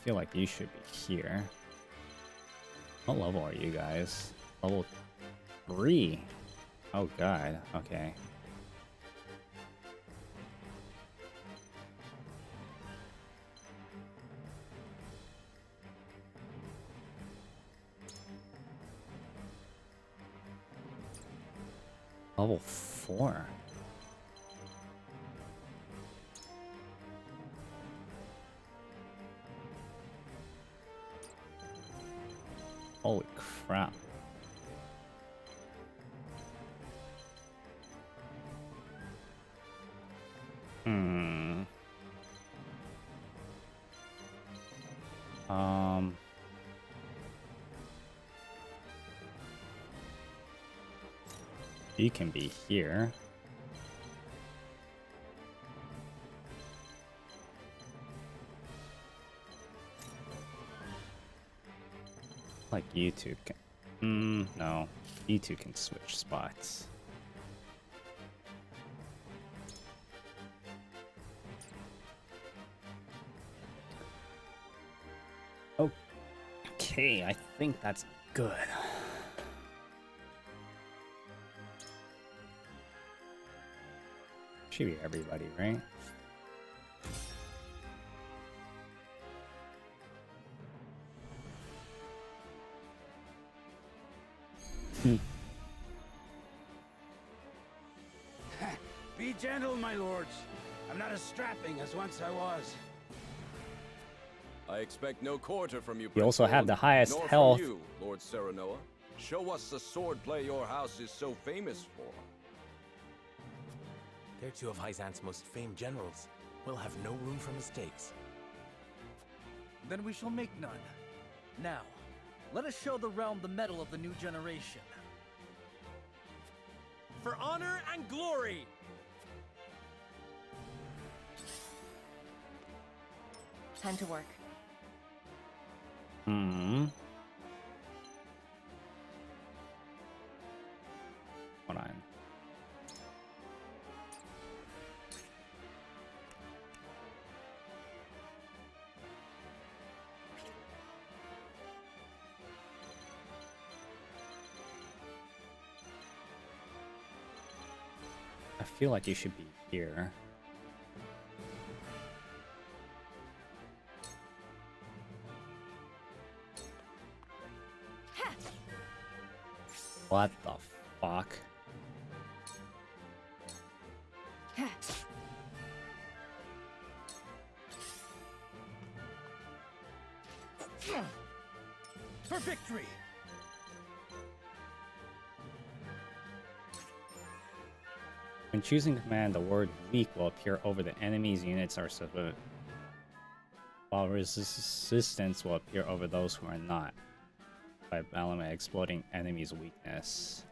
feel like you should be here. What level are you guys? Level 3. Oh god. Okay. Level 4. Holy crap. He can be here. Like you two can. No. You two can switch spots. Okay, I think that's good. Should be everybody, right? Be gentle, my lords. I'm not as strapping as once I was. I expect no quarter from you. You also have the highest nor health. From you, Lord Serenoa. Show us the swordplay your house is so famous for. They're two of Hyzant's most famed generals. We'll have no room for mistakes. Then we shall make none. Now, let us show the realm the mettle of the new generation. For honor and glory! Time to work. Hold on. I feel like you should be here. What the fuck? For victory! When choosing command, the word weak will appear over the enemy's units are supposed, while resistance will appear over those who are not, by element exploiting enemy's weakness.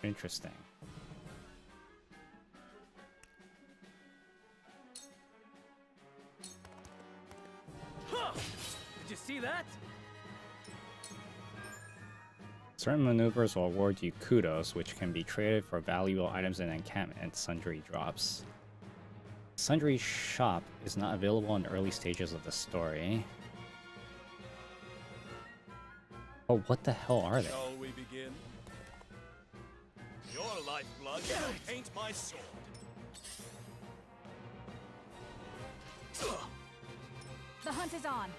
Interesting. Huh! Did you see that? Certain maneuvers will award you kudos, which can be traded for valuable items and encampment sundry drops. Sundry shop is not available in the early stages of the story. Oh, what the hell are they? Shall we begin? Your lifeblood will paint my sword. The hunt is on.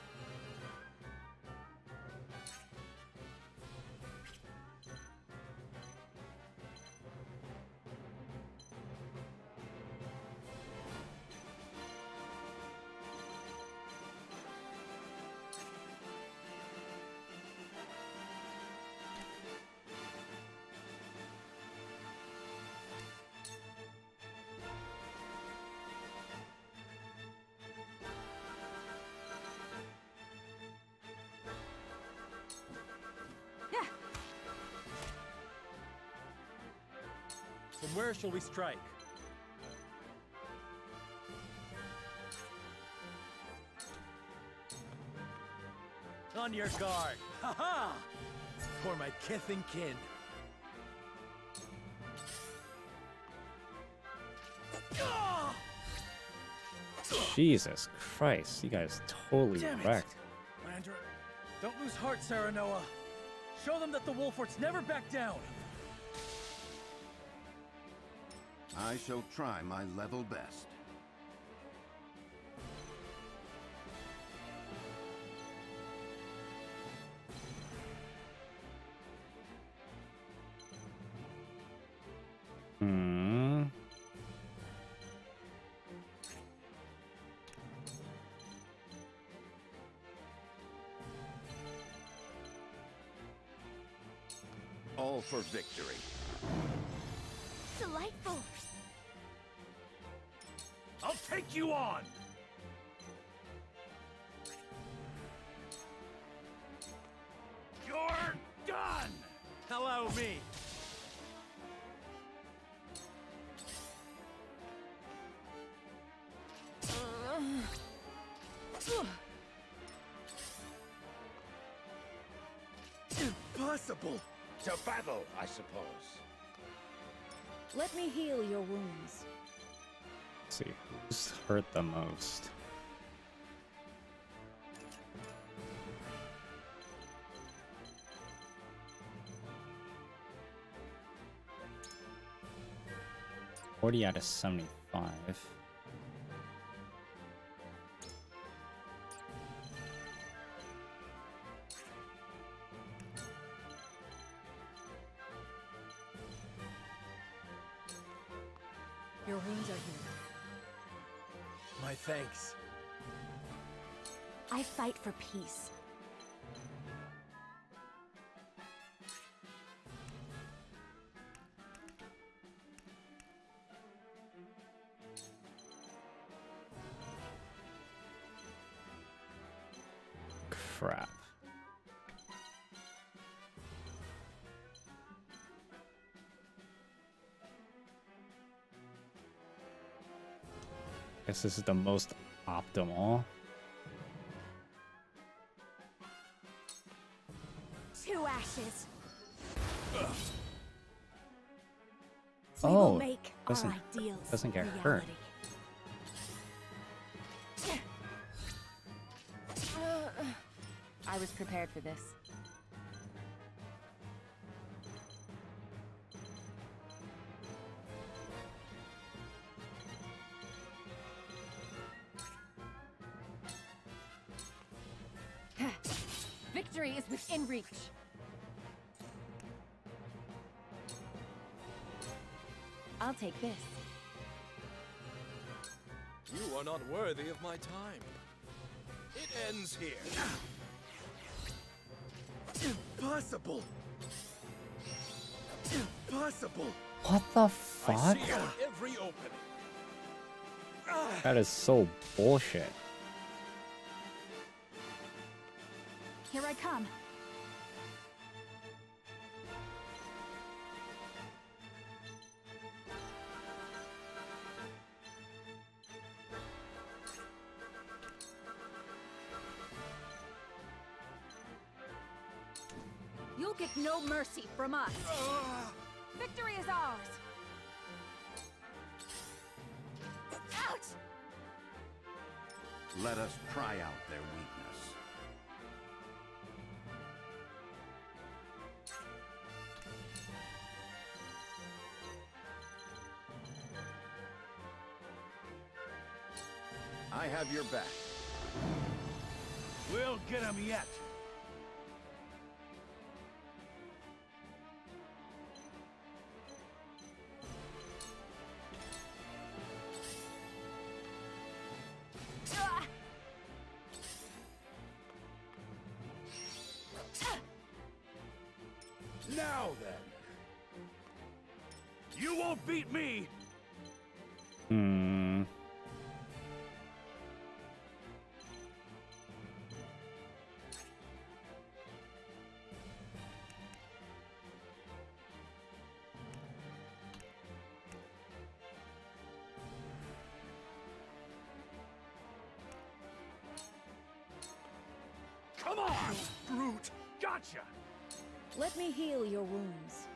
From where shall we strike? On your guard! Ha-ha! For my kith and kin. Jesus Christ, you guys totally Damn it. wrecked. Landra, don't lose heart, Serenoa. Show them that the Wolforts never back down. I shall try my level best. all for victory. Delightful. I'll take you on! You're done! Allow me. Impossible! To battle, I suppose. Let me heal your wounds. Let's see who's hurt the most. $40 out of 75. Your wounds are healed. My thanks. I fight for peace. Crap. Guess this is the most optimal. 2 ashes. We Oh, will make our ideals doesn't get reality. hurt. I was prepared for this. Victory is within reach. I'll take this. You are not worthy of my time. It ends here. Impossible! Impossible! What the I fuck? see out every opening. That is so bullshit. Here I come. You'll get no mercy from us. Victory is ours. Ouch! Let us pry out their weakness. I have your back. We'll get him yet. Now then. You won't beat me. Hmm. Come on, brute. Gotcha. Let me heal your wounds.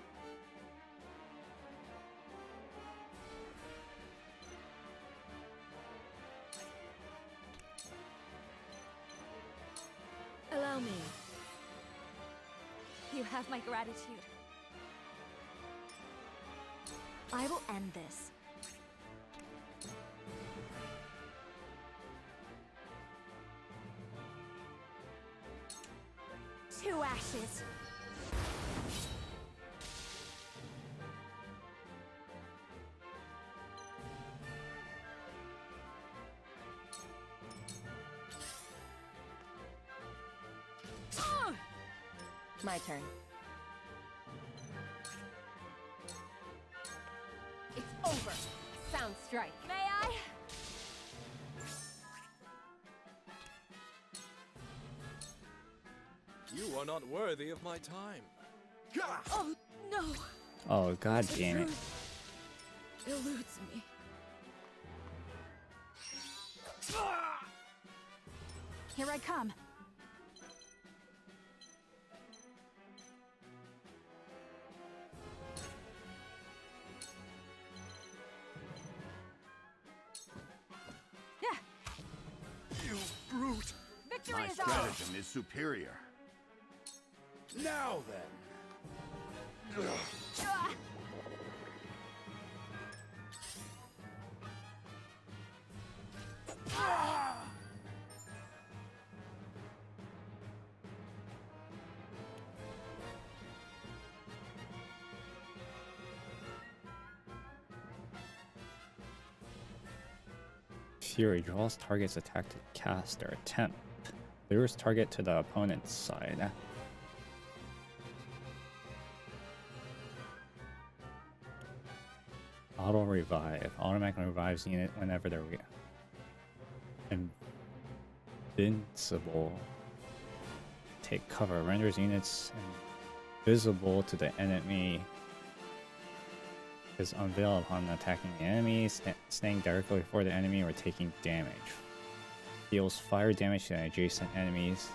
Allow me. You have my gratitude. I will end this. Two ashes. My turn. over. Sound strike. May I? You are not worthy of my time. Oh, no. Oh, god damn it. Eludes me. Here I come. You brute! Victory My is ours. stratagem is superior. Now then. Fury draws target's attack to cast or attempt. Lures target to the opponent's side. Auto revive. Automatically revives unit whenever they're invincible. Take cover. Renders units invisible to the enemy. Is unveiled upon attacking the enemy, staying directly before the enemy or taking damage. Deals fire damage to adjacent enemies.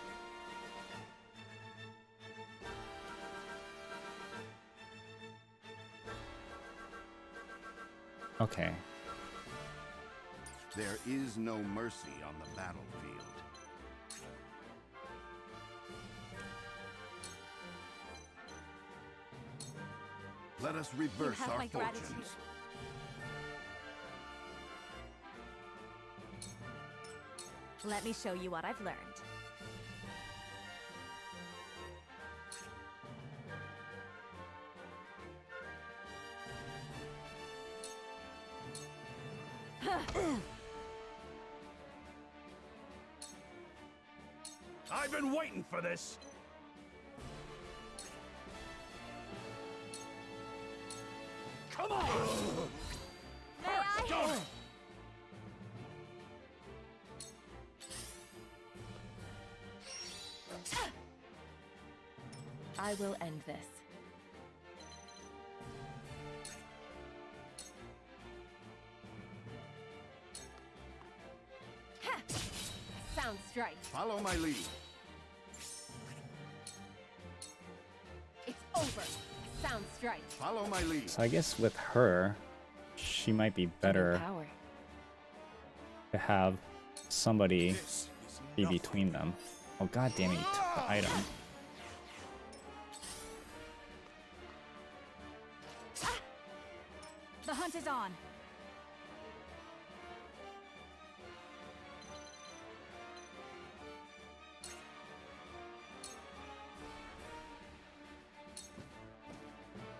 Okay. There is no mercy on the battlefield. Let us reverse our fortunes. Let me show you what I've learned. I've been waiting for this. Come on! May I? Don't it? I will end this. Sound strike. Follow my lead. It's over. Sound strike. Follow my lead. So I guess with her, she might be better Power. to have somebody be between them. Oh god damn it, you took the item. The hunt is on.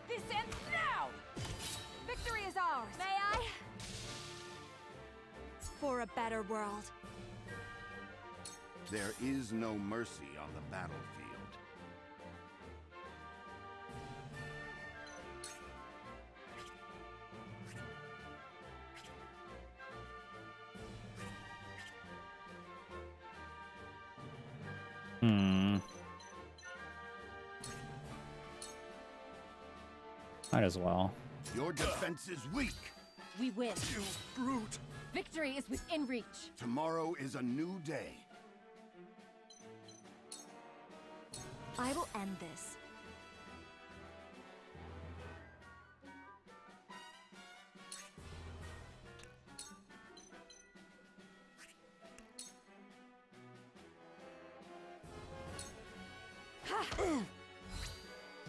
This ends now! Victory is ours! May I? For a better world. There is no mercy on the battlefield. Might as well. Your defense is weak. We win. You brute. Victory is within reach. Tomorrow is a new day. I will end this.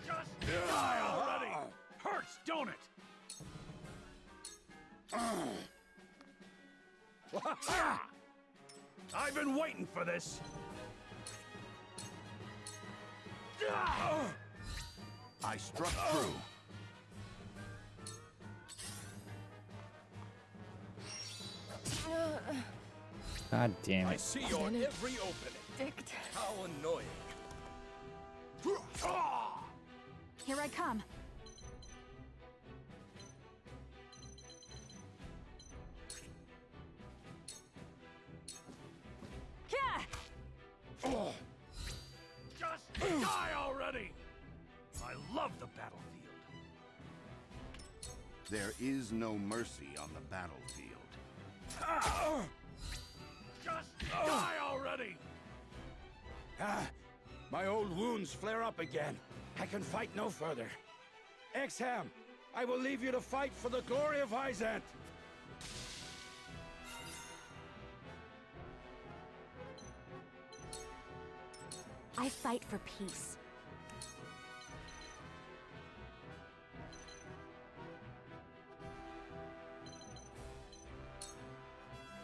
Just die already! Hurts, don't it? I've been waiting for this. I struck true. God damn I it. see your every opening. Dict. How annoying. Here I come. Die already! I love the battlefield. There is no mercy on the battlefield. Just die already! My old wounds flare up again. I can fight no further. Exham, I will leave you to fight for the glory of Hyzant. I fight for peace.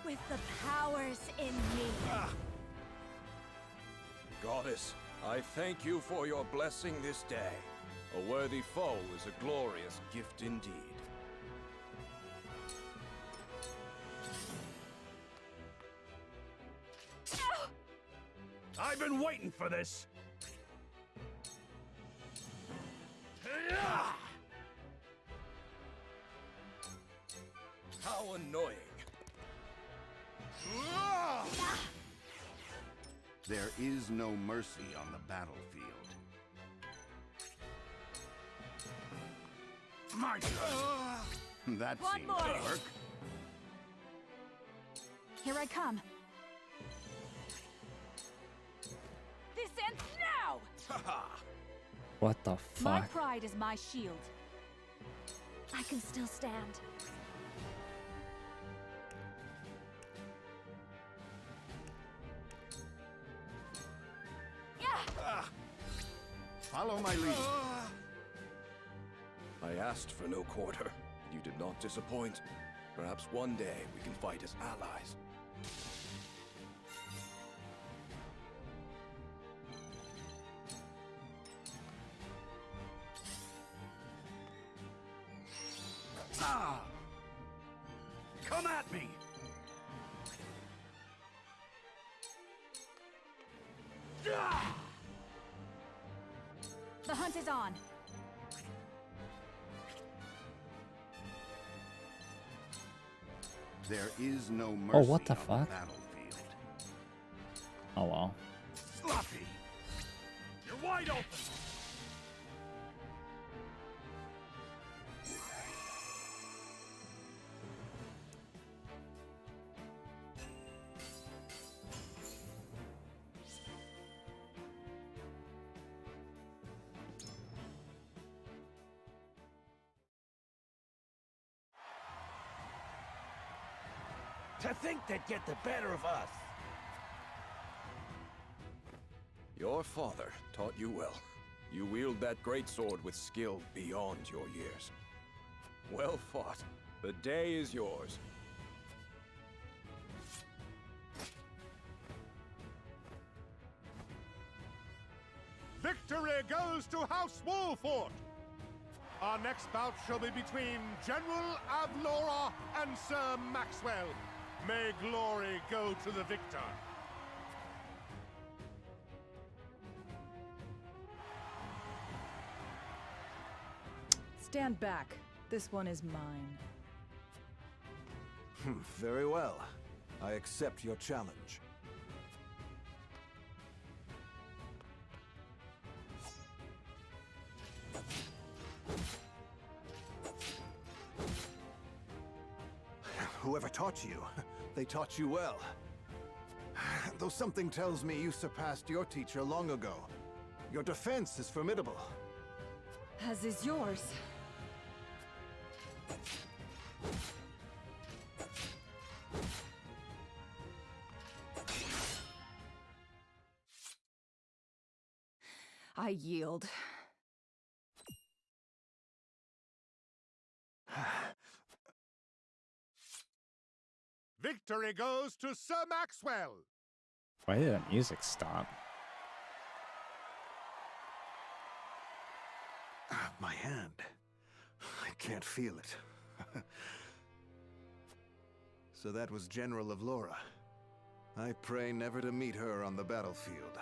With the powers in me. Goddess, I thank you for your blessing this day. A worthy foe is a glorious gift indeed. I've been waiting for this! How annoying. There is no mercy on the battlefield. My turn! That One seemed more. to work. Here I come. This ends now! What the My fuck? pride is my shield. I can still stand. Follow my lead. I asked for no quarter, and you did not disappoint. Perhaps one day we can fight as allies. Come at me! The hunt is on. There is no mercy Oh, what the on fuck? the battlefield. Oh well. Sloppy! You're wide open! To think they'd get the better of us. Your father taught you well. You wield that great sword with skill beyond your years. Well fought. The day is yours. Victory goes to House Wolfort! Our next bout shall be between General Avlora and Sir Maxwell. May glory go to the victor. Stand back. This one is mine. Very well. I accept your challenge. Whoever taught you, they taught you well. Though something tells me you surpassed your teacher long ago. Your defense is formidable. As is yours. I yield. Victory goes to Sir Maxwell. Why did the music stop? My hand. I can't feel it. So that was General of Laura. I pray never to meet her on the battlefield.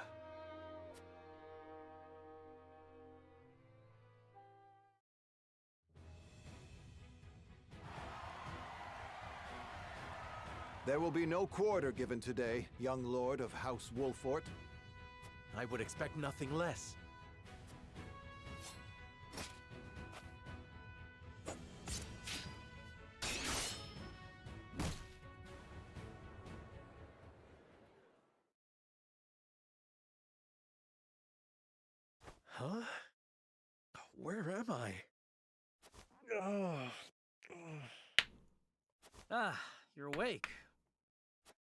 There will be no quarter given today, young lord of House Wolfort. I would expect nothing less. Where am I? Ah, you're awake.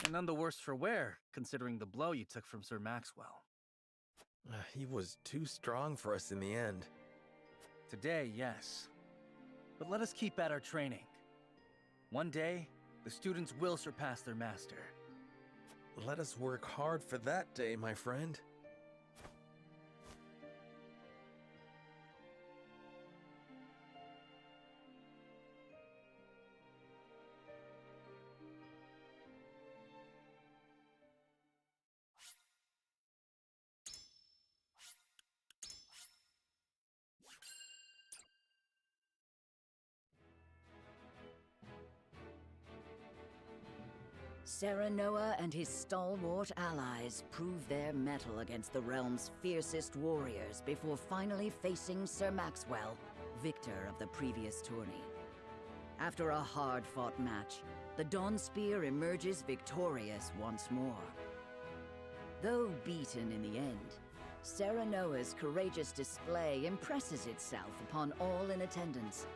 And none the worse for wear, considering the blow you took from Sir Maxwell. He was too strong for us in the end. Today, yes. But let us keep at our training. One day, the students will surpass their master. Let us work hard for that day, my friend. Serenoa and his stalwart allies prove their mettle against the realm's fiercest warriors before finally facing Sir Maxwell, victor of the previous tourney. After a hard-fought match, the Dawn Spear emerges victorious once more. Though beaten in the end, Serenoa's courageous display impresses itself upon all in attendance.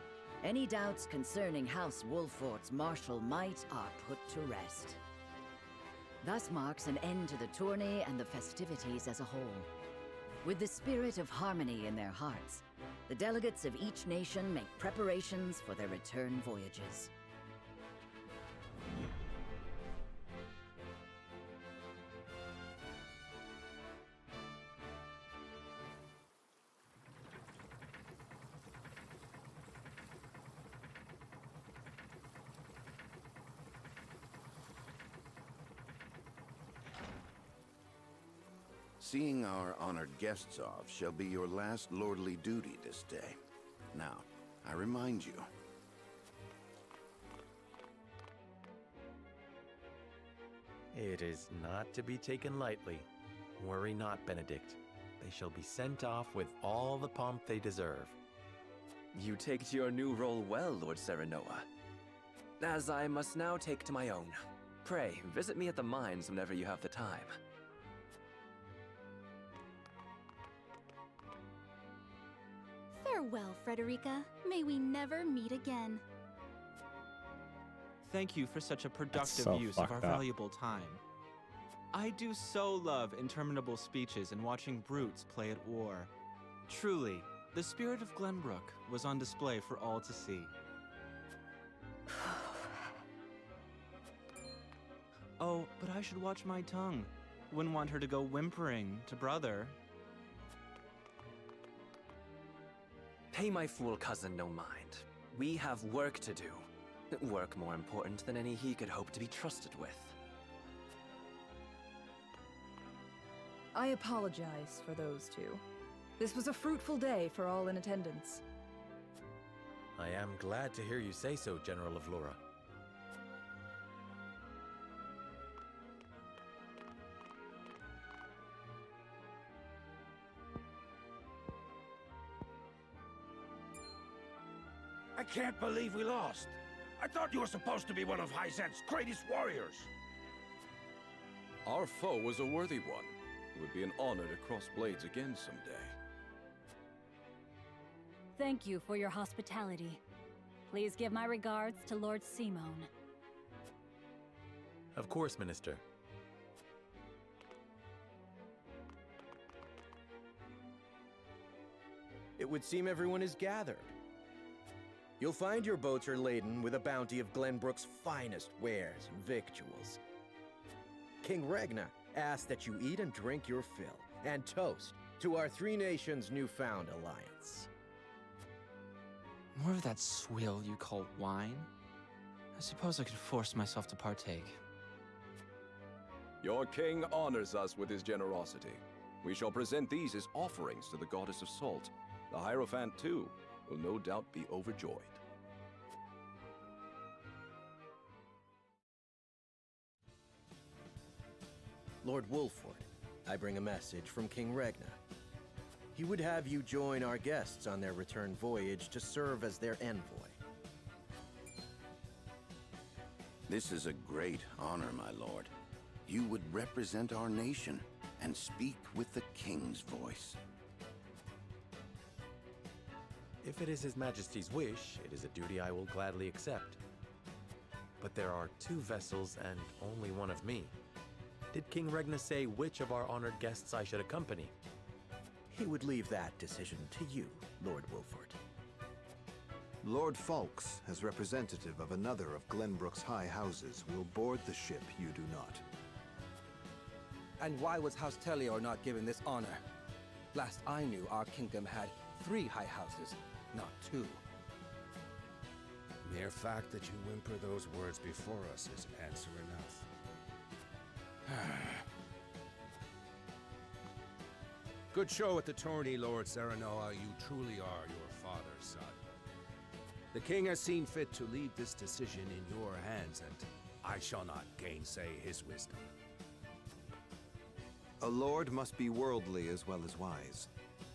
Any doubts concerning House Wolfort's martial might are put to rest. Thus marks an end to the tourney and the festivities as a whole. With the spirit of harmony in their hearts, the delegates of each nation make preparations for their return voyages. Seeing our honored guests off shall be your last lordly duty this day. Now, I remind you. It is not to be taken lightly. Worry not, Benedict. They shall be sent off with all the pomp they deserve. You take to your new role well, Lord Serenoa. As I must now take to my own. Pray, visit me at the mines whenever you have the time. Farewell, Frederica. May we never meet again. Thank you for such a productive so use of our fucked up. valuable time. I do so love interminable speeches and watching brutes play at war. Truly, the spirit of Glenbrook was on display for all to see. Oh, but I should watch my tongue. Wouldn't want her to go whimpering to brother. Pay my fool cousin no mind. We have work to do. Work more important than any he could hope to be trusted with. I apologize for those two. This was a fruitful day for all in attendance. I am glad to hear you say so, General of Lura. I can't believe we lost. I thought you were supposed to be one of Hyzant's greatest warriors. Our foe was a worthy one. It would be an honor to cross blades again someday. Thank you for your hospitality. Please give my regards to Lord Simone. Of course, Minister. It would seem everyone is gathered. You'll find your boats are laden with a bounty of Glenbrook's finest wares and victuals. King Regna asks that you eat and drink your fill, and toast to our three nations' newfound alliance. More of that swill you call wine? I suppose I could force myself to partake. Your king honors us with his generosity. We shall present these as offerings to the goddess of salt. The Hierophant, too, will no doubt be overjoyed. Lord Wolford, I bring a message from King Regna. He would have you join our guests on their return voyage to serve as their envoy. This is a great honor, my lord. You would represent our nation and speak with the king's voice. If it is His Majesty's wish, it is a duty I will gladly accept. But there are 2 vessels and only one of me. Did King Regna say which of our honored guests I should accompany? He would leave that decision to you, Lord Wolford. Lord Falks, as representative of another of Glenbrook's high houses, will board the ship you do not. And why was House Tellior not given this honor? Last I knew, our kingdom had 3 high houses, not 2. Mere fact that you whimper those words before us is answer enough. Good show at the tourney, Lord Serenoa. You truly are your father's son. The king has seen fit to leave this decision in your hands, and I shall not gainsay his wisdom. A lord must be worldly as well as wise.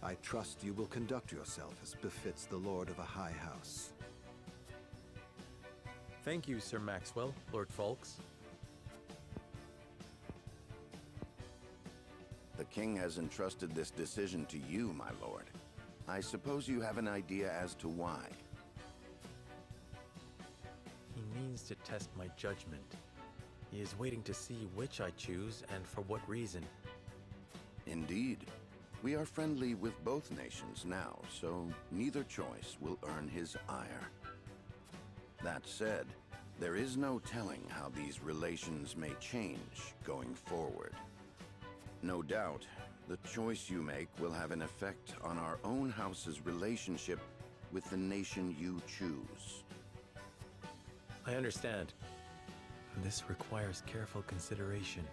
I trust you will conduct yourself as befits the lord of a high house. Thank you, Sir Maxwell, Lord Falks. The king has entrusted this decision to you, my lord. I suppose you have an idea as to why. He means to test my judgment. He is waiting to see which I choose and for what reason. Indeed. We are friendly with both nations now, so neither choice will earn his ire. That said, there is no telling how these relations may change going forward. No doubt, the choice you make will have an effect on our own house's relationship with the nation you choose. I understand. This requires careful consideration.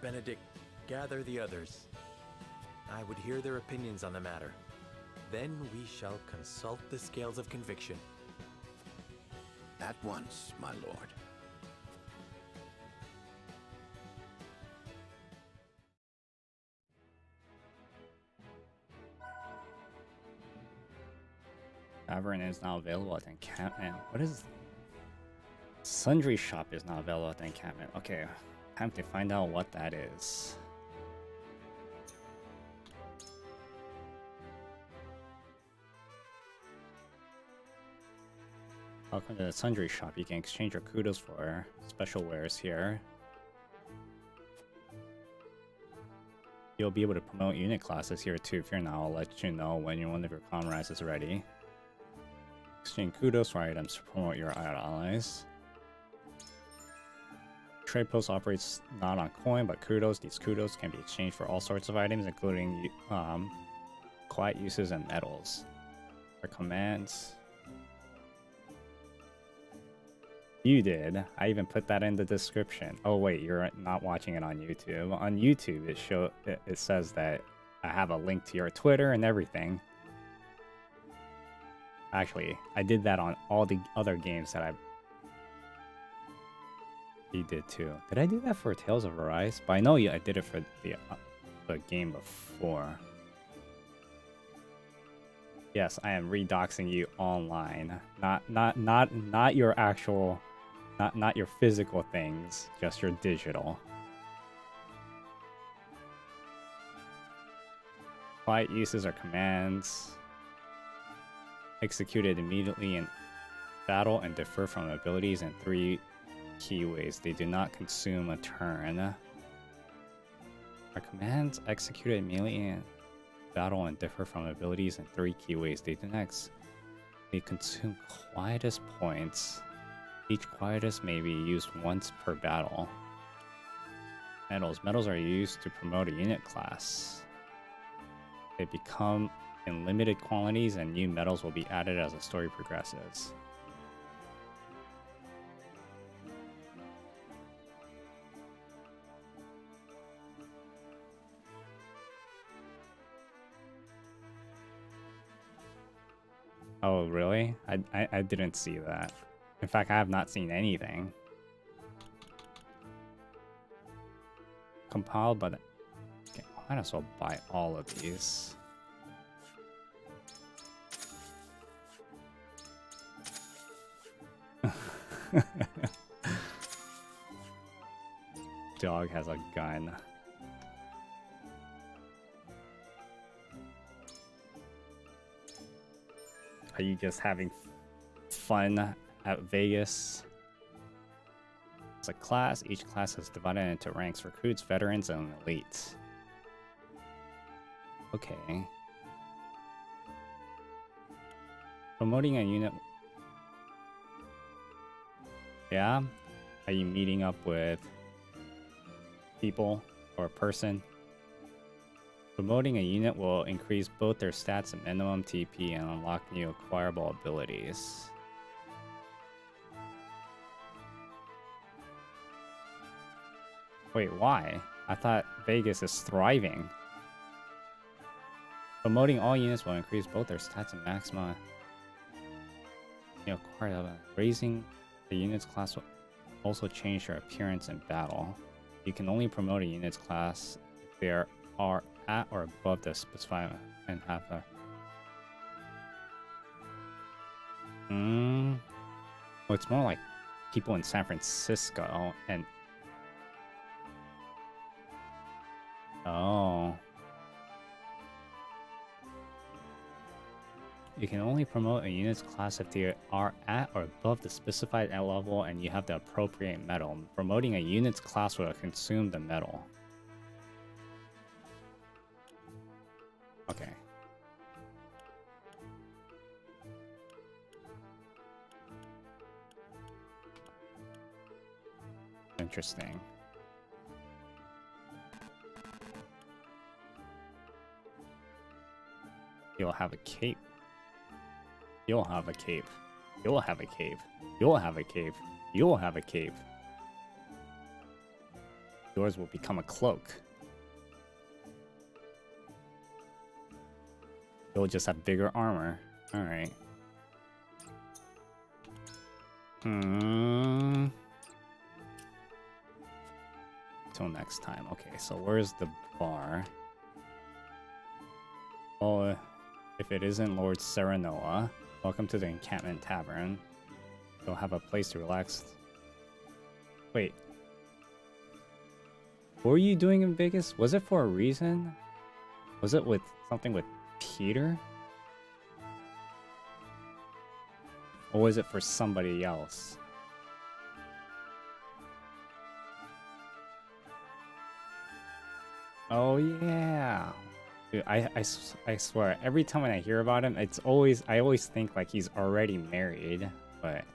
Benedict, gather the others. I would hear their opinions on the matter. Then we shall consult the scales of conviction. At once, my lord. Tavern is now available at the encampment. What is... Sundry shop is not available at the encampment. Okay, time to find out what that is. Welcome to the Sundry shop. You can exchange your kudos for special wares here. You'll be able to promote unit classes here too. If you're not, I'll let you know when one of your comrades is ready. Exchange kudos for items to promote your allies. Trade post operates not on coin but kudos. These kudos can be exchanged for all sorts of items, including quiet uses and medals. For commands. You did. I even put that in the description. Oh wait, you're not watching it on YouTube. On YouTube, it says that I have a link to your Twitter and everything. Actually, I did that on all the other games that You did too. Did I do that for Tales of Arise? But I know I did it for the game before. Yes, I am redoxing you online. Not your actual, not your physical things, just your digital. Quiet uses are commands. Executed immediately in battle and differ from abilities in 3 key ways. They do not consume a turn. Are commands executed immediately in battle and differ from abilities in 3 key ways. They consume quietus points. Each quietus may be used once per battle. Medals. Medals are used to promote a unit class. They become in limited quantities and new medals will be added as the story progresses. Oh, really? I didn't see that. In fact, I have not seen anything. Compiled, but okay, I might as well buy all of these. Dog has a gun. Are you just having fun at Vegas? It's a class. Each class is divided into ranks: recruits, veterans, and elites. Okay. Promoting a unit. Yeah? Are you meeting up with people or a person? Promoting a unit will increase both their stats and minimum TP and unlock new acquirable abilities. Wait, why? I thought Vegas is thriving. Promoting all units will increase both their stats and maxima. Raising the unit's class will also change their appearance in battle. You can only promote a unit's class if they are at or above the specified and have a... Well, it's more like people in San Francisco and... Oh. You can only promote a unit's class if they are at or above the specified level and you have the appropriate medal. Promoting a unit's class will consume the medal. Okay. Interesting. You'll have a cape. You'll have a cape. You'll have a cape. You'll have a cape. You'll have a cape. Yours will become a cloak. You'll just have bigger armor. Alright. Till next time. Okay, so where's the bar? Oh, if it isn't Lord Serenoa, welcome to the Encampment Tavern. You'll have a place to relax. Wait. What were you doing in Vegas? Was it for a reason? Was it with something with Peter? Or was it for somebody else? Oh yeah. Dude, I swear, every time when I hear about him, I always think like he's already married, but...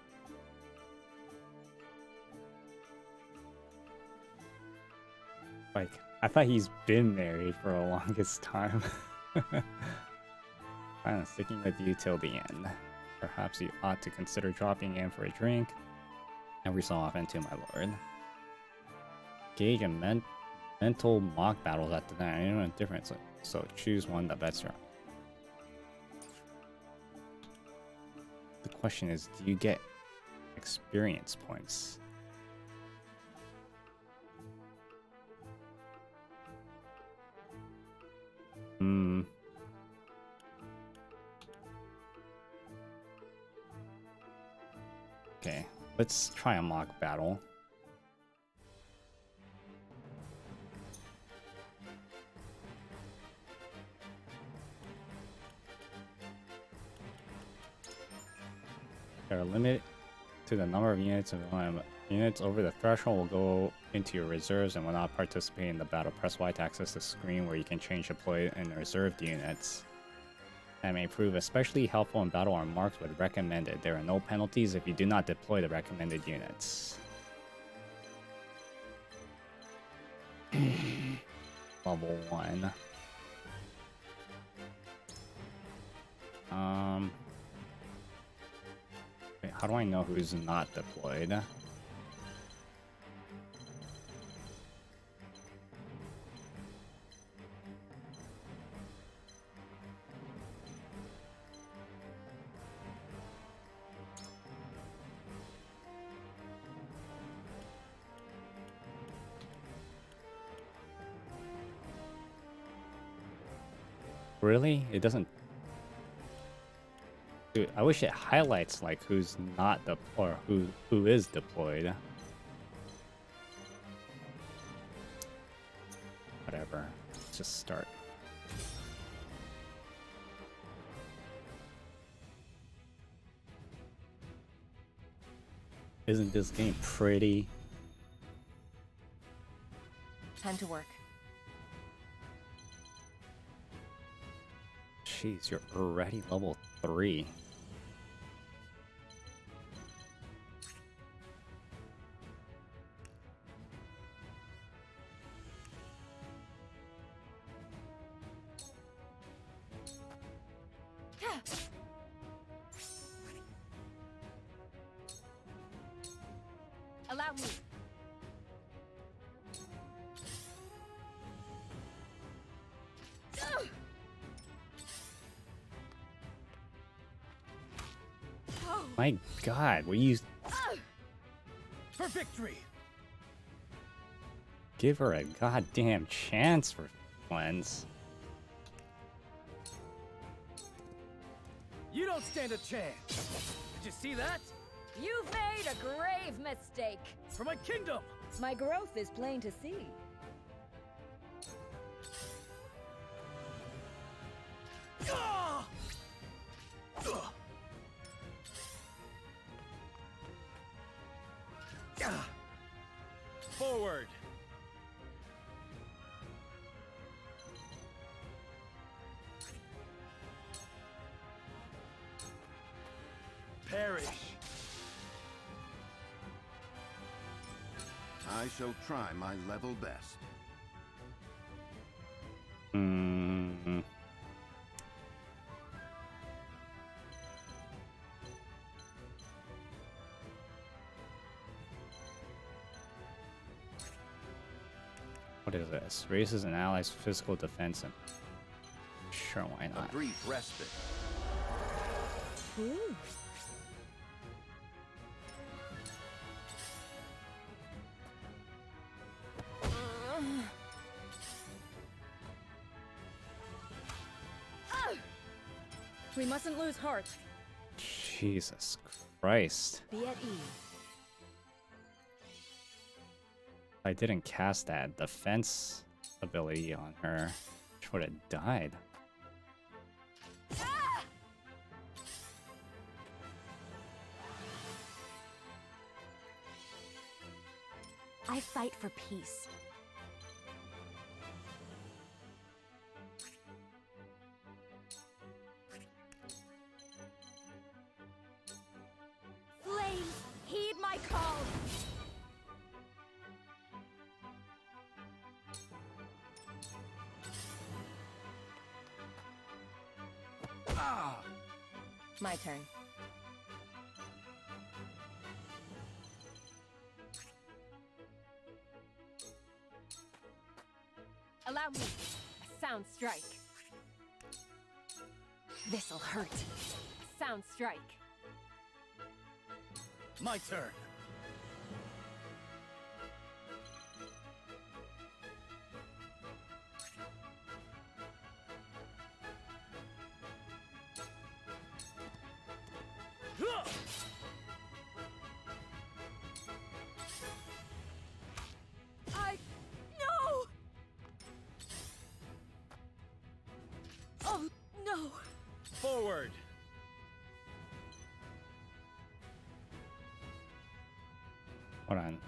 Like, I thought he's been married for the longest time. I'm sticking with you till the end. Perhaps you ought to consider dropping in for a drink every so often too, my lord. Gauge a mental mock battles at the night. I don't know the difference. So choose one that bets you. The question is, do you get experience points? Okay, let's try a mock battle. There are limit to the number of units units over the threshold will go into your reserves and will not participate in the battle. Press Y to access the screen where you can change deployed and reserved units. That may prove especially helpful in battle are marked with recommended. There are no penalties if you do not deploy the recommended units. Level 1. Wait, how do I know who's not deployed? Really? It doesn't... Dude, I wish it highlights like who's not or who is deployed. Whatever. Let's just start. Isn't this game pretty? Time to work. Jeez, you're already level 3. Allow me. My god, will you For victory! give her a goddamn chance for once? You don't stand a chance! Did you see that? You've made a grave mistake. For my kingdom! My growth is plain to see. Ah! Ugh. Ah. Forward! Perish! I shall try my level best. Hmm. What is this? Raises an ally's physical defense and sure, why A not? brief respite. Ooh. We mustn't lose heart. Jesus Christ. Be at ease. I didn't cast that defense ability on her. She would have died. I fight for peace. Flames, heed my call. Ah! My turn. Allow me a sound strike. This'll hurt. A sound strike. My turn. Huh! No! Oh, no! Forward! Hold on.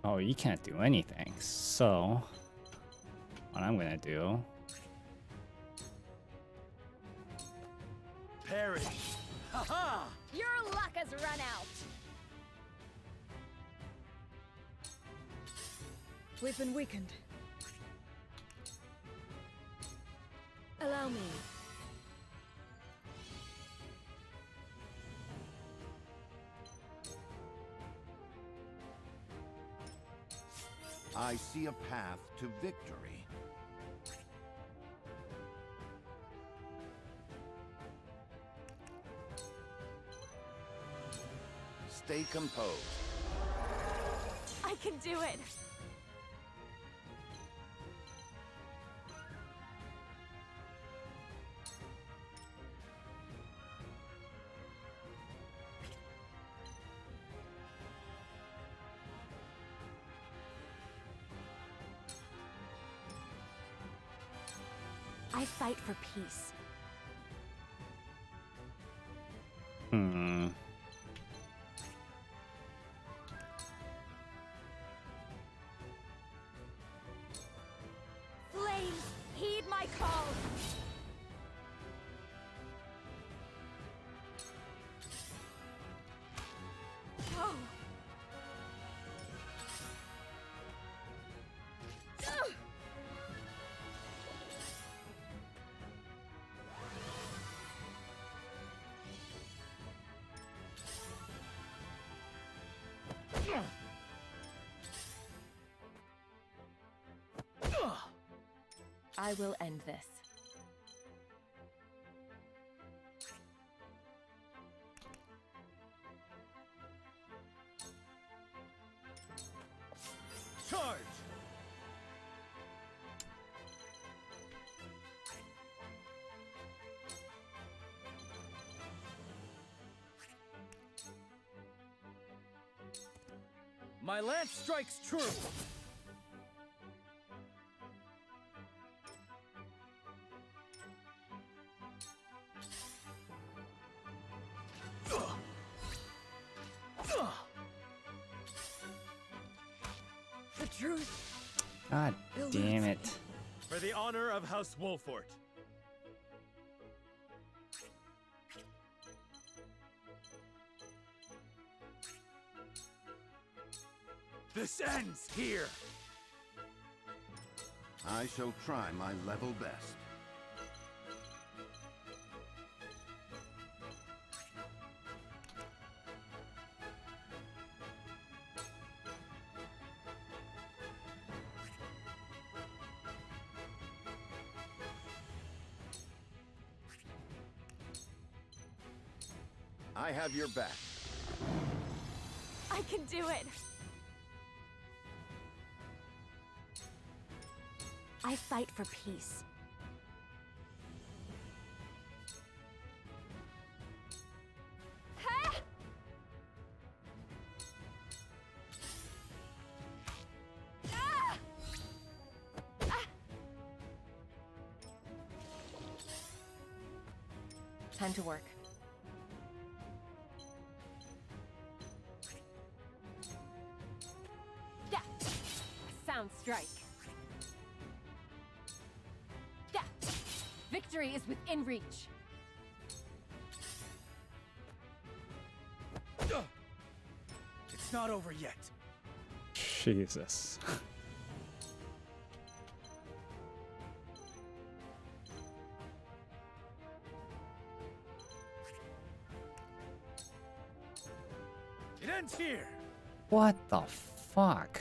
Oh, you can't do anything. So, what I'm gonna do. Perish! Ha-ha! Your luck has run out! We've been weakened. Allow me. I see a path to victory. Stay composed. I can do it. I fight for peace. Flames, heed my call. Go. I will end this. Charge! My lance strikes true! The truth. God damn it. For the honor of House Wolfort. This ends here! I shall try my level best. I have your back. I can do it. I fight for peace. Ha! Ah! Ah! Time to work. Yeah. Sound strike. Yeah. Victory is within reach. It's not over yet. Jesus. It ends here. What the fuck?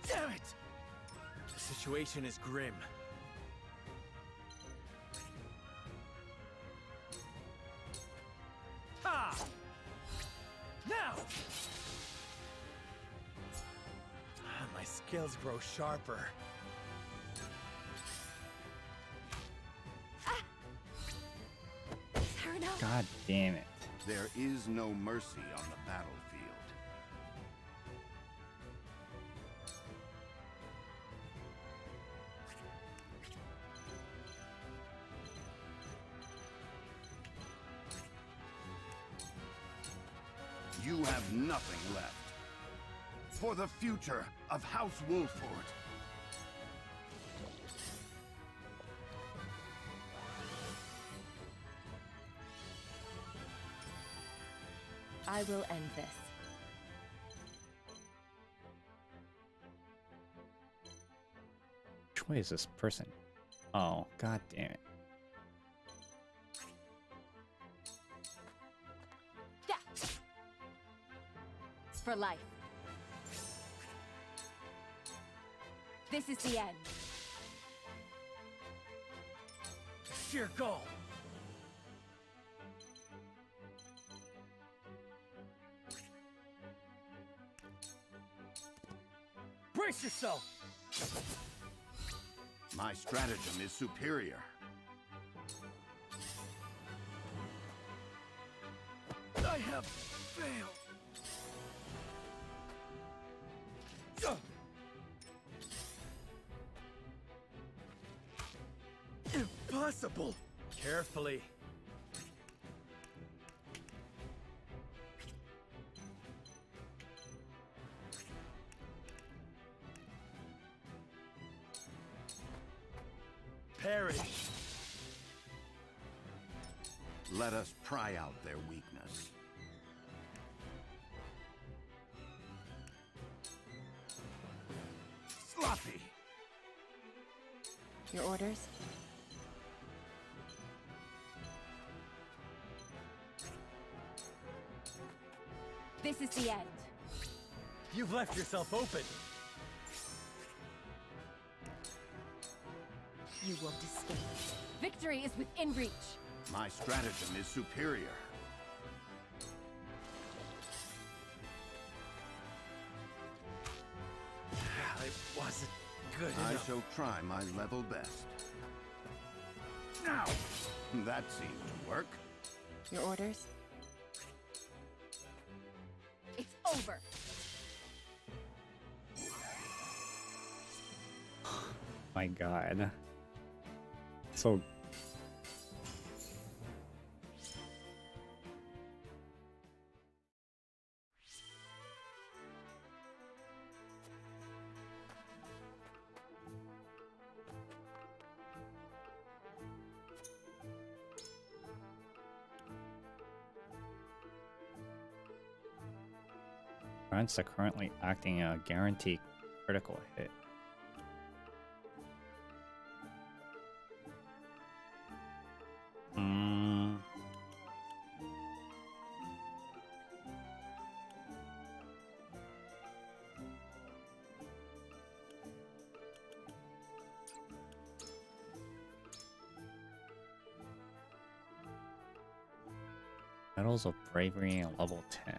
Damn it! The situation is grim. Ha! Now! My skills grow sharper. God damn it. There is no mercy on the battlefield. You have nothing left. For the future of House Wolfort. I will end this. Which way is this person? Oh, god damn it. Yeah. For life. This is the end. Sheer goal. Brace yourself! My stratagem is superior. I have failed. impossible! Carefully. Perish. Let us pry out their weakness. Sloppy. Your orders? This is the end. You've left yourself open. You won't escape. Victory is within reach. My stratagem is superior. It wasn't good I enough. shall try my level best. Now! That seemed to work. Your orders? It's over. My God. So. Grants are currently acting a guaranteed critical hit. Medals of Bravery and level 10.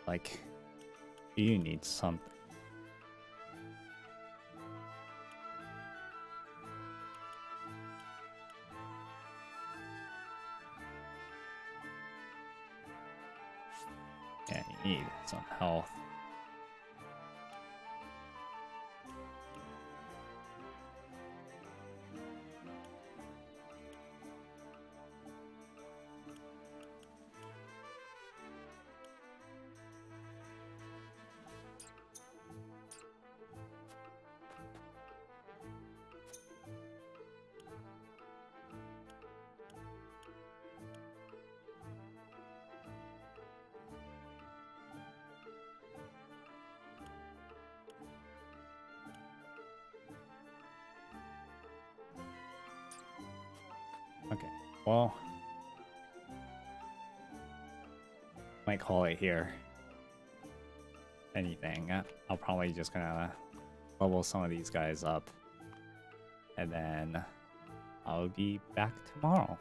Like, you need something. Yeah, you need some health. Okay, well, might call it here. Anything, I'll probably just gonna level some of these guys up, and then I'll be back tomorrow.